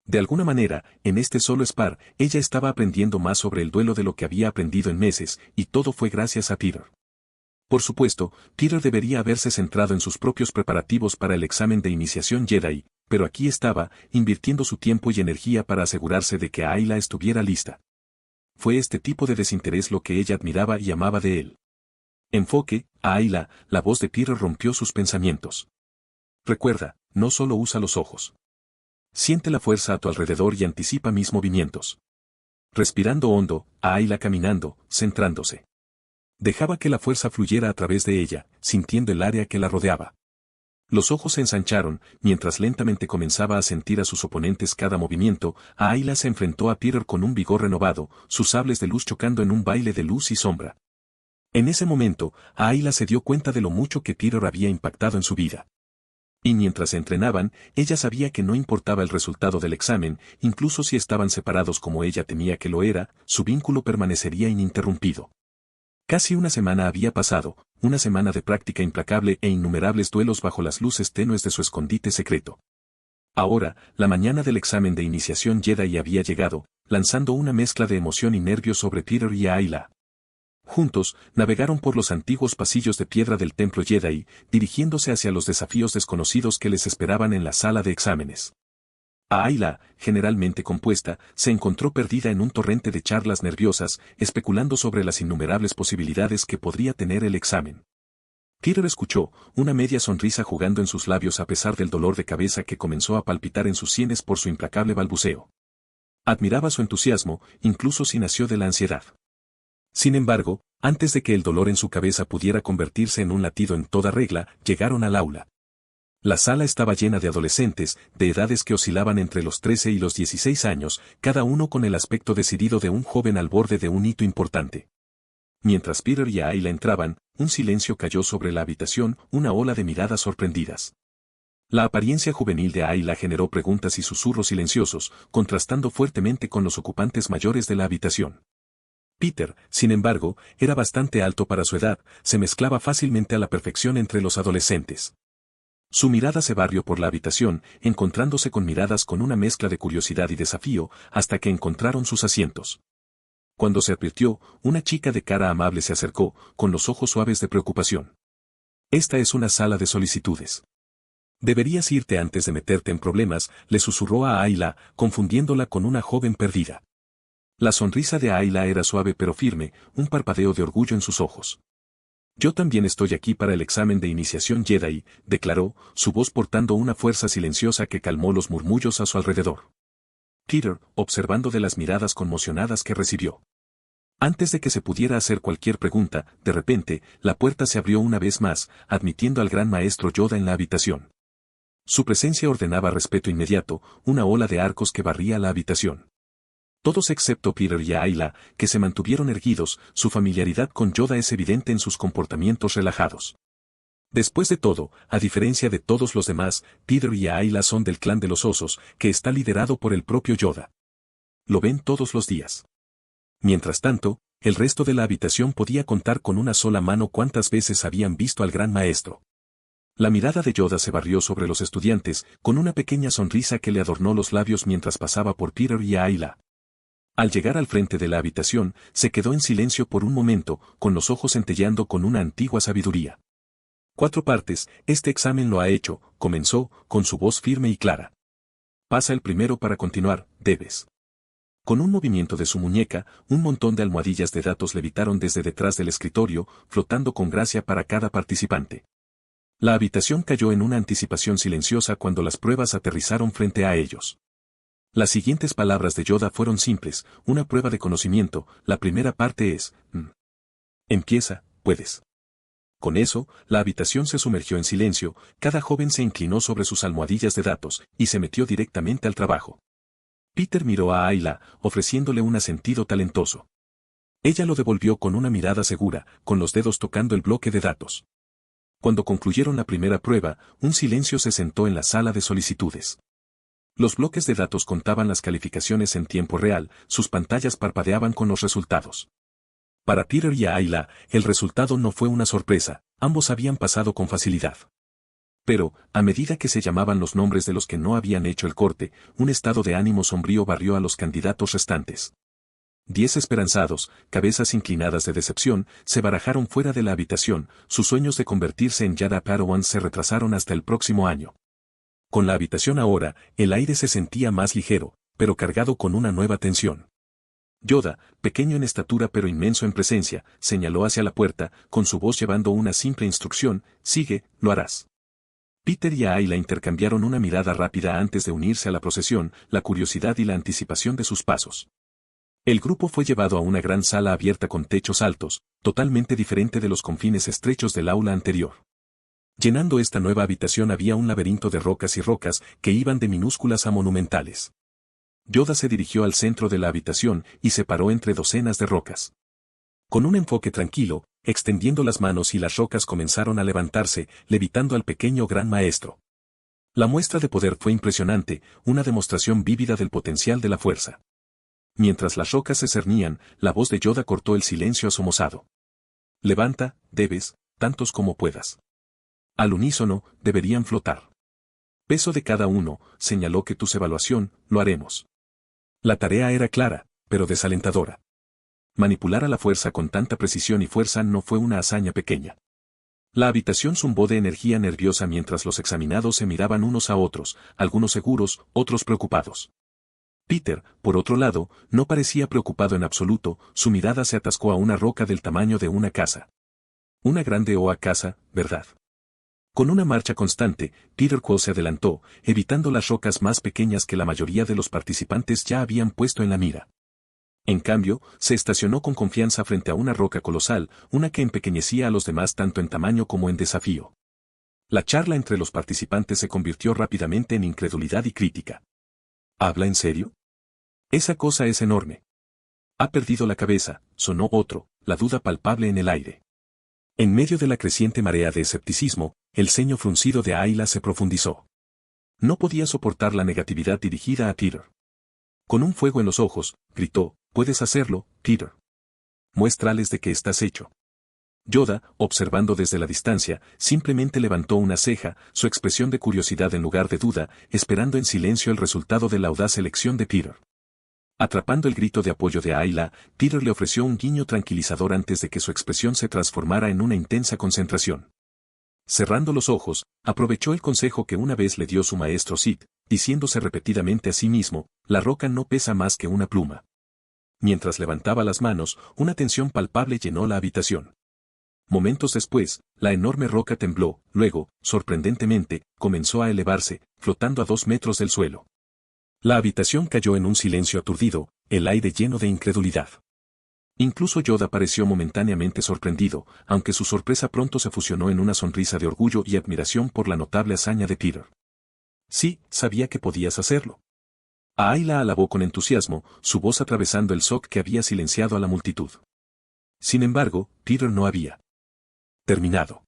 De alguna manera, en este solo spar, ella estaba aprendiendo más sobre el duelo de lo que había aprendido en meses, y todo fue gracias a Peter. Por supuesto, Peter debería haberse centrado en sus propios preparativos para el examen de iniciación Jedi, pero aquí estaba, invirtiendo su tiempo y energía para asegurarse de que Ayla estuviera lista. Fue este tipo de desinterés lo que ella admiraba y amaba de él. Enfoque, Ayla, la voz de Peter rompió sus pensamientos. Recuerda, no solo usa los ojos. Siente la fuerza a tu alrededor y anticipa mis movimientos. Respirando hondo, Ayla caminando, centrándose. Dejaba que la fuerza fluyera a través de ella, sintiendo el área que la rodeaba. Los ojos se ensancharon, mientras lentamente comenzaba a sentir a sus oponentes cada movimiento, Ayla se enfrentó a Peter con un vigor renovado, sus sables de luz chocando en un baile de luz y sombra. En ese momento, Ayla se dio cuenta de lo mucho que Peter había impactado en su vida. Y mientras se entrenaban, ella sabía que no importaba el resultado del examen, incluso si estaban separados como ella temía que lo era, su vínculo permanecería ininterrumpido. Casi una semana había pasado, una semana de práctica implacable e innumerables duelos bajo las luces tenues de su escondite secreto. Ahora, la mañana del examen de iniciación Jedi había llegado, lanzando una mezcla de emoción y nervios sobre Peter y Ayla. Juntos, navegaron por los antiguos pasillos de piedra del templo Jedi, dirigiéndose hacia los desafíos desconocidos que les esperaban en la sala de exámenes. Ayla, generalmente compuesta, se encontró perdida en un torrente de charlas nerviosas, especulando sobre las innumerables posibilidades que podría tener el examen. Peter escuchó, una media sonrisa jugando en sus labios a pesar del dolor de cabeza que comenzó a palpitar en sus sienes por su implacable balbuceo. Admiraba su entusiasmo, incluso si nació de la ansiedad. Sin embargo, antes de que el dolor en su cabeza pudiera convertirse en un latido en toda regla, llegaron al aula. La sala estaba llena de adolescentes, de edades que oscilaban entre los 13 y los 16 años, cada uno con el aspecto decidido de un joven al borde de un hito importante. Mientras Peter y Ayla entraban, un silencio cayó sobre la habitación, una ola de miradas sorprendidas. La apariencia juvenil de Ayla generó preguntas y susurros silenciosos, contrastando fuertemente con los ocupantes mayores de la habitación. Peter, sin embargo, era bastante alto para su edad, se mezclaba fácilmente a la perfección entre los adolescentes. Su mirada se barrió por la habitación, encontrándose con miradas con una mezcla de curiosidad y desafío, hasta que encontraron sus asientos. Cuando se advirtió, una chica de cara amable se acercó, con los ojos suaves de preocupación. Esta es una sala de solicitudes. Deberías irte antes de meterte en problemas, le susurró a Ayla, confundiéndola con una joven perdida. La sonrisa de Ayla era suave pero firme, un parpadeo de orgullo en sus ojos. Yo también estoy aquí para el examen de iniciación Jedi, declaró, su voz portando una fuerza silenciosa que calmó los murmullos a su alrededor. Peter, observando de las miradas conmocionadas que recibió. Antes de que se pudiera hacer cualquier pregunta, de repente, la puerta se abrió una vez más, admitiendo al gran maestro Yoda en la habitación. Su presencia ordenaba respeto inmediato, una ola de arcos que barría la habitación. Todos excepto Peter y Ayla, que se mantuvieron erguidos, su familiaridad con Yoda es evidente en sus comportamientos relajados. Después de todo, a diferencia de todos los demás, Peter y Ayla son del clan de los osos, que está liderado por el propio Yoda. Lo ven todos los días. Mientras tanto, el resto de la habitación podía contar con una sola mano cuántas veces habían visto al gran maestro. La mirada de Yoda se barrió sobre los estudiantes, con una pequeña sonrisa que le adornó los labios mientras pasaba por Peter y Ayla. Al llegar al frente de la habitación, se quedó en silencio por un momento, con los ojos centelleando con una antigua sabiduría. 4 partes, este examen lo ha hecho, comenzó, con su voz firme y clara. Pasa el primero para continuar, debes. Con un movimiento de su muñeca, un montón de almohadillas de datos levitaron desde detrás del escritorio, flotando con gracia para cada participante. La habitación cayó en una anticipación silenciosa cuando las pruebas aterrizaron frente a ellos. Las siguientes palabras de Yoda fueron simples, una prueba de conocimiento, la primera parte es, Empieza, puedes. Con eso, la habitación se sumergió en silencio, cada joven se inclinó sobre sus almohadillas de datos, y se metió directamente al trabajo. Peter miró a Ayla, ofreciéndole un asentido talentoso. Ella lo devolvió con una mirada segura, con los dedos tocando el bloque de datos. Cuando concluyeron la primera prueba, un silencio se sentó en la sala de solicitudes. Los bloques de datos contaban las calificaciones en tiempo real, sus pantallas parpadeaban con los resultados. Para Peter y Ayla, el resultado no fue una sorpresa, ambos habían pasado con facilidad. Pero, a medida que se llamaban los nombres de los que no habían hecho el corte, un estado de ánimo sombrío barrió a los candidatos restantes. 10 esperanzados, cabezas inclinadas de decepción, se barajaron fuera de la habitación, sus sueños de convertirse en Jedi Padawan se retrasaron hasta el próximo año. Con la habitación ahora, el aire se sentía más ligero, pero cargado con una nueva tensión. Yoda, pequeño en estatura pero inmenso en presencia, señaló hacia la puerta, con su voz llevando una simple instrucción, sigue, lo harás. Peter y Ayla intercambiaron una mirada rápida antes de unirse a la procesión, la curiosidad y la anticipación de sus pasos. El grupo fue llevado a una gran sala abierta con techos altos, totalmente diferente de los confines estrechos del aula anterior. Llenando esta nueva habitación había un laberinto de rocas y rocas que iban de minúsculas a monumentales. Yoda se dirigió al centro de la habitación y se paró entre docenas de rocas. Con un enfoque tranquilo, extendiendo las manos y las rocas comenzaron a levantarse, levitando al pequeño gran maestro. La muestra de poder fue impresionante, una demostración vívida del potencial de la fuerza. Mientras las rocas se cernían, la voz de Yoda cortó el silencio asomosado. Levanta, debes, tantos como puedas. Al unísono, deberían flotar. Peso de cada uno, señaló que tu evaluación, lo haremos. La tarea era clara, pero desalentadora. Manipular a la fuerza con tanta precisión y fuerza no fue una hazaña pequeña. La habitación zumbó de energía nerviosa mientras los examinados se miraban unos a otros, algunos seguros, otros preocupados. Peter, por otro lado, no parecía preocupado en absoluto, su mirada se atascó a una roca del tamaño de una casa. Una grande oa casa, ¿verdad? Con una marcha constante, Peter Quill se adelantó, evitando las rocas más pequeñas que la mayoría de los participantes ya habían puesto en la mira. En cambio, se estacionó con confianza frente a una roca colosal, una que empequeñecía a los demás tanto en tamaño como en desafío. La charla entre los participantes se convirtió rápidamente en incredulidad y crítica. ¿Habla en serio? Esa cosa es enorme. Ha perdido la cabeza, sonó otro, la duda palpable en el aire. En medio de la creciente marea de escepticismo, el ceño fruncido de Ayla se profundizó. No podía soportar la negatividad dirigida a Peter. Con un fuego en los ojos, gritó, «Puedes hacerlo, Peter. Muéstrales de qué estás hecho». Yoda, observando desde la distancia, simplemente levantó una ceja, su expresión de curiosidad en lugar de duda, esperando en silencio el resultado de la audaz elección de Peter. Atrapando el grito de apoyo de Ayla, Peter le ofreció un guiño tranquilizador antes de que su expresión se transformara en una intensa concentración. Cerrando los ojos, aprovechó el consejo que una vez le dio su maestro Sid, diciéndose repetidamente a sí mismo, la roca no pesa más que una pluma. Mientras levantaba las manos, una tensión palpable llenó la habitación. Momentos después, la enorme roca tembló, luego, sorprendentemente, comenzó a elevarse, flotando a 2 metros del suelo. La habitación cayó en un silencio aturdido, el aire lleno de incredulidad. Incluso Yoda pareció momentáneamente sorprendido, aunque su sorpresa pronto se fusionó en una sonrisa de orgullo y admiración por la notable hazaña de Peter. Sí, sabía que podías hacerlo. A Ayla alabó con entusiasmo, su voz atravesando el shock que había silenciado a la multitud. Sin embargo, Peter no había terminado.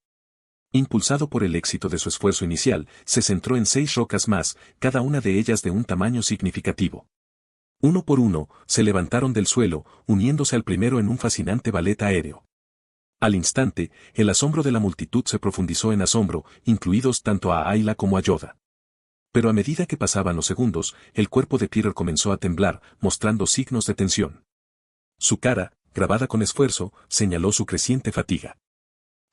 Impulsado por el éxito de su esfuerzo inicial, se centró en 6 rocas más, cada una de ellas de un tamaño significativo. Uno por uno, se levantaron del suelo, uniéndose al primero en un fascinante ballet aéreo. Al instante, el asombro de la multitud se profundizó en asombro, incluidos tanto a Ayla como a Yoda. Pero a medida que pasaban los segundos, el cuerpo de Peter comenzó a temblar, mostrando signos de tensión. Su cara, grabada con esfuerzo, señaló su creciente fatiga.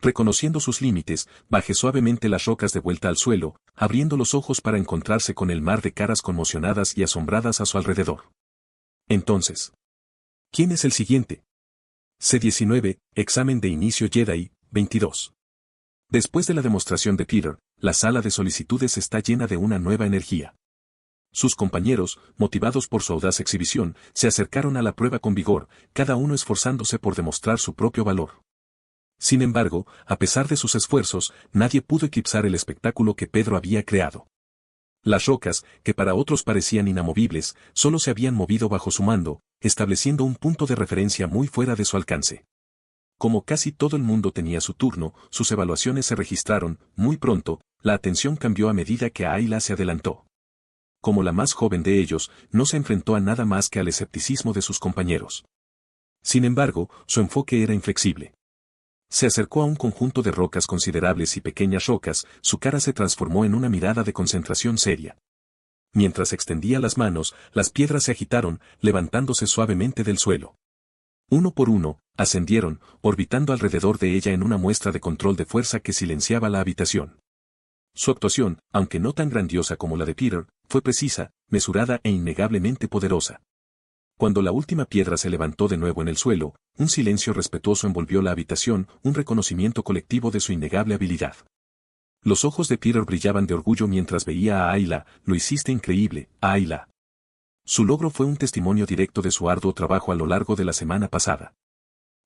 Reconociendo sus límites, bajé suavemente las rocas de vuelta al suelo, abriendo los ojos para encontrarse con el mar de caras conmocionadas y asombradas a su alrededor. Entonces, ¿quién es el siguiente? C-19, Examen de Inicio Jedi, 22. Después de la demostración de Peter, la sala de solicitudes está llena de una nueva energía. Sus compañeros, motivados por su audaz exhibición, se acercaron a la prueba con vigor, cada uno esforzándose por demostrar su propio valor. Sin embargo, a pesar de sus esfuerzos, nadie pudo eclipsar el espectáculo que Pedro había creado. Las rocas, que para otros parecían inamovibles, solo se habían movido bajo su mando, estableciendo un punto de referencia muy fuera de su alcance. Como casi todo el mundo tenía su turno, sus evaluaciones se registraron, muy pronto, la atención cambió a medida que Ayla se adelantó. Como la más joven de ellos, no se enfrentó a nada más que al escepticismo de sus compañeros. Sin embargo, su enfoque era inflexible. Se acercó a un conjunto de rocas considerables y pequeñas rocas, su cara se transformó en una mirada de concentración seria. Mientras extendía las manos, las piedras se agitaron, levantándose suavemente del suelo. Uno por uno, ascendieron, orbitando alrededor de ella en una muestra de control de fuerza que silenciaba la habitación. Su actuación, aunque no tan grandiosa como la de Peter, fue precisa, mesurada e innegablemente poderosa. Cuando la última piedra se levantó de nuevo en el suelo, un silencio respetuoso envolvió la habitación, un reconocimiento colectivo de su innegable habilidad. Los ojos de Peter brillaban de orgullo mientras veía a Ayla, lo hiciste increíble, Ayla. Su logro fue un testimonio directo de su arduo trabajo a lo largo de la semana pasada.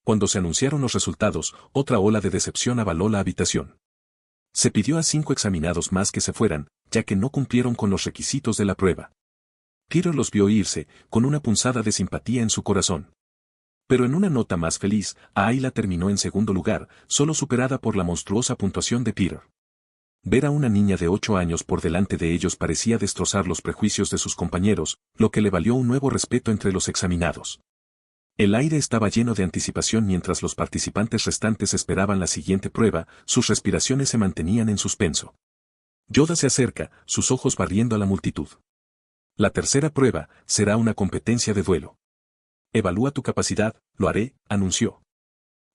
Cuando se anunciaron los resultados, otra ola de decepción avaló la habitación. Se pidió a 5 examinados más que se fueran, ya que no cumplieron con los requisitos de la prueba. Peter los vio irse, con una punzada de simpatía en su corazón. Pero en una nota más feliz, Ayla terminó en segundo lugar, solo superada por la monstruosa puntuación de Peter. Ver a una niña de 8 años por delante de ellos parecía destrozar los prejuicios de sus compañeros, lo que le valió un nuevo respeto entre los examinados. El aire estaba lleno de anticipación mientras los participantes restantes esperaban la siguiente prueba, sus respiraciones se mantenían en suspenso. Yoda se acerca, sus ojos barriendo a la multitud. La tercera prueba será una competencia de duelo. Evalúa tu capacidad, lo haré, anunció.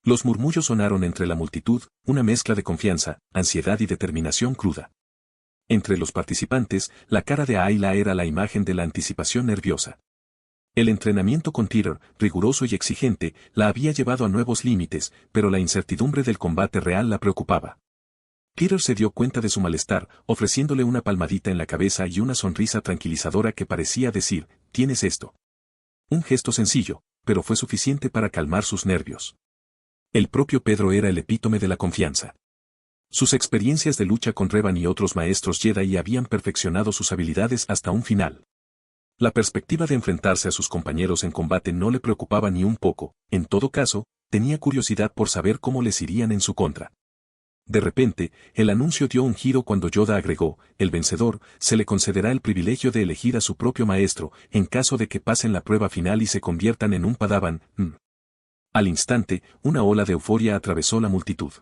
Los murmullos sonaron entre la multitud, una mezcla de confianza, ansiedad y determinación cruda. Entre los participantes, la cara de Ayla era la imagen de la anticipación nerviosa. El entrenamiento con Peter, riguroso y exigente, la había llevado a nuevos límites, pero la incertidumbre del combate real la preocupaba. Peter se dio cuenta de su malestar, ofreciéndole una palmadita en la cabeza y una sonrisa tranquilizadora que parecía decir, «Tienes esto». Un gesto sencillo, pero fue suficiente para calmar sus nervios. El propio Pedro era el epítome de la confianza. Sus experiencias de lucha con Revan y otros maestros Jedi habían perfeccionado sus habilidades hasta un final. La perspectiva de enfrentarse a sus compañeros en combate no le preocupaba ni un poco, en todo caso, tenía curiosidad por saber cómo les irían en su contra. De repente, el anuncio dio un giro cuando Yoda agregó, el vencedor, se le concederá el privilegio de elegir a su propio maestro, en caso de que pasen la prueba final y se conviertan en un Padawan. Al instante, una ola de euforia atravesó la multitud.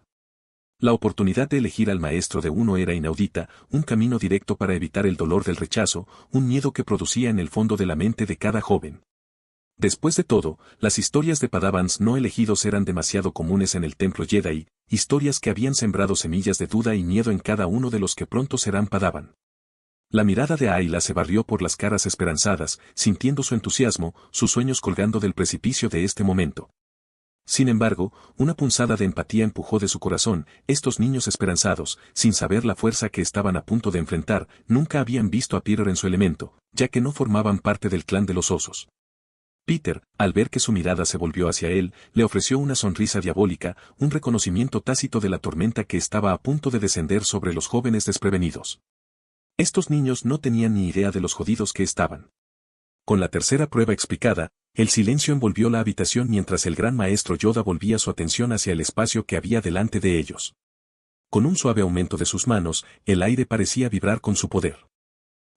La oportunidad de elegir al maestro de uno era inaudita, un camino directo para evitar el dolor del rechazo, un miedo que producía en el fondo de la mente de cada joven. Después de todo, las historias de Padawans no elegidos eran demasiado comunes en el templo Jedi, historias que habían sembrado semillas de duda y miedo en cada uno de los que pronto serán Padawan. La mirada de Ayla se barrió por las caras esperanzadas, sintiendo su entusiasmo, sus sueños colgando del precipicio de este momento. Sin embargo, una punzada de empatía empujó de su corazón, estos niños esperanzados, sin saber la fuerza que estaban a punto de enfrentar, nunca habían visto a Peter en su elemento, ya que no formaban parte del clan de los osos. Peter, al ver que su mirada se volvió hacia él, le ofreció una sonrisa diabólica, un reconocimiento tácito de la tormenta que estaba a punto de descender sobre los jóvenes desprevenidos. Estos niños no tenían ni idea de los jodidos que estaban. Con la tercera prueba explicada, el silencio envolvió la habitación mientras el gran maestro Yoda volvía su atención hacia el espacio que había delante de ellos. Con un suave aumento de sus manos, el aire parecía vibrar con su poder.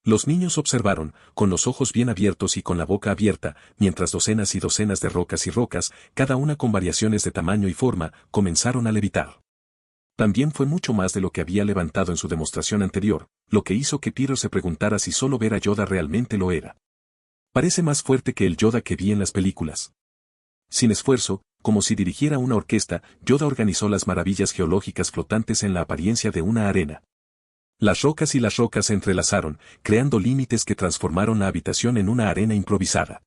Los niños observaron, con los ojos bien abiertos y con la boca abierta, mientras docenas y docenas de rocas, cada una con variaciones de tamaño y forma, comenzaron a levitar. También fue mucho más de lo que había levantado en su demostración anterior, lo que hizo que Peter se preguntara si solo ver a Yoda realmente lo era. Parece más fuerte que el Yoda que vi en las películas. Sin esfuerzo, como si dirigiera una orquesta, Yoda organizó las maravillas geológicas flotantes en la apariencia de una arena. Las rocas se entrelazaron, creando límites que transformaron la habitación en una arena improvisada.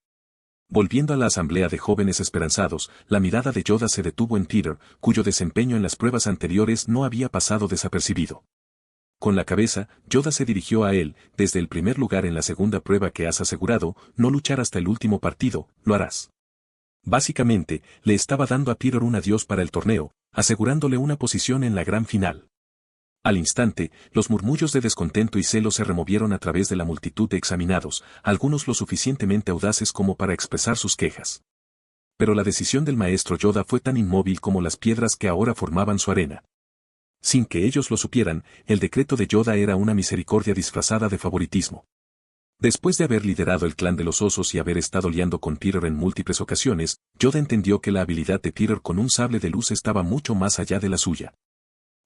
Volviendo a la asamblea de jóvenes esperanzados, la mirada de Yoda se detuvo en Peter, cuyo desempeño en las pruebas anteriores no había pasado desapercibido. Con la cabeza, Yoda se dirigió a él, desde el primer lugar en la segunda prueba que has asegurado, no luchar hasta el último partido, lo harás. Básicamente, le estaba dando a Peter un adiós para el torneo, asegurándole una posición en la gran final. Al instante, los murmullos de descontento y celo se removieron a través de la multitud de examinados, algunos lo suficientemente audaces como para expresar sus quejas. Pero la decisión del maestro Yoda fue tan inmóvil como las piedras que ahora formaban su arena. Sin que ellos lo supieran, el decreto de Yoda era una misericordia disfrazada de favoritismo. Después de haber liderado el clan de los osos y haber estado liando con Peter en múltiples ocasiones, Yoda entendió que la habilidad de Peter con un sable de luz estaba mucho más allá de la suya.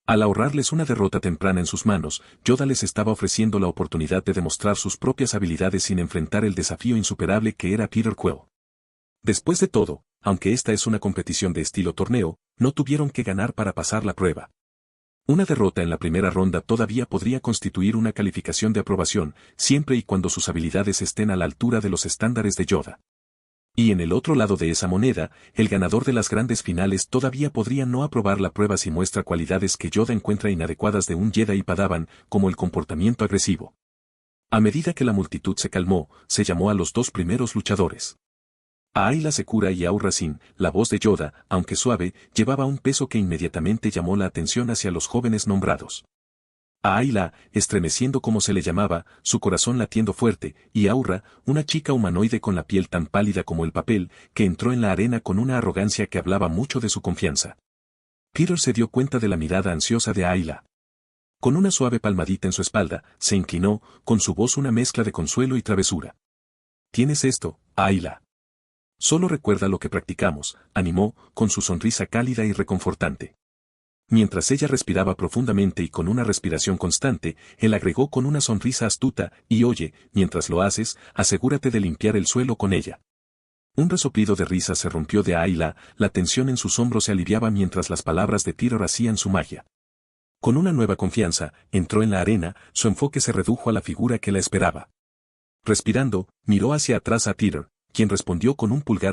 Al ahorrarles una derrota temprana en sus manos, Yoda les estaba ofreciendo la oportunidad de demostrar sus propias habilidades sin enfrentar el desafío insuperable que era Peter Quill. Después de todo, aunque esta es una competición de estilo torneo, no tuvieron que ganar para pasar la prueba. Una derrota en la primera ronda todavía podría constituir una calificación de aprobación, siempre y cuando sus habilidades estén a la altura de los estándares de Yoda. Y en el otro lado de esa moneda, el ganador de las grandes finales todavía podría no aprobar la prueba si muestra cualidades que Yoda encuentra inadecuadas de un Jedi Padawan, como el comportamiento agresivo. A medida que la multitud se calmó, se llamó a los dos primeros luchadores. A Ayla Secura y Aurra Singh, la voz de Yoda, aunque suave, llevaba un peso que inmediatamente llamó la atención hacia los jóvenes nombrados. A Ayla, estremeciendo como se le llamaba, su corazón latiendo fuerte, y Aurra, una chica humanoide con la piel tan pálida como el papel, que entró en la arena con una arrogancia que hablaba mucho de su confianza. Peter se dio cuenta de la mirada ansiosa de Ayla. Con una suave palmadita en su espalda, se inclinó, con su voz una mezcla de consuelo y travesura. «Tienes esto, Ayla. Solo recuerda lo que practicamos», animó, con su sonrisa cálida y reconfortante. Mientras ella respiraba profundamente y con una respiración constante, él agregó con una sonrisa astuta, «Y oye, mientras lo haces, asegúrate de limpiar el suelo con ella». Un resoplido de risa se rompió de Ayla, la tensión en sus hombros se aliviaba mientras las palabras de Peter hacían su magia. Con una nueva confianza, entró en la arena, su enfoque se redujo a la figura que la esperaba. Respirando, miró hacia atrás a Peter, quien respondió con un pulgar hacia